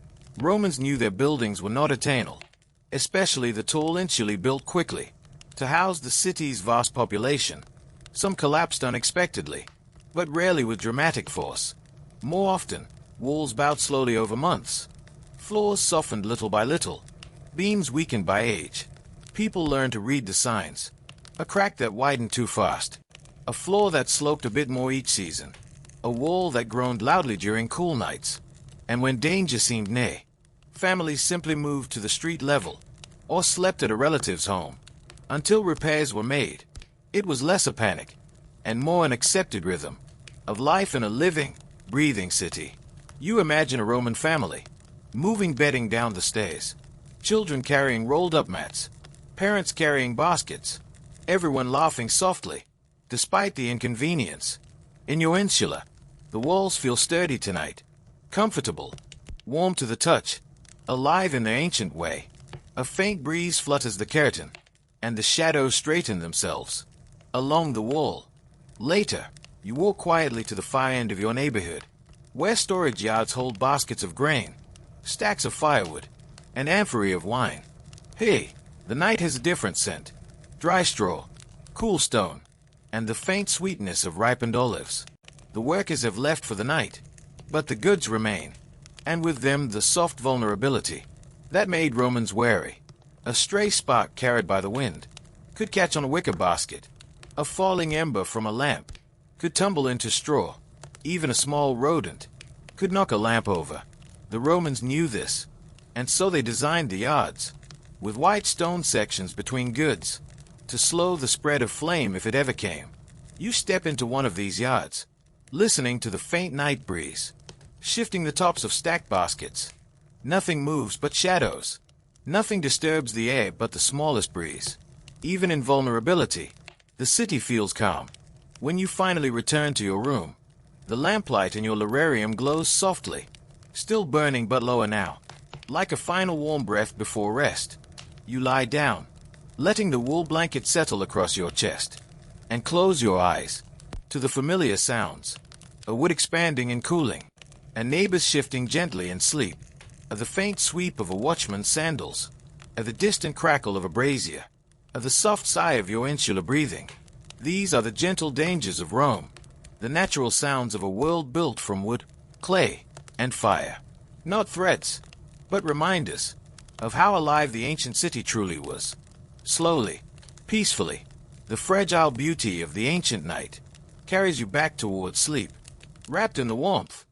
Romans knew their buildings were not attainable, especially the tall insulae built quickly to house the city's vast population. Some collapsed unexpectedly, but rarely with dramatic force. More often, walls bowed slowly over months. Floors softened little by little, beams weakened by age. People learned to read the signs. A crack that widened too fast, a floor that sloped a bit more each season, a wall that groaned loudly during cool nights. And when danger seemed near, families simply moved to the street level or slept at a relative's home until repairs were made. It was less a panic and more an accepted rhythm of life in a living, breathing city. You imagine a Roman family, moving bedding down the stairs, children carrying rolled-up mats, parents carrying baskets, everyone laughing softly, despite the inconvenience. In your insula, the walls feel sturdy tonight, comfortable, warm to the touch, alive in their ancient way. A faint breeze flutters the curtain, and the shadows straighten themselves along the wall. Later, you walk quietly to the far end of your neighborhood, where storage yards hold baskets of grain, stacks of firewood, an amphory of wine. Hey, the night has a different scent. Dry straw, cool stone, and the faint sweetness of ripened olives. The workers have left for the night, but the goods remain, and with them the soft vulnerability that made Romans wary. A stray spark carried by the wind could catch on a wicker basket. A falling ember from a lamp could tumble into straw. Even a small rodent could knock a lamp over. The Romans knew this, and so they designed the yards with white stone sections between goods to slow the spread of flame if it ever came. You step into one of these yards, listening to the faint night breeze, shifting the tops of stacked baskets. Nothing moves but shadows. Nothing disturbs the air but the smallest breeze. Even in vulnerability, the city feels calm. When you finally return to your room, the lamplight in your lararium glows softly, still burning but lower now, like a final warm breath before rest. You lie down, letting the wool blanket settle across your chest, and close your eyes to the familiar sounds. A wood expanding and cooling, and neighbors shifting gently in sleep, the faint sweep of a watchman's sandals, the distant crackle of a brazier, the soft sigh of your insular breathing. These are the gentle dangers of Rome, the natural sounds of a world built from wood, clay, and fire. Not threats, but reminders of how alive the ancient city truly was. Slowly, peacefully, the fragile beauty of the ancient night carries you back towards sleep, wrapped in the warmth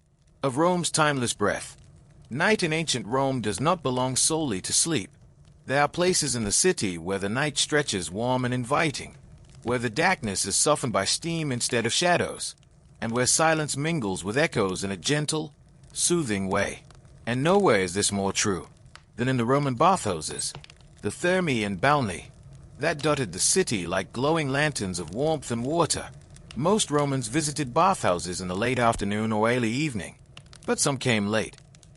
of Rome's timeless breath. Night in ancient Rome does not belong solely to sleep. There are places in the city where the night stretches warm and inviting, where the darkness is softened by steam instead of shadows, and where silence mingles with echoes in a gentle, soothing way. And nowhere is this more true than in the Roman bathhouses, the thermae and balneae, that dotted the city like glowing lanterns of warmth and water. Most Romans visited bathhouses in the late afternoon or early evening, but some came late,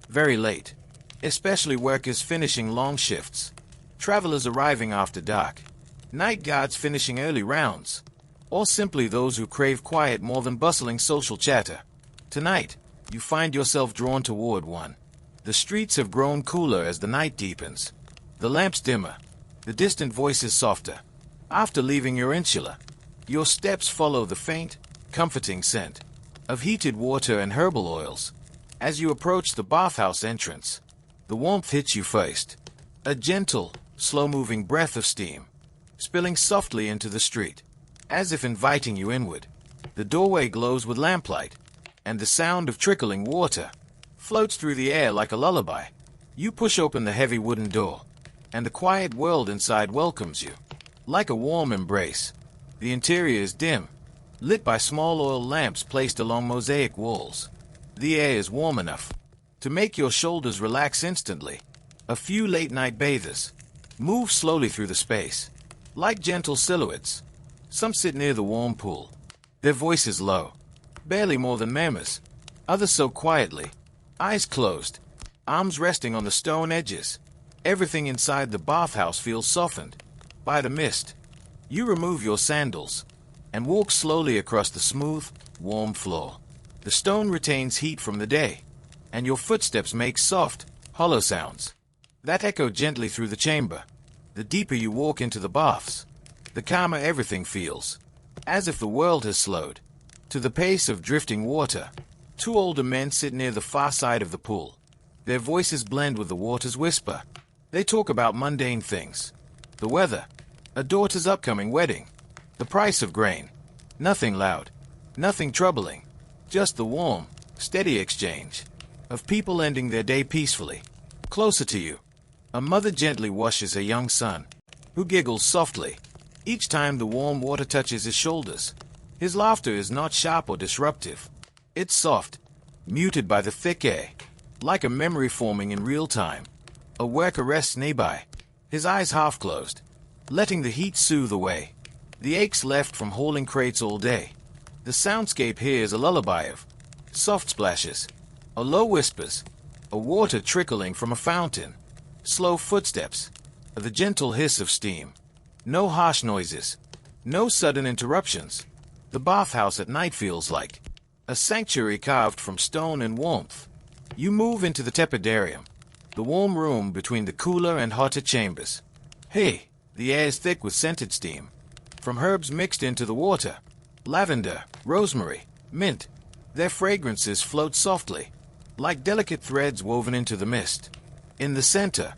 very late, especially workers finishing long shifts, travelers arriving after dark, night guards finishing early rounds, or simply those who crave quiet more than bustling social chatter. Tonight, you find yourself drawn toward one. The streets have grown cooler as the night deepens, the lamps dimmer, the distant voices softer. After leaving your insula, your steps follow the faint, comforting scent of heated water and herbal oils. As you approach the bathhouse entrance, the warmth hits you first, a gentle, slow-moving breath of steam, spilling softly into the street, as if inviting you inward. The doorway glows with lamplight, and the sound of trickling water floats through the air like a lullaby. You push open the heavy wooden door, and the quiet world inside welcomes you, like a warm embrace. The interior is dim, lit by small oil lamps placed along mosaic walls. The air is warm enough to make your shoulders relax instantly. A few late-night bathers move slowly through the space, like gentle silhouettes. Some sit near the warm pool, their voices low, barely more than murmurs. Others so quietly, eyes closed, arms resting on the stone edges. Everything inside the bathhouse feels softened by the mist. You remove your sandals and walk slowly across the smooth, warm floor. The stone retains heat from the day, and your footsteps make soft, hollow sounds that echo gently through the chamber. The deeper you walk into the baths, the calmer everything feels, as if the world has slowed to the pace of drifting water. Two older men sit near the far side of the pool. Their voices blend with the water's whisper. They talk about mundane things, the weather, a daughter's upcoming wedding, the price of grain. Nothing loud, nothing troubling, just the warm, steady exchange of people ending their day peacefully. Closer to you, a mother gently washes her young son, who giggles softly each time the warm water touches his shoulders. His laughter is not sharp or disruptive. It's soft, muted by the thick air, like a memory forming in real time. A worker rests nearby, his eyes half closed, letting the heat soothe away the aches left from hauling crates all day. The soundscape here is a lullaby of soft splashes, a low whispers, a water trickling from a fountain, slow footsteps, the gentle hiss of steam. No harsh noises, no sudden interruptions. The bathhouse at night feels like a sanctuary carved from stone and warmth. You move into the tepidarium, the warm room between the cooler and hotter chambers. Hey, the air is thick with scented steam, from herbs mixed into the water. Lavender, rosemary, mint. Their fragrances float softly, like delicate threads woven into the mist. In the center,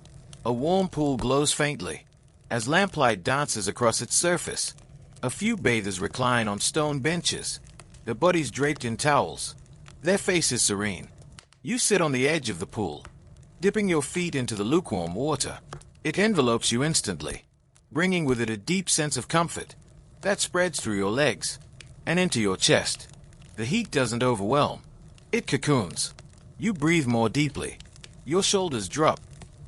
a warm pool glows faintly, as lamplight dances across its surface. A few bathers recline on stone benches, their bodies draped in towels, their faces serene. You sit on the edge of the pool, dipping your feet into the lukewarm water. It envelopes you instantly, bringing with it a deep sense of comfort that spreads through your legs and into your chest. The heat doesn't overwhelm, it cocoons. You breathe more deeply, your shoulders drop,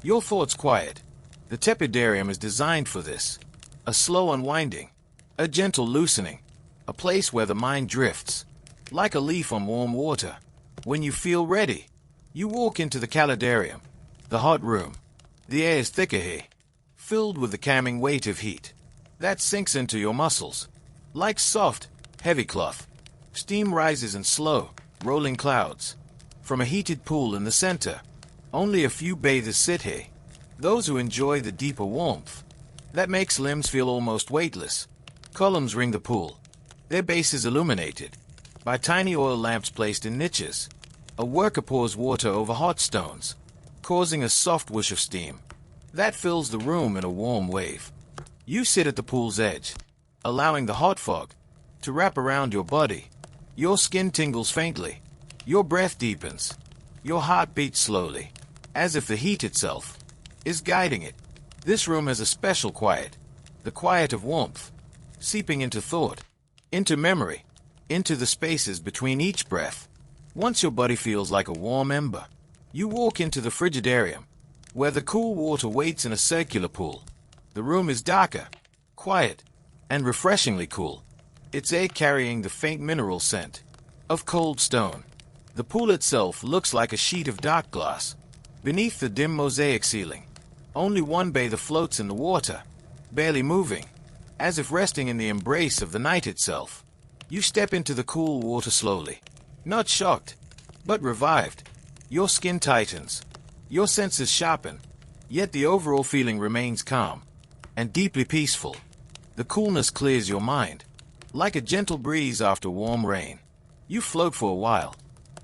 your thoughts quiet. The tepidarium is designed for this, a slow unwinding, a gentle loosening, a place where the mind drifts, like a leaf on warm water. When you feel ready, you walk into the calidarium, the hot room. The air is thicker here, filled with the calming weight of heat that sinks into your muscles, like soft, heavy cloth. Steam rises in slow, rolling clouds from a heated pool in the center. Only a few bathers sit here, those who enjoy the deeper warmth that makes limbs feel almost weightless. Columns ring the pool, their bases illuminated by tiny oil lamps placed in niches. A worker pours water over hot stones, causing a soft whoosh of steam that fills the room in a warm wave. You sit at the pool's edge, allowing the hot fog to wrap around your body. Your skin tingles faintly, your breath deepens, your heart beats slowly, as if the heat itself is guiding it. This room has a special quiet, the quiet of warmth. seeping into thought, into memory, into the spaces between each breath. Once your body feels like a warm ember, you walk into the frigidarium, where the cool water waits in a circular pool. The room is darker, quiet, and refreshingly cool, its air carrying the faint mineral scent of cold stone. The pool itself looks like a sheet of dark glass. Beneath the dim mosaic ceiling, only one bather floats in the water, barely moving, as if resting in the embrace of the night itself. You step into the cool water slowly, not shocked, but revived. Your skin tightens, your senses sharpen, yet the overall feeling remains calm and deeply peaceful. The coolness clears your mind, like a gentle breeze after warm rain. You float for a while,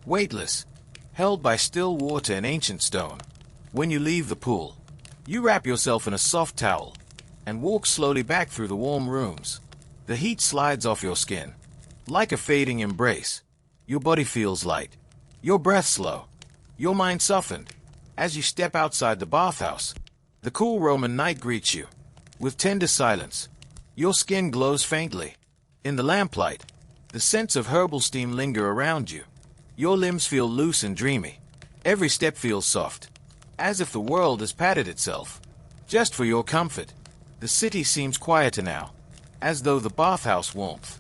weightless, held by still water and ancient stone. When you leave the pool, you wrap yourself in a soft towel and walk slowly back through the warm rooms. The heat slides off your skin, like a fading embrace. Your body feels light, your breath slow, your mind softened. As you step outside the bathhouse, the cool Roman night greets you with tender silence. Your skin glows faintly in the lamplight. The scents of herbal steam linger around you. Your limbs feel loose and dreamy. Every step feels soft, as if the world has patted itself just for your comfort. The city seems quieter now, as though the bathhouse warmth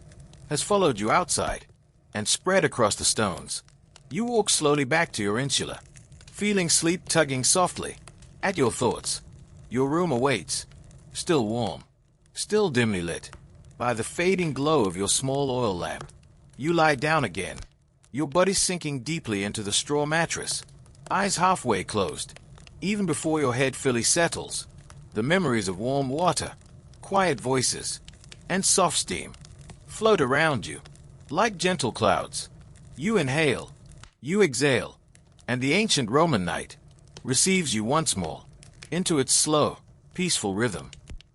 has followed you outside and spread across the stones. You walk slowly back to your insula, feeling sleep tugging softly at your thoughts. Your room awaits, still warm, still dimly lit by the fading glow of your small oil lamp. You lie down again, your body sinking deeply into the straw mattress, eyes halfway closed. Even before your head fully settles, the memories of warm water, quiet voices, and soft steam float around you like gentle clouds. You inhale, you exhale, and the ancient Roman night receives you once more into its slow, peaceful rhythm.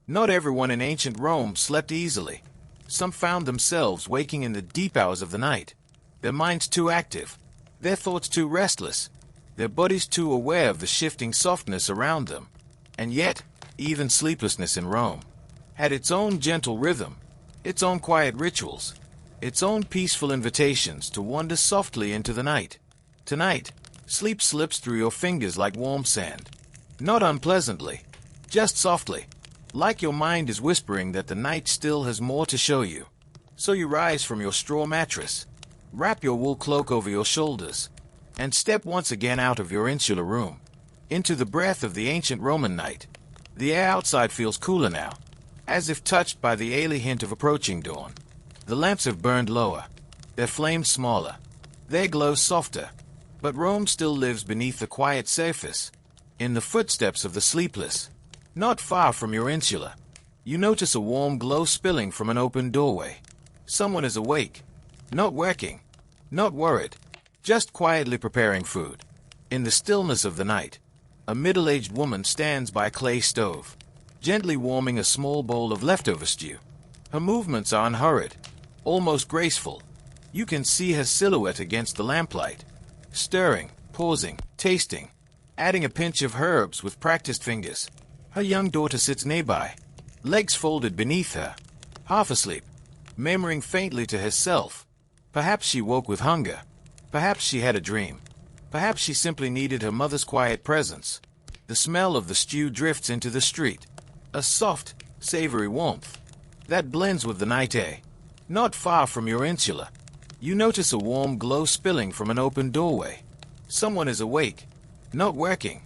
Not everyone in ancient Rome slept easily. Some found themselves waking in the deep hours of the night, their minds too active, their thoughts too restless, their bodies too aware of the shifting softness around them. And yet, even sleeplessness in Rome had its own gentle rhythm, its own quiet rituals, its own peaceful invitations to wander softly into the night. Tonight, sleep slips through your fingers like warm sand. Not unpleasantly, just softly, like your mind is whispering that the night still has more to show you. So you rise from your straw mattress, wrap your wool cloak over your shoulders, and step once again out of your insular room, into the breath of the ancient Roman night. The air outside feels cooler now, as if touched by the airy hint of approaching dawn. The lamps have burned lower, their flames smaller, their glow softer, but Rome still lives beneath the quiet surface, in the footsteps of the sleepless. Not far from your insula, you notice a warm glow spilling from an open doorway. Someone is awake, not working, not worried, just quietly preparing food. In the stillness of the night, a middle-aged woman stands by a clay stove, gently warming a small bowl of leftover stew. Her movements are unhurried, almost graceful. You can see her silhouette against the lamplight, stirring, pausing, tasting, adding a pinch of herbs with practiced fingers. Her young daughter sits nearby, legs folded beneath her, half asleep, murmuring faintly to herself. Perhaps she woke with hunger. Perhaps she had a dream. Perhaps she simply needed her mother's quiet presence. The smell of the stew drifts into the street, a soft, savory warmth that blends with the night air. Not far from your insula, you notice a warm glow spilling from an open doorway. Someone is awake, not working,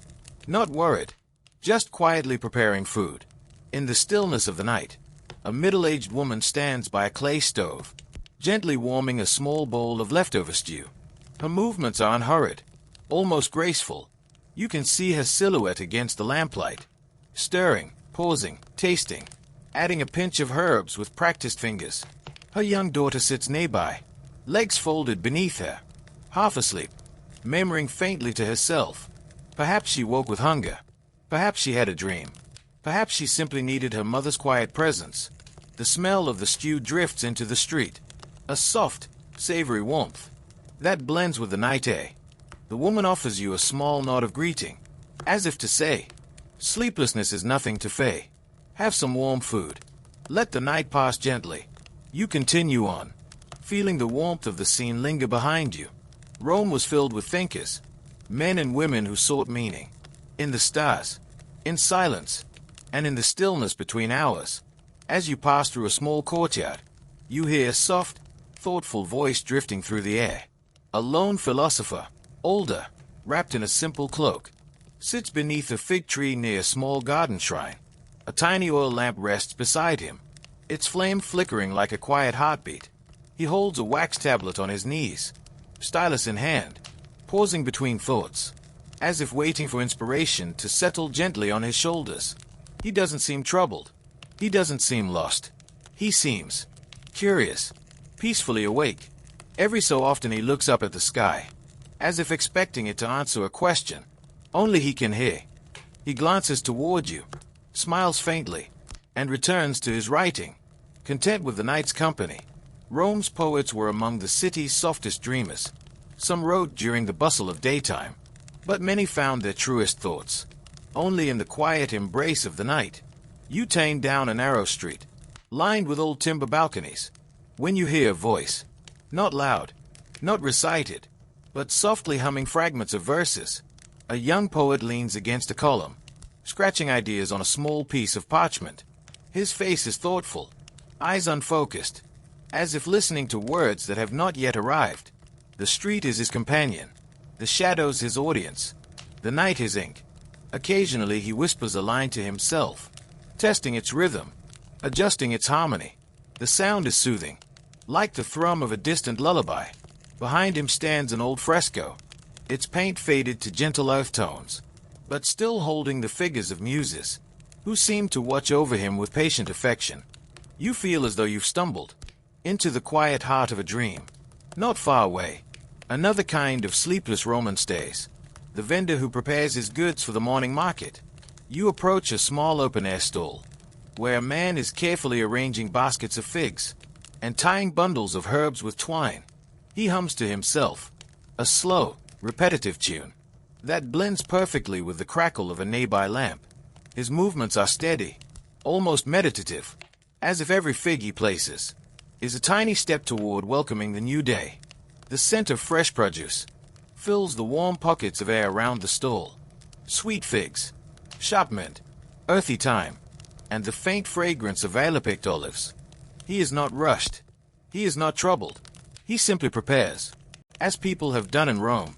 not worried, just quietly preparing food. In the stillness of the night, a middle-aged woman stands by a clay stove, gently warming a small bowl of leftover stew. Her movements are unhurried, almost graceful. You can see her silhouette against the lamplight, stirring, pausing, tasting, adding a pinch of herbs with practiced fingers. Her young daughter sits nearby, legs folded beneath her, half asleep, murmuring faintly to herself. Perhaps she woke with hunger. Perhaps she had a dream. Perhaps she simply needed her mother's quiet presence. The smell of the stew drifts into the street, a soft, savory warmth that blends with the night air. The woman offers you a small nod of greeting, as if to say, sleeplessness is nothing to fear. Have some warm food. Let the night pass gently. You continue on, feeling the warmth of the scene linger behind you. Rome was filled with thinkers, men and women who sought meaning. In the stars, in silence, and in the stillness between hours. As you pass through a small courtyard, you hear a soft, thoughtful voice drifting through the air. A lone philosopher, older, wrapped in a simple cloak, sits beneath a fig tree near a small garden shrine. A tiny oil lamp rests beside him, its flame flickering like a quiet heartbeat. He holds a wax tablet on his knees, stylus in hand, pausing between thoughts, as if waiting for inspiration to settle gently on his shoulders. He doesn't seem troubled. He doesn't seem lost. He seems curious, peacefully awake. Every so often he looks up at the sky, as if expecting it to answer a question only he can hear. He glances toward you, smiles faintly, and returns to his writing, content with the night's company. Rome's poets were among the city's softest dreamers. Some wrote during the bustle of daytime, but many found their truest thoughts only in the quiet embrace of the night. You turn down a narrow street, lined with old timber balconies, when you hear a voice, not loud, not recited, but softly humming fragments of verses. A young poet leans against a column, scratching ideas on a small piece of parchment. His face is thoughtful, eyes unfocused, as if listening to words that have not yet arrived. The street is his companion, the shadows his audience, the night his ink. Occasionally he whispers a line to himself, testing its rhythm, adjusting its harmony. The sound is soothing, like the thrum of a distant lullaby. Behind him stands an old fresco, its paint faded to gentle earth tones, but still holding the figures of muses, who seem to watch over him with patient affection. You feel as though you've stumbled into the quiet heart of a dream. Not far away, another kind of sleepless Roman stays, the vendor who prepares his goods for the morning market. You approach a small open-air stall, where a man is carefully arranging baskets of figs and tying bundles of herbs with twine. He hums to himself, a slow, repetitive tune that blends perfectly with the crackle of a nearby lamp. His movements are steady, almost meditative, as if every fig he places is a tiny step toward welcoming the new day. The scent of fresh produce fills the warm pockets of air around the stall. Sweet figs, sharp mint, earthy thyme, and the faint fragrance of Alapicked olives. He is not rushed. He is not troubled. He simply prepares, as people have done in Rome,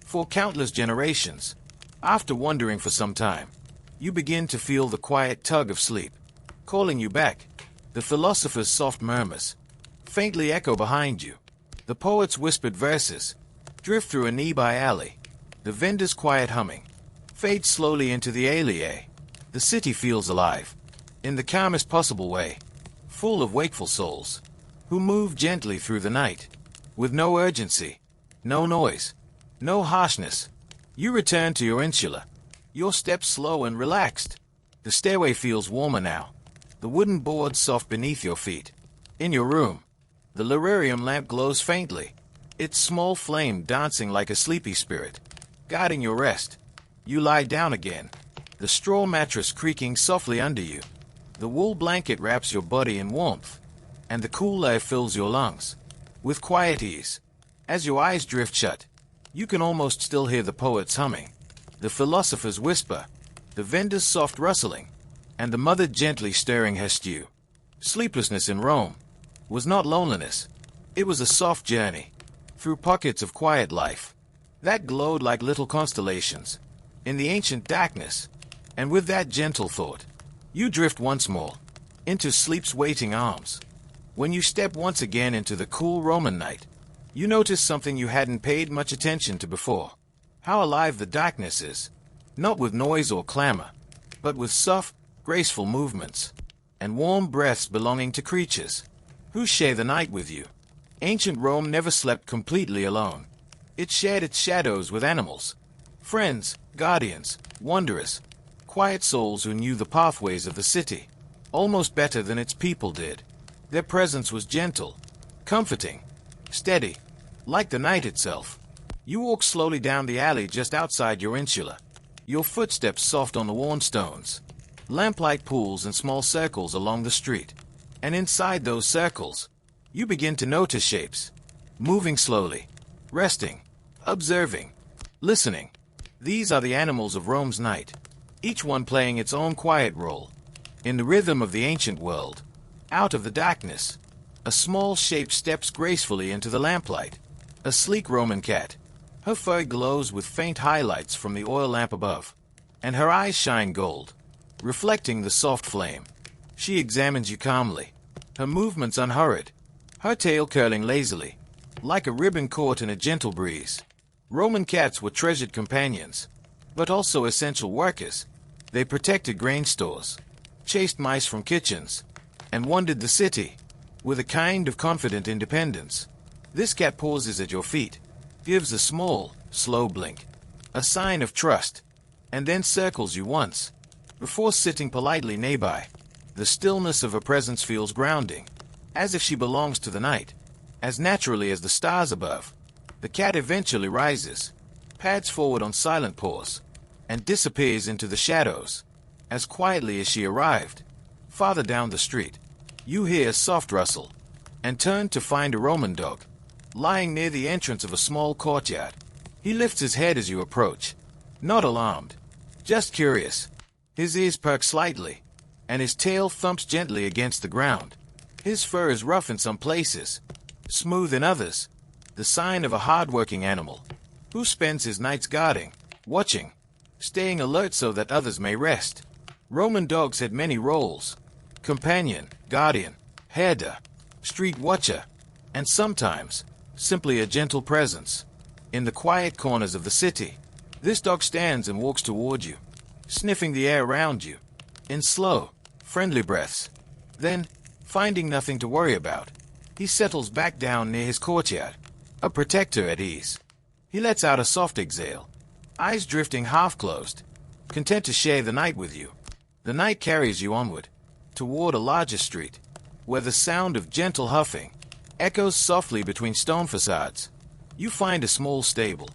for countless generations. After wandering for some time, you begin to feel the quiet tug of sleep, calling you back. The philosopher's soft murmurs faintly echo behind you. The poet's whispered verses drift through a nearby alley. The vendor's quiet humming fades slowly into the alley. The city feels alive, in the calmest possible way, full of wakeful souls, who move gently through the night, with no urgency, no noise, no harshness. You return to your insula, your steps slow and relaxed. The stairway feels warmer now, the wooden boards soft beneath your feet. In your room, the lurarium lamp glows faintly, its small flame dancing like a sleepy spirit, guiding your rest. You lie down again, the straw mattress creaking softly under you. The wool blanket wraps your body in warmth, and the cool air fills your lungs with quiet ease. As your eyes drift shut, you can almost still hear the poet's humming, the philosopher's whisper, the vendor's soft rustling, and the mother gently stirring her stew. Sleeplessness in Rome was not loneliness. It was a soft journey through pockets of quiet life that glowed like little constellations in the ancient darkness. And with that gentle thought, you drift once more into sleep's waiting arms. When you step once again into the cool Roman night, you notice something you hadn't paid much attention to before. How alive the darkness is, not with noise or clamor, but with soft, graceful movements and warm breaths belonging to creatures who share the night with you. Ancient Rome never slept completely alone. It shared its shadows with animals, friends, guardians, wanderers, quiet souls who knew the pathways of the city almost better than its people did. Their presence was gentle, comforting, steady, like the night itself. You walk slowly down the alley just outside your insula, your footsteps soft on the worn stones. Lamplight pools in small circles along the street, And inside those circles, you begin to notice shapes, moving slowly, resting, observing, listening. These are the animals of Rome's night, each one playing its own quiet role. In the rhythm of the ancient world, out of the darkness, a small shape steps gracefully into the lamplight. A sleek Roman cat. Her fur glows with faint highlights from the oil lamp above, and her eyes shine gold, reflecting the soft flame. She examines you calmly, her movements unhurried, her tail curling lazily, like a ribbon caught in a gentle breeze. Roman cats were treasured companions, but also essential workers. They protected grain stores, chased mice from kitchens, and wandered the city with a kind of confident independence. This cat pauses at your feet, gives a small, slow blink, a sign of trust, and then circles you once, before sitting politely nearby. The stillness of her presence feels grounding, as if she belongs to the night, as naturally as the stars above. The cat eventually rises, pads forward on silent paws, and disappears into the shadows, as quietly as she arrived. Farther down the street, you hear a soft rustle, and turn to find a Roman dog, lying near the entrance of a small courtyard. He lifts his head as you approach, not alarmed, just curious. His ears perk slightly, and his tail thumps gently against the ground. His fur is rough in some places, smooth in others, the sign of a hard-working animal, who spends his nights guarding, watching, staying alert so that others may rest. Roman dogs had many roles: companion, guardian, herder, street watcher, and sometimes simply a gentle presence. In the quiet corners of the city, this dog stands and walks toward you, sniffing the air around you, in slow, friendly breaths. Then, finding nothing to worry about, he settles back down near his courtyard, a protector at ease. He lets out a soft exhale, eyes drifting half-closed, content to share the night with you. The night carries you onward, toward a larger street, where the sound of gentle huffing echoes softly between stone facades. You find a small stable,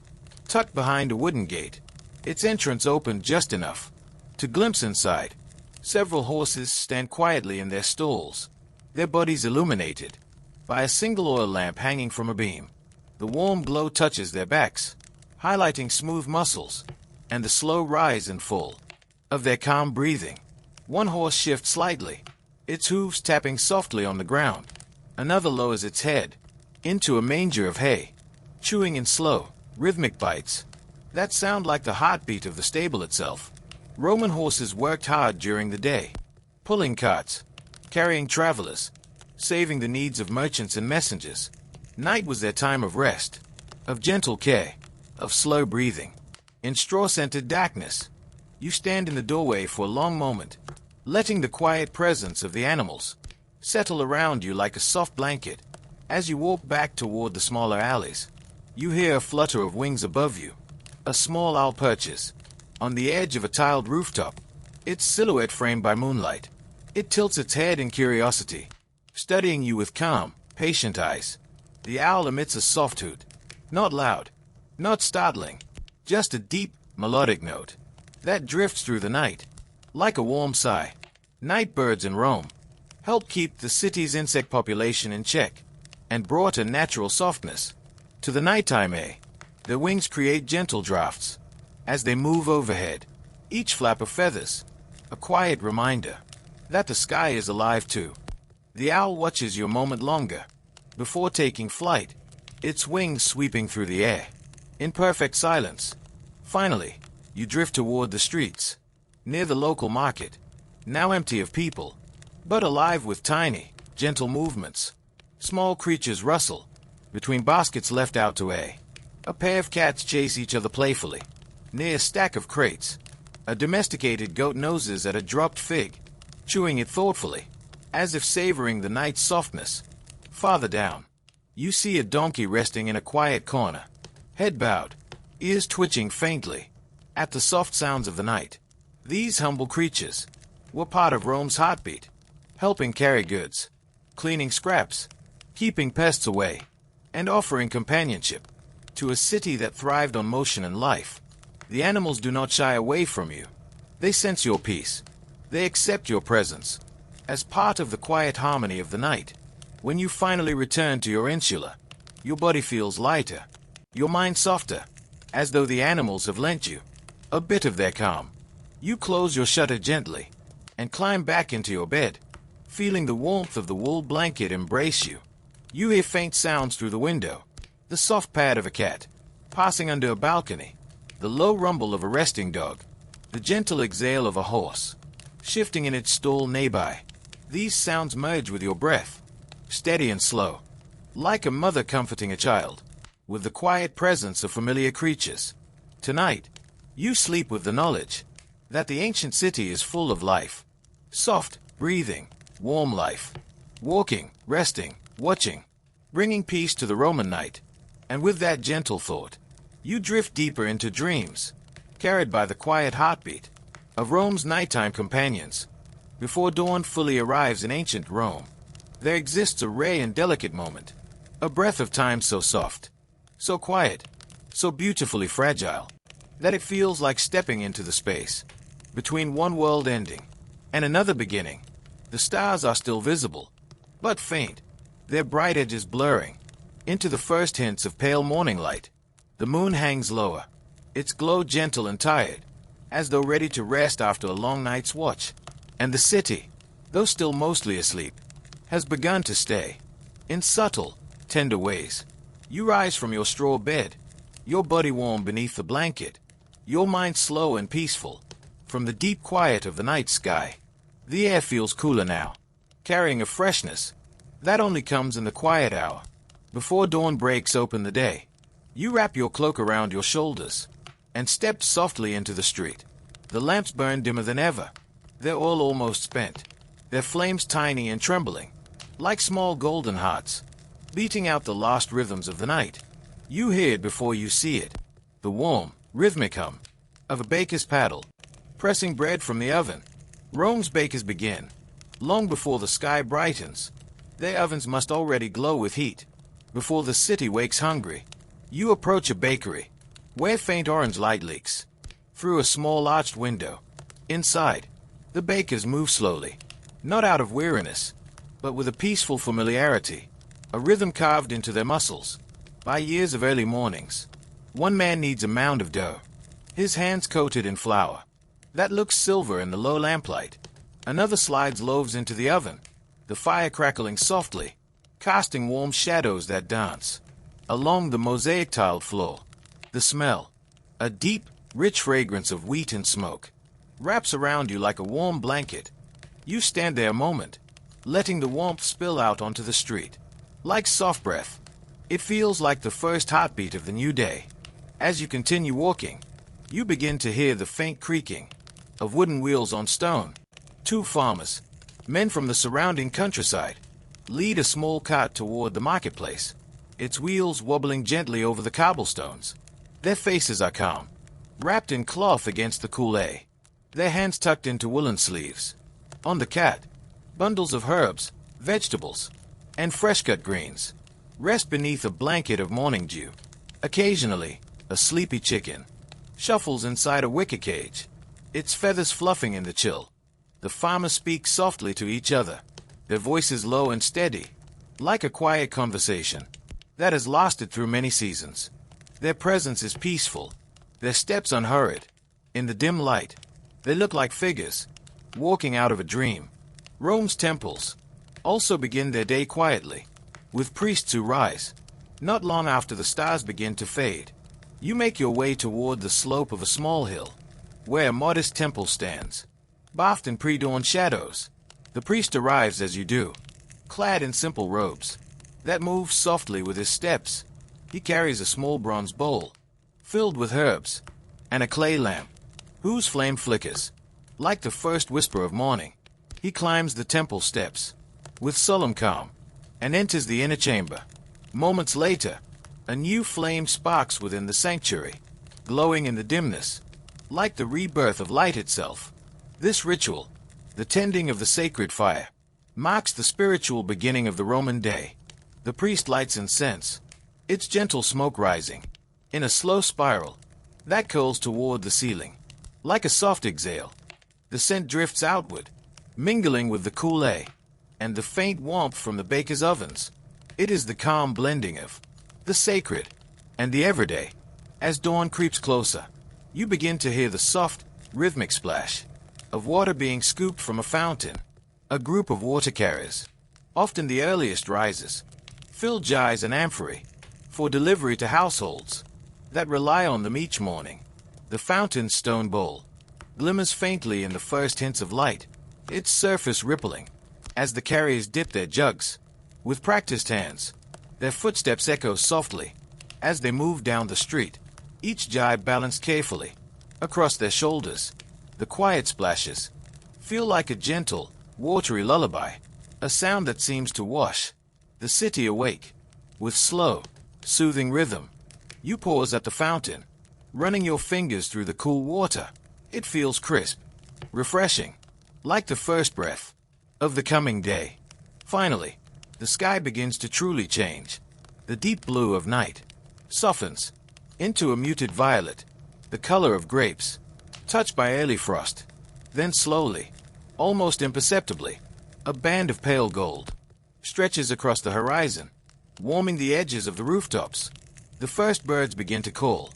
tucked behind a wooden gate, its entrance open just enough to glimpse inside. Several horses stand quietly in their stalls, their bodies illuminated by a single oil lamp hanging from a beam. The warm glow touches their backs, highlighting smooth muscles and the slow rise and fall of their calm breathing. One horse shifts slightly, its hooves tapping softly on the ground. Another lowers its head into a manger of hay, chewing in slow, rhythmic bites that sound like the heartbeat of the stable itself. Roman horses worked hard during the day, pulling carts, carrying travelers, saving the needs of merchants and messengers. Night was their time of rest, of gentle care, of slow breathing. In straw-scented darkness, you stand in the doorway for a long moment, letting the quiet presence of the animals settle around you like a soft blanket. As you walk back toward the smaller alleys, you hear a flutter of wings above you. A small owl perches on the edge of a tiled rooftop, its silhouette framed by moonlight. It tilts its head in curiosity, studying you with calm, patient eyes. The owl emits a soft hoot, not loud, not startling, just a deep, melodic note that drifts through the night, like a warm sigh. Night birds in Rome helped keep the city's insect population in check, and brought a natural softness to the nighttime air. Their wings create gentle drafts as they move overhead, each flap of feathers a quiet reminder that the sky is alive too. The owl watches you a moment longer before taking flight, its wings sweeping through the air in perfect silence. Finally, you drift toward the streets, near the local market, now empty of people, but alive with tiny, gentle movements. Small creatures rustle between baskets left out to air. A pair of cats chase each other playfully near a stack of crates. A domesticated goat noses at a dropped fig, chewing it thoughtfully, as if savoring the night's softness. Farther down, you see a donkey resting in a quiet corner, head bowed, ears twitching faintly at the soft sounds of the night. These humble creatures were part of Rome's heartbeat, helping carry goods, cleaning scraps, keeping pests away, and offering companionship to a city that thrived on motion and life. The animals do not shy away from you. They sense your peace. They accept your presence, as part of the quiet harmony of the night. When you finally return to your insula, your body feels lighter, your mind softer, as though the animals have lent you a bit of their calm. You close your shutter gently and climb back into your bed, feeling the warmth of the wool blanket embrace you. You hear faint sounds through the window, the soft pad of a cat passing under a balcony, the low rumble of a resting dog, the gentle exhale of a horse shifting in its stall nearby. These sounds merge with your breath, steady and slow, like a mother comforting a child, with the quiet presence of familiar creatures. Tonight, you sleep with the knowledge that the ancient city is full of life. Soft, breathing, warm life. Walking, resting, watching, bringing peace to the Roman night. And with that gentle thought, you drift deeper into dreams, carried by the quiet heartbeat of Rome's nighttime companions. Before dawn fully arrives in ancient Rome, there exists a rare and delicate moment, a breath of time so soft, so quiet, so beautifully fragile, that it feels like stepping into the space between one world ending and another beginning. The stars are still visible, but faint, their bright edges blurring into the first hints of pale morning light. The moon hangs lower, its glow gentle and tired, as though ready to rest after a long night's watch. And the city, though still mostly asleep, has begun to stay. In subtle, tender ways. You rise from your straw bed, your body warm beneath the blanket, your mind slow and peaceful. From the deep quiet of the night sky, the air feels cooler now, carrying a freshness that only comes in the quiet hour, before dawn breaks open the day. You wrap your cloak around your shoulders and step softly into the street. The lamps burn dimmer than ever, their oil almost spent, their flames tiny and trembling, like small golden hearts, beating out the last rhythms of the night. You hear it before you see it, the warm, rhythmic hum of a baker's paddle, pressing bread from the oven. Rome's bakers begin long before the sky brightens. Their ovens must already glow with heat before the city wakes hungry. You approach a bakery where faint orange light leaks through a small arched window. Inside, the bakers move slowly, not out of weariness, but with a peaceful familiarity, a rhythm carved into their muscles by years of early mornings. One man kneads a mound of dough, his hands coated in flour that looks silver in the low lamplight. Another slides loaves into the oven, the fire crackling softly, casting warm shadows that dance along the mosaic-tiled floor. The smell, a deep, rich fragrance of wheat and smoke, wraps around you like a warm blanket. You stand there a moment, letting the warmth spill out onto the street. Like soft breath, it feels like the first heartbeat of the new day. As you continue walking, you begin to hear the faint creaking of wooden wheels on stone. Two farmers, men from the surrounding countryside, lead a small cart toward the marketplace, its wheels wobbling gently over the cobblestones. Their faces are calm, wrapped in cloth against the cool air, their hands tucked into woolen sleeves. On the cart, bundles of herbs, vegetables, and fresh-cut greens rest beneath a blanket of morning dew. Occasionally, a sleepy chicken shuffles inside a wicker cage, its feathers fluffing in the chill. The farmers speak softly to each other, their voices low and steady, like a quiet conversation that has lasted through many seasons. Their presence is peaceful, their steps unhurried. In the dim light, they look like figures walking out of a dream. Rome's temples also begin their day quietly, with priests who rise not long after the stars begin to fade. You make your way toward the slope of a small hill, where a modest temple stands, bathed in pre-dawn shadows. The priest arrives as you do, clad in simple robes that move softly with his steps. He carries a small bronze bowl filled with herbs and a clay lamp whose flame flickers like the first whisper of morning. He climbs the temple steps with solemn calm and enters the inner chamber. Moments later, a new flame sparks within the sanctuary, glowing in the dimness, like the rebirth of light itself. This ritual, the tending of the sacred fire, marks the spiritual beginning of the Roman day. The priest lights incense, its gentle smoke rising in a slow spiral that curls toward the ceiling. Like a soft exhale, the scent drifts outward, mingling with the cool air and the faint warmth from the baker's ovens. It is the calm blending of the sacred and the everyday. As dawn creeps closer, you begin to hear the soft, rhythmic splash of water being scooped from a fountain. A group of water carriers, often the earliest risers, fill jars and amphorae for delivery to households that rely on them each morning. The fountain's stone bowl glimmers faintly in the first hints of light, its surface rippling as the carriers dip their jugs. With practiced hands, their footsteps echo softly as they move down the street, each jar balanced carefully across their shoulders. The quiet splashes feel like a gentle, watery lullaby, a sound that seems to wash the city awake. With slow, soothing rhythm, you pause at the fountain, running your fingers through the cool water. It feels crisp, refreshing, like the first breath of the coming day. Finally, the sky begins to truly change. The deep blue of night softens into a muted violet, the color of grapes, touched by early frost. Then slowly, almost imperceptibly, a band of pale gold stretches across the horizon, warming the edges of the rooftops. The first birds begin to call.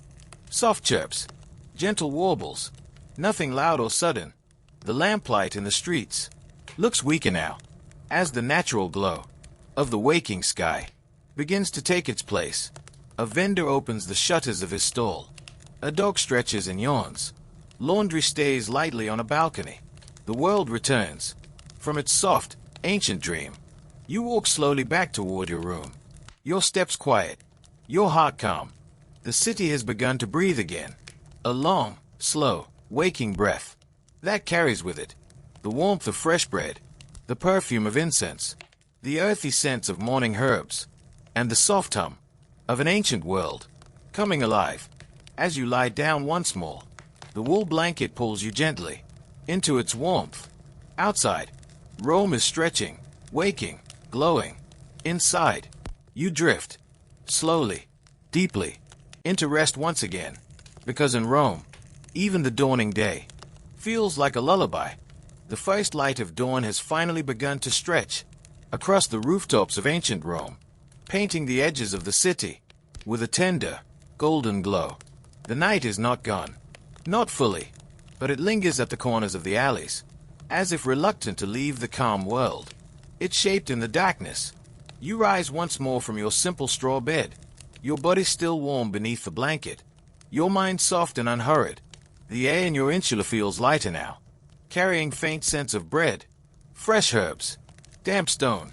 Soft chirps, gentle warbles, nothing loud or sudden. The lamplight in the streets looks weaker now, as the natural glow of the waking sky begins to take its place. A vendor opens the shutters of his stall. A dog stretches and yawns. Laundry stays lightly on a balcony. The world returns from its soft, ancient dream. You walk slowly back toward your room, your steps quiet, your heart calm. The city has begun to breathe again. A long, slow, waking breath that carries with it the warmth of fresh bread, the perfume of incense, the earthy scents of morning herbs, and the soft hum of an ancient world coming alive. As you lie down once more, the wool blanket pulls you gently into its warmth. Outside, Rome is stretching, waking, glowing. Inside, you drift, slowly, deeply, into rest once again. Because in Rome, even the dawning day feels like a lullaby. The first light of dawn has finally begun to stretch across the rooftops of ancient Rome, painting the edges of the city with a tender, golden glow. The night is not gone, not fully, but it lingers at the corners of the alleys, as if reluctant to leave the calm world it shaped in the darkness. You rise once more from your simple straw bed, your body still warm beneath the blanket, your mind soft and unhurried. The air in your insula feels lighter now, carrying faint scents of bread, fresh herbs, damp stone,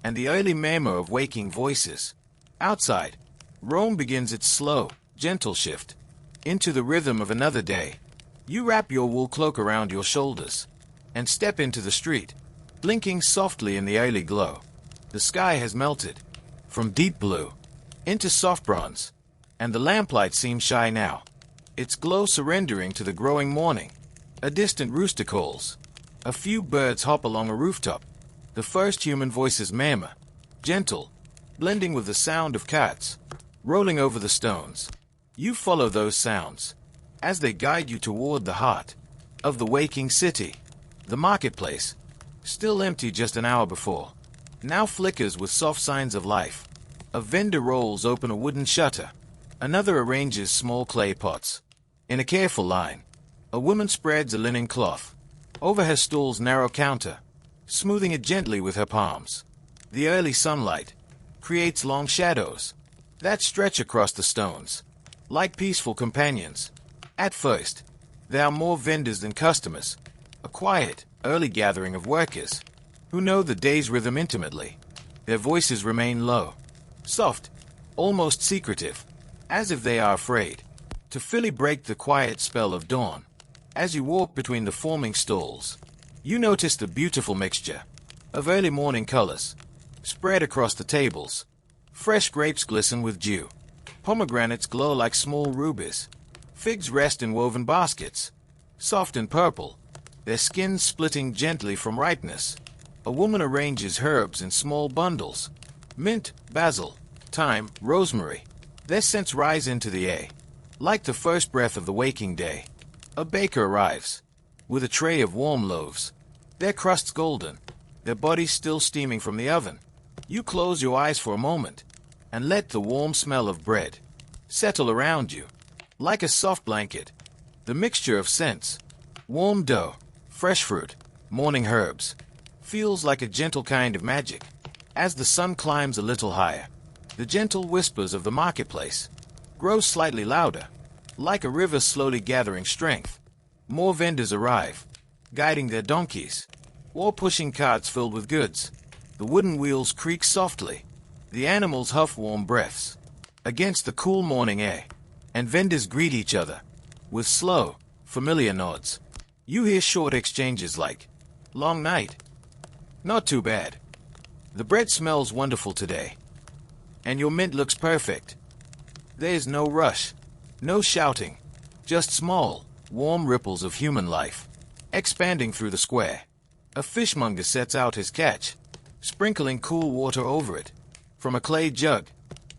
and the early murmur of waking voices. Outside, Rome begins its slow, gentle shift into the rhythm of another day. You wrap your wool cloak around your shoulders and step into the street, blinking softly in the early glow. The sky has melted from deep blue into soft bronze, and the lamplight seems shy now, its glow surrendering to the growing morning. A distant rooster calls. A few birds hop along a rooftop. The first human voices murmur, gentle, blending with the sound of cats rolling over the stones. You follow those sounds as they guide you toward the heart of the waking city. The marketplace, still empty just an hour before, now flickers with soft signs of life. A vendor rolls open a wooden shutter. Another arranges small clay pots in a careful line. A woman spreads a linen cloth over her stall's narrow counter, smoothing it gently with her palms. The early sunlight creates long shadows that stretch across the stones, like peaceful companions. At first, there are more vendors than customers, a quiet, early gathering of workers who know the day's rhythm intimately. Their voices remain low, soft, almost secretive, as if they are afraid to fully break the quiet spell of dawn. As you walk between the forming stalls, you notice the beautiful mixture of early morning colors spread across the tables. Fresh grapes glisten with dew. Pomegranates glow like small rubies. Figs rest in woven baskets, soft and purple, their skins splitting gently from ripeness. A woman arranges herbs in small bundles. Mint, basil, thyme, rosemary. Their scents rise into the air, like the first breath of the waking day. A baker arrives with a tray of warm loaves. their crusts golden, their bodies still steaming from the oven. You close your eyes for a moment and let the warm smell of bread settle around you like a soft blanket. The mixture of scents, warm dough, fresh fruit, morning herbs, feels like a gentle kind of magic. As the sun climbs a little higher, the gentle whispers of the marketplace grow slightly louder, like a river slowly gathering strength. More vendors arrive, guiding their donkeys, or pushing carts filled with goods. The wooden wheels creak softly. The animals huff warm breaths against the cool morning air, and vendors greet each other with slow, familiar nods. You hear short exchanges like, "Long night." "Not too bad." "The bread smells wonderful today." "And your mint looks perfect." There's no rush, no shouting, just small, warm ripples of human life expanding through the square. A fishmonger sets out his catch, sprinkling cool water over it. From a clay jug,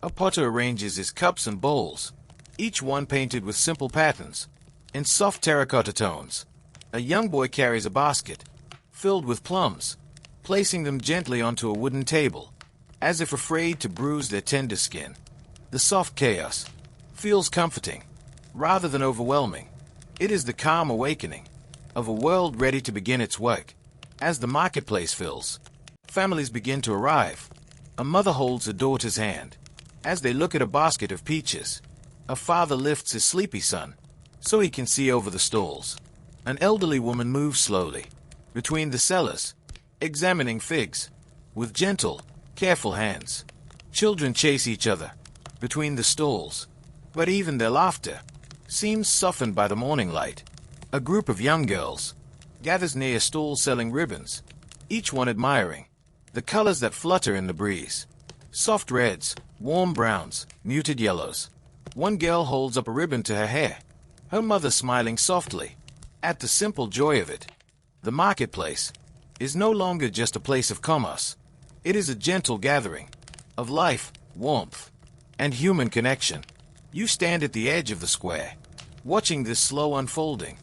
a potter arranges his cups and bowls, each one painted with simple patterns in soft terracotta tones. A young boy carries a basket filled with plums, placing them gently onto a wooden table, as if afraid to bruise their tender skin. The soft chaos feels comforting, rather than overwhelming. It is the calm awakening of a world ready to begin its work. As the marketplace fills, families begin to arrive. A mother holds a daughter's hand as they look at a basket of peaches. A father lifts his sleepy son so he can see over the stalls. An elderly woman moves slowly between the sellers, examining figs with gentle, careful hands. Children chase each other between the stalls, but even their laughter seems softened by the morning light. A group of young girls gathers near a stall selling ribbons, each one admiring the colors that flutter in the breeze. Soft reds, warm browns, muted yellows. One girl holds up a ribbon to her hair, her mother smiling softly at the simple joy of it. The marketplace is no longer just a place of commerce. It is a gentle gathering of life, warmth, and human connection. You stand at the edge of the square, watching this slow unfolding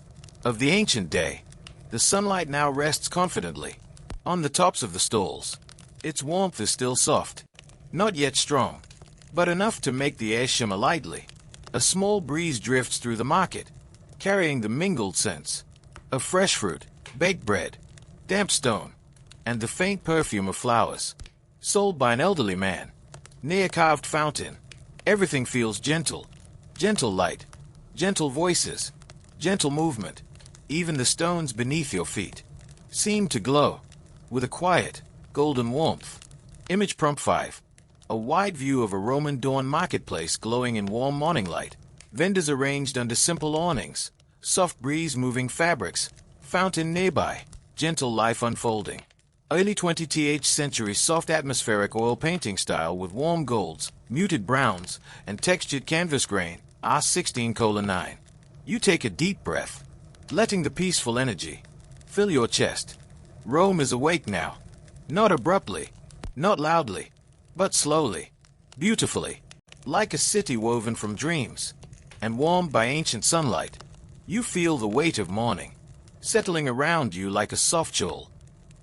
of the ancient day. The sunlight now rests confidently on the tops of the stalls. Its warmth is still soft, not yet strong, but enough to make the air shimmer lightly. A small breeze drifts through the market, carrying the mingled scents of fresh fruit, baked bread, damp stone, and the faint perfume of flowers, sold by an elderly man near a carved fountain. Everything feels gentle, gentle light, gentle voices, gentle movement. Even the stones beneath your feet seem to glow with a quiet, golden warmth. Image prompt 5. A wide view of a Roman dawn marketplace glowing in warm morning light. Vendors arranged under simple awnings, soft breeze moving fabrics, fountain nearby, gentle life unfolding. Early 20th century soft atmospheric oil painting style with warm golds, muted browns, and textured canvas grain. R16:9. You take a deep breath, letting the peaceful energy fill your chest. Rome is awake now. Not abruptly, not loudly, but slowly, beautifully, like a city woven from dreams and warmed by ancient sunlight. You feel the weight of morning settling around you like a soft shawl.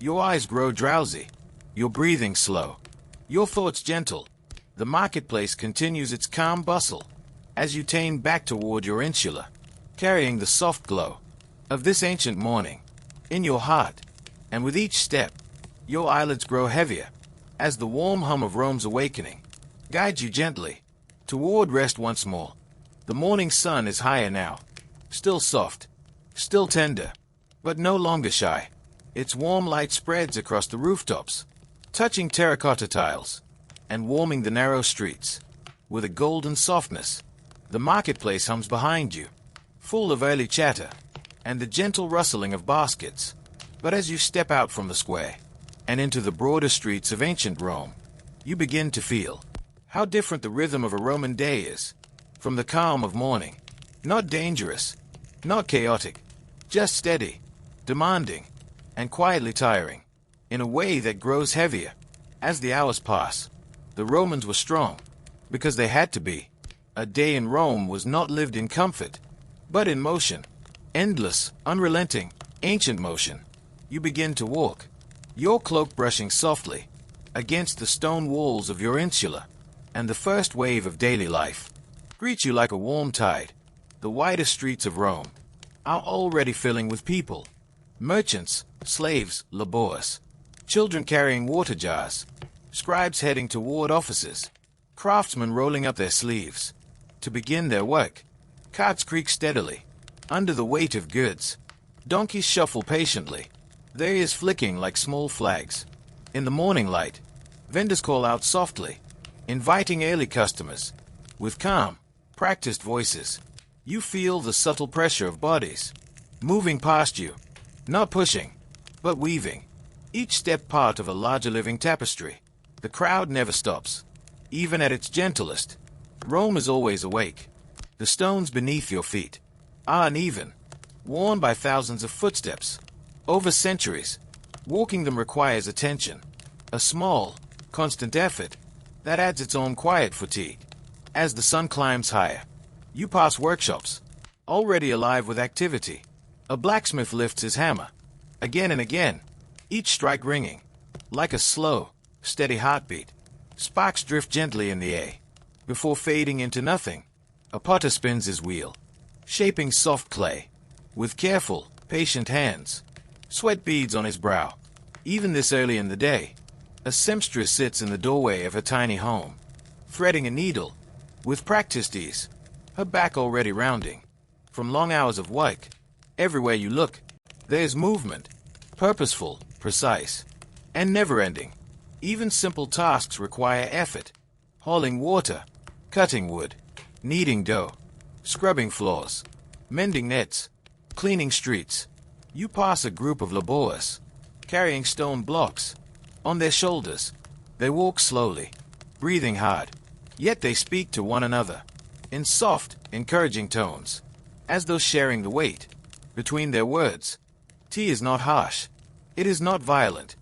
Your eyes grow drowsy, your breathing slow, your thoughts gentle. The marketplace continues its calm bustle as you turn back toward your insula, carrying the soft glow of this ancient morning in your heart. And with each step, your eyelids grow heavier as the warm hum of Rome's awakening guides you gently toward rest once more. The morning sun is higher now, still soft, still tender, but no longer shy. Its warm light spreads across the rooftops, touching terracotta tiles and warming the narrow streets with a golden softness. The marketplace hums behind you, full of early chatter and the gentle rustling of baskets. But as you step out from the square and into the broader streets of ancient Rome, you begin to feel how different the rhythm of a Roman day is from the calm of morning. Not dangerous, not chaotic, just steady, demanding, and quietly tiring, in a way that grows heavier as the hours pass. The Romans were strong because they had to be. A day in Rome was not lived in comfort, but in motion. Endless, unrelenting, ancient motion. You begin to walk, your cloak brushing softly against the stone walls of your insula, and the first wave of daily life greets you like a warm tide. The wider streets of Rome are already filling with people. Merchants, slaves, laborers, children carrying water jars, scribes heading toward offices, craftsmen rolling up their sleeves to begin their work. Carts creak steadily under the weight of goods. Donkeys shuffle patiently, their ears flicking like small flags. In the morning light, vendors call out softly, inviting early customers. With calm, practiced voices, you feel the subtle pressure of bodies moving past you, not pushing, but weaving, each step part of a larger living tapestry. The crowd never stops, even at its gentlest. Rome is always awake. The stones beneath your feet are uneven, worn by thousands of footsteps. Over centuries, walking them requires attention, a small, constant effort that adds its own quiet fatigue. As the sun climbs higher, you pass workshops, already alive with activity. A blacksmith lifts his hammer, again and again, each strike ringing like a slow, steady heartbeat. Sparks drift gently in the air before fading into nothing. A potter spins his wheel, shaping soft clay with careful, patient hands. Sweat beads on his brow. Even this early in the day, a seamstress sits in the doorway of her tiny home, threading a needle with practiced ease, her back already rounding from long hours of work. Everywhere you look, there's movement, purposeful, precise, and never-ending. Even simple tasks require effort. Hauling water, cutting wood, kneading dough, scrubbing floors, mending nets, cleaning streets. You pass a group of laborers, carrying stone blocks on their shoulders. They walk slowly, breathing hard, yet they speak to one another in soft, encouraging tones, as though sharing the weight between their words. Tea is not harsh. It is not violent.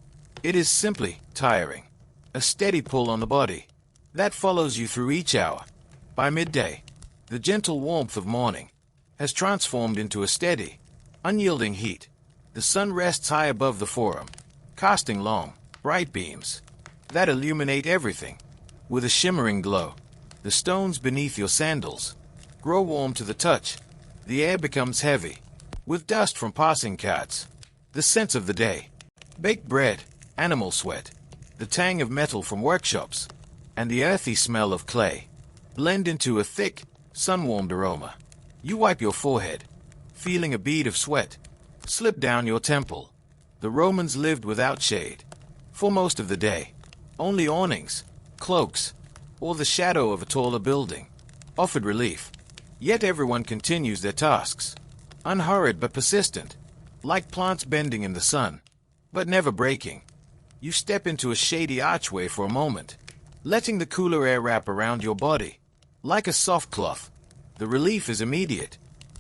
It is simply tiring. A steady pull on the body that follows you through each hour. By midday, the gentle warmth of morning has transformed into a steady, unyielding heat. The sun rests high above the forum, casting long, bright beams that illuminate everything with a shimmering glow. The stones beneath your sandals grow warm to the touch. The air becomes heavy with dust from passing carts. The scents of the day, baked bread, animal sweat, the tang of metal from workshops, and the earthy smell of clay blend into a thick, sun-warmed aroma. You wipe your forehead, feeling a bead of sweat slip down your temple. The Romans lived without shade for most of the day. Only awnings, cloaks, or the shadow of a taller building offered relief. Yet everyone continues their tasks, unhurried but persistent, like plants bending in the sun, but never breaking. You step into a shady archway for a moment, letting the cooler air wrap around your body like a soft cloth. The relief is immediate,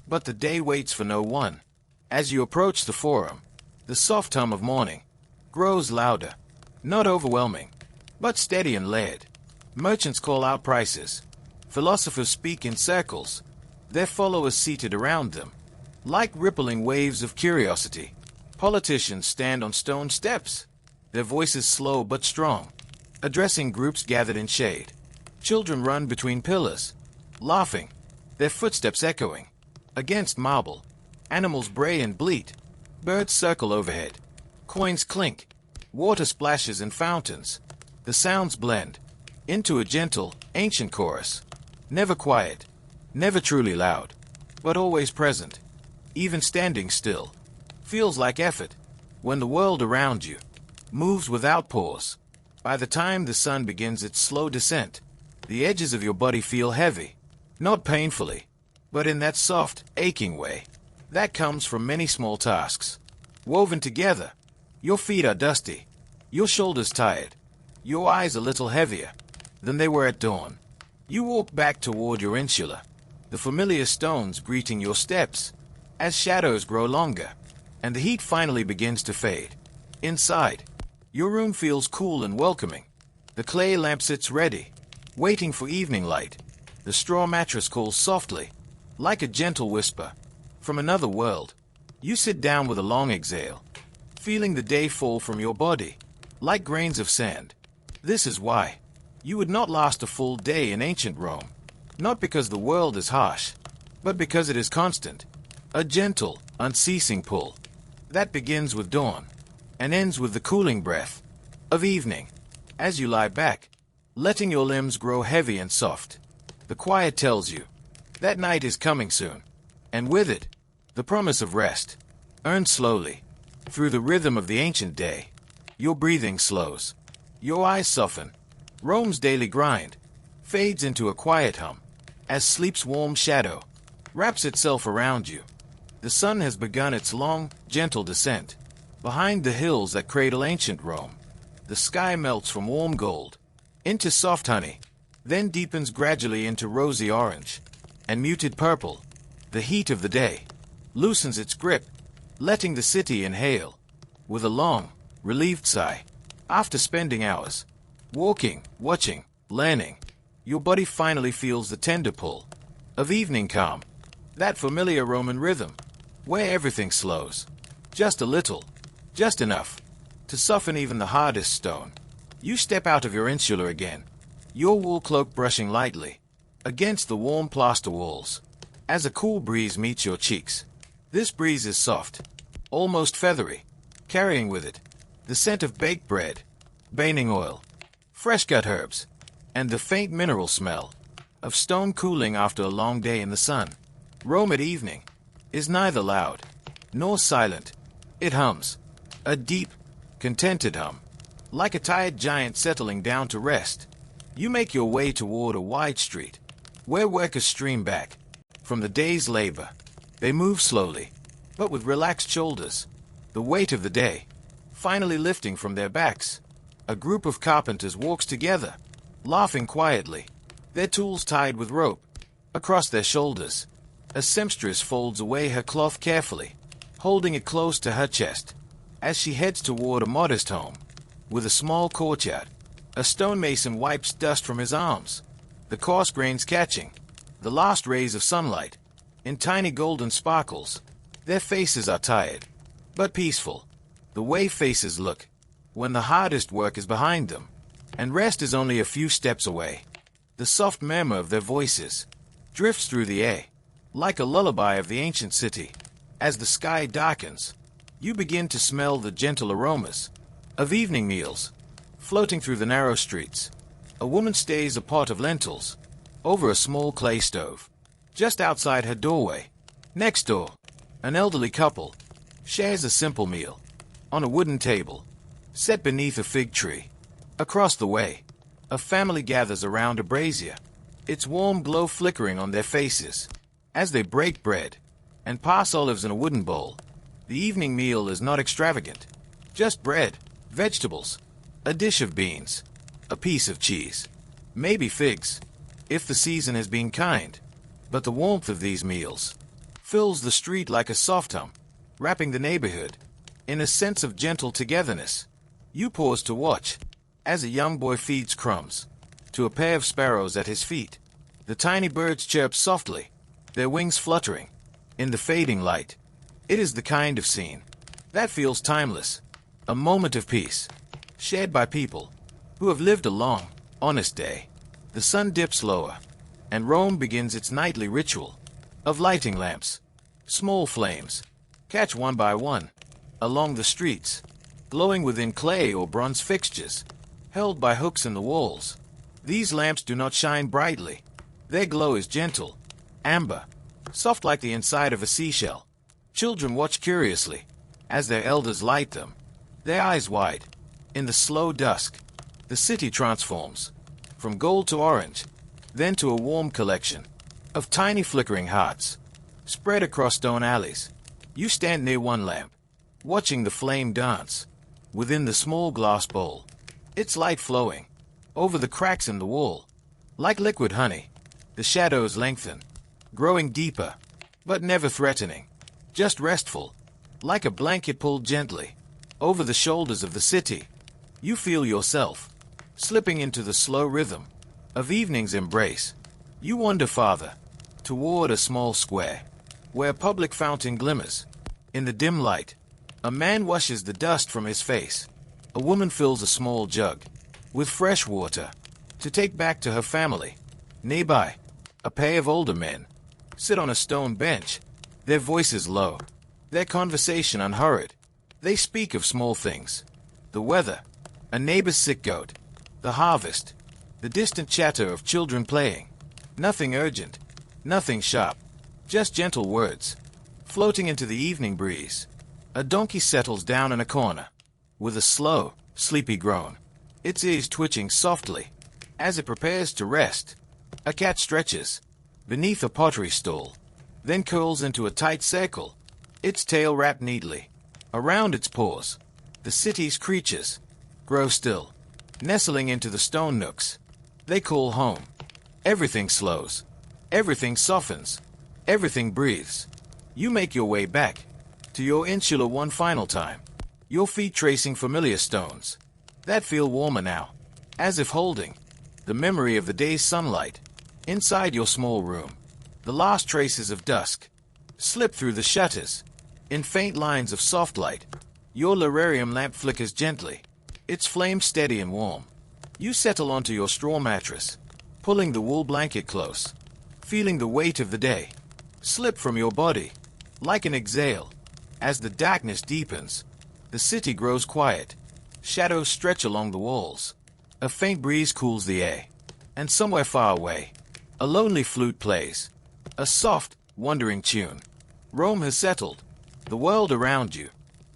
but the day waits for no one. As you approach the forum, the soft hum of morning grows louder, not overwhelming, but steady and layered. Merchants call out prices. Philosophers speak in circles, their followers seated around them, like rippling waves of curiosity. Politicians stand on stone steps, their voices slow but strong, addressing groups gathered in shade. Children run between pillars, laughing, their footsteps echoing against marble. Animals bray and bleat. Birds circle overhead. Coins clink. Water splashes in fountains. The sounds blend into a gentle, ancient chorus. Never quiet, never truly loud, but always present. Even standing still feels like effort when the world around you moves without pause. By the time the sun begins its slow descent, the edges of your body feel heavy, not painfully, but in that soft, aching way that comes from many small tasks woven together. Your feet are dusty, your shoulders tired, your eyes a little heavier than they were at dawn. You walk back toward your insula, the familiar stones greeting your steps as shadows grow longer and the heat finally begins to fade. Inside, your room feels cool and welcoming. The clay lamp sits ready, waiting for evening light. The straw mattress calls softly, like a gentle whisper from another world. You sit down with a long exhale, feeling the day fall from your body, like grains of sand. This is why you would not last a full day in ancient Rome, not because the world is harsh, but because it is constant, a gentle, unceasing pull that begins with dawn and ends with the cooling breath of evening. As you lie back, letting your limbs grow heavy and soft, the quiet tells you that night is coming soon, and with it, the promise of rest, earned slowly through the rhythm of the ancient day. Your breathing slows, your eyes soften. Rome's daily grind fades into a quiet hum as sleep's warm shadow wraps itself around you. The sun has begun its long, gentle descent behind the hills that cradle ancient Rome. The sky melts from warm gold into soft honey, then deepens gradually into rosy orange and muted purple. The heat of the day loosens its grip, letting the city inhale with a long, relieved sigh. After spending hours walking, watching, learning, your body finally feels the tender pull of evening calm, that familiar Roman rhythm where everything slows just a little, just enough to soften even the hardest stone. You step out of your insula again, your wool cloak brushing lightly against the warm plaster walls as a cool breeze meets your cheeks. This breeze is soft, almost feathery, carrying with it the scent of baked bread, baning oil, fresh-cut herbs, and the faint mineral smell of stone cooling after a long day in the sun. Rome at evening is neither loud nor silent. It hums, a deep, contented hum, like a tired giant settling down to rest. You make your way toward a wide street, where workers stream back from the day's labor. They move slowly, but with relaxed shoulders, the weight of the day finally lifting from their backs. A group of carpenters walks together, laughing quietly, their tools tied with rope across their shoulders. A seamstress folds away her cloth carefully, holding it close to her chest, as she heads toward a modest home with a small courtyard. A stonemason wipes dust from his arms, the coarse grains catching the last rays of sunlight in tiny golden sparkles. Their faces are tired, but peaceful, the way faces look when the hardest work is behind them, and rest is only a few steps away. The soft murmur of their voices drifts through the air, like a lullaby of the ancient city. As the sky darkens, you begin to smell the gentle aromas of evening meals floating through the narrow streets. A woman stays a pot of lentils over a small clay stove just outside her doorway. Next door, an elderly couple shares a simple meal on a wooden table set beneath a fig tree. Across the way, a family gathers around a brazier, its warm glow flickering on their faces as they break bread and pass olives in a wooden bowl. The evening meal is not extravagant, just bread, vegetables, a dish of beans, a piece of cheese, maybe figs, if the season has been kind. But the warmth of these meals fills the street like a soft hum, wrapping the neighborhood in a sense of gentle togetherness. You pause to watch as a young boy feeds crumbs to a pair of sparrows at his feet. The tiny birds chirp softly, their wings fluttering in the fading light. It is the kind of scene that feels timeless, a moment of peace, shared by people who have lived a long, honest day. The sun dips lower, and Rome begins its nightly ritual of lighting lamps. Small flames catch one by one along the streets, glowing within clay or bronze fixtures held by hooks in the walls. These lamps do not shine brightly. Their glow is gentle, amber, soft like the inside of a seashell. Children watch curiously as their elders light them, their eyes wide. In the slow dusk, the city transforms from gold to orange, then to a warm collection of tiny flickering hearts spread across stone alleys. You stand near one lamp, watching the flame dance within the small glass bowl, its light flowing over the cracks in the wall like liquid honey. The shadows lengthen, growing deeper, but never threatening, just restful, like a blanket pulled gently over the shoulders of the city. You feel yourself slipping into the slow rhythm of evening's embrace. You wander farther, toward a small square, where a public fountain glimmers in the dim light. A man washes the dust from his face. A woman fills a small jug with fresh water to take back to her family. Nearby, a pair of older men sit on a stone bench, their voices low, their conversation unhurried. They speak of small things: the weather, a neighbor's sick goat, the harvest, the distant chatter of children playing. Nothing urgent, nothing sharp, just gentle words, floating into the evening breeze. A donkey settles down in a corner, with a slow, sleepy groan, its ears twitching softly, as it prepares to rest. A cat stretches beneath a pottery stool, then curls into a tight circle, its tail wrapped neatly around its paws. The city's creatures grow still, nestling into the stone nooks they call home. Everything slows, everything softens, everything breathes. You make your way back to your insula one final time, your feet tracing familiar stones that feel warmer now, as if holding the memory of the day's sunlight. Inside your small room, the last traces of dusk slip through the shutters in faint lines of soft light. Your lurarium lamp flickers gently, its flame steady and warm. You settle onto your straw mattress, pulling the wool blanket close, feeling the weight of the day slip from your body like an exhale. As the darkness deepens, the city grows quiet. Shadows stretch along the walls. A faint breeze cools the air, and somewhere far away, a lonely flute plays, a soft, wandering tune. Rome has settled. The world around you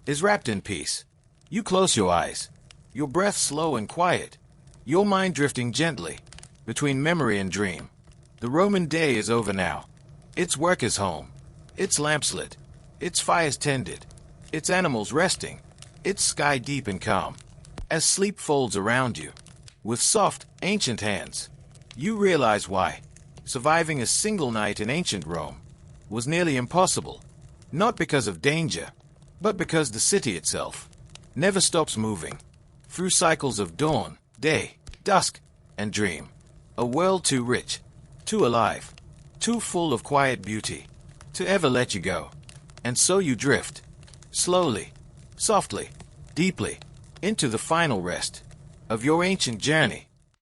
is wrapped in peace. You close your eyes, your breath slow and quiet, your mind drifting gently between memory and dream. The Roman day is over now. Its work is home, its lamps lit, its fires tended, its animals resting, its sky deep and calm. As sleep folds around you, with soft, ancient hands, you realize why surviving a single night in ancient Rome was nearly impossible. Not because of danger, but because the city itself never stops moving through cycles of dawn, day, dusk, and dream. A world too rich, too alive, too full of quiet beauty to ever let you go. And so you drift, slowly, softly, deeply, into the final rest of your ancient journey.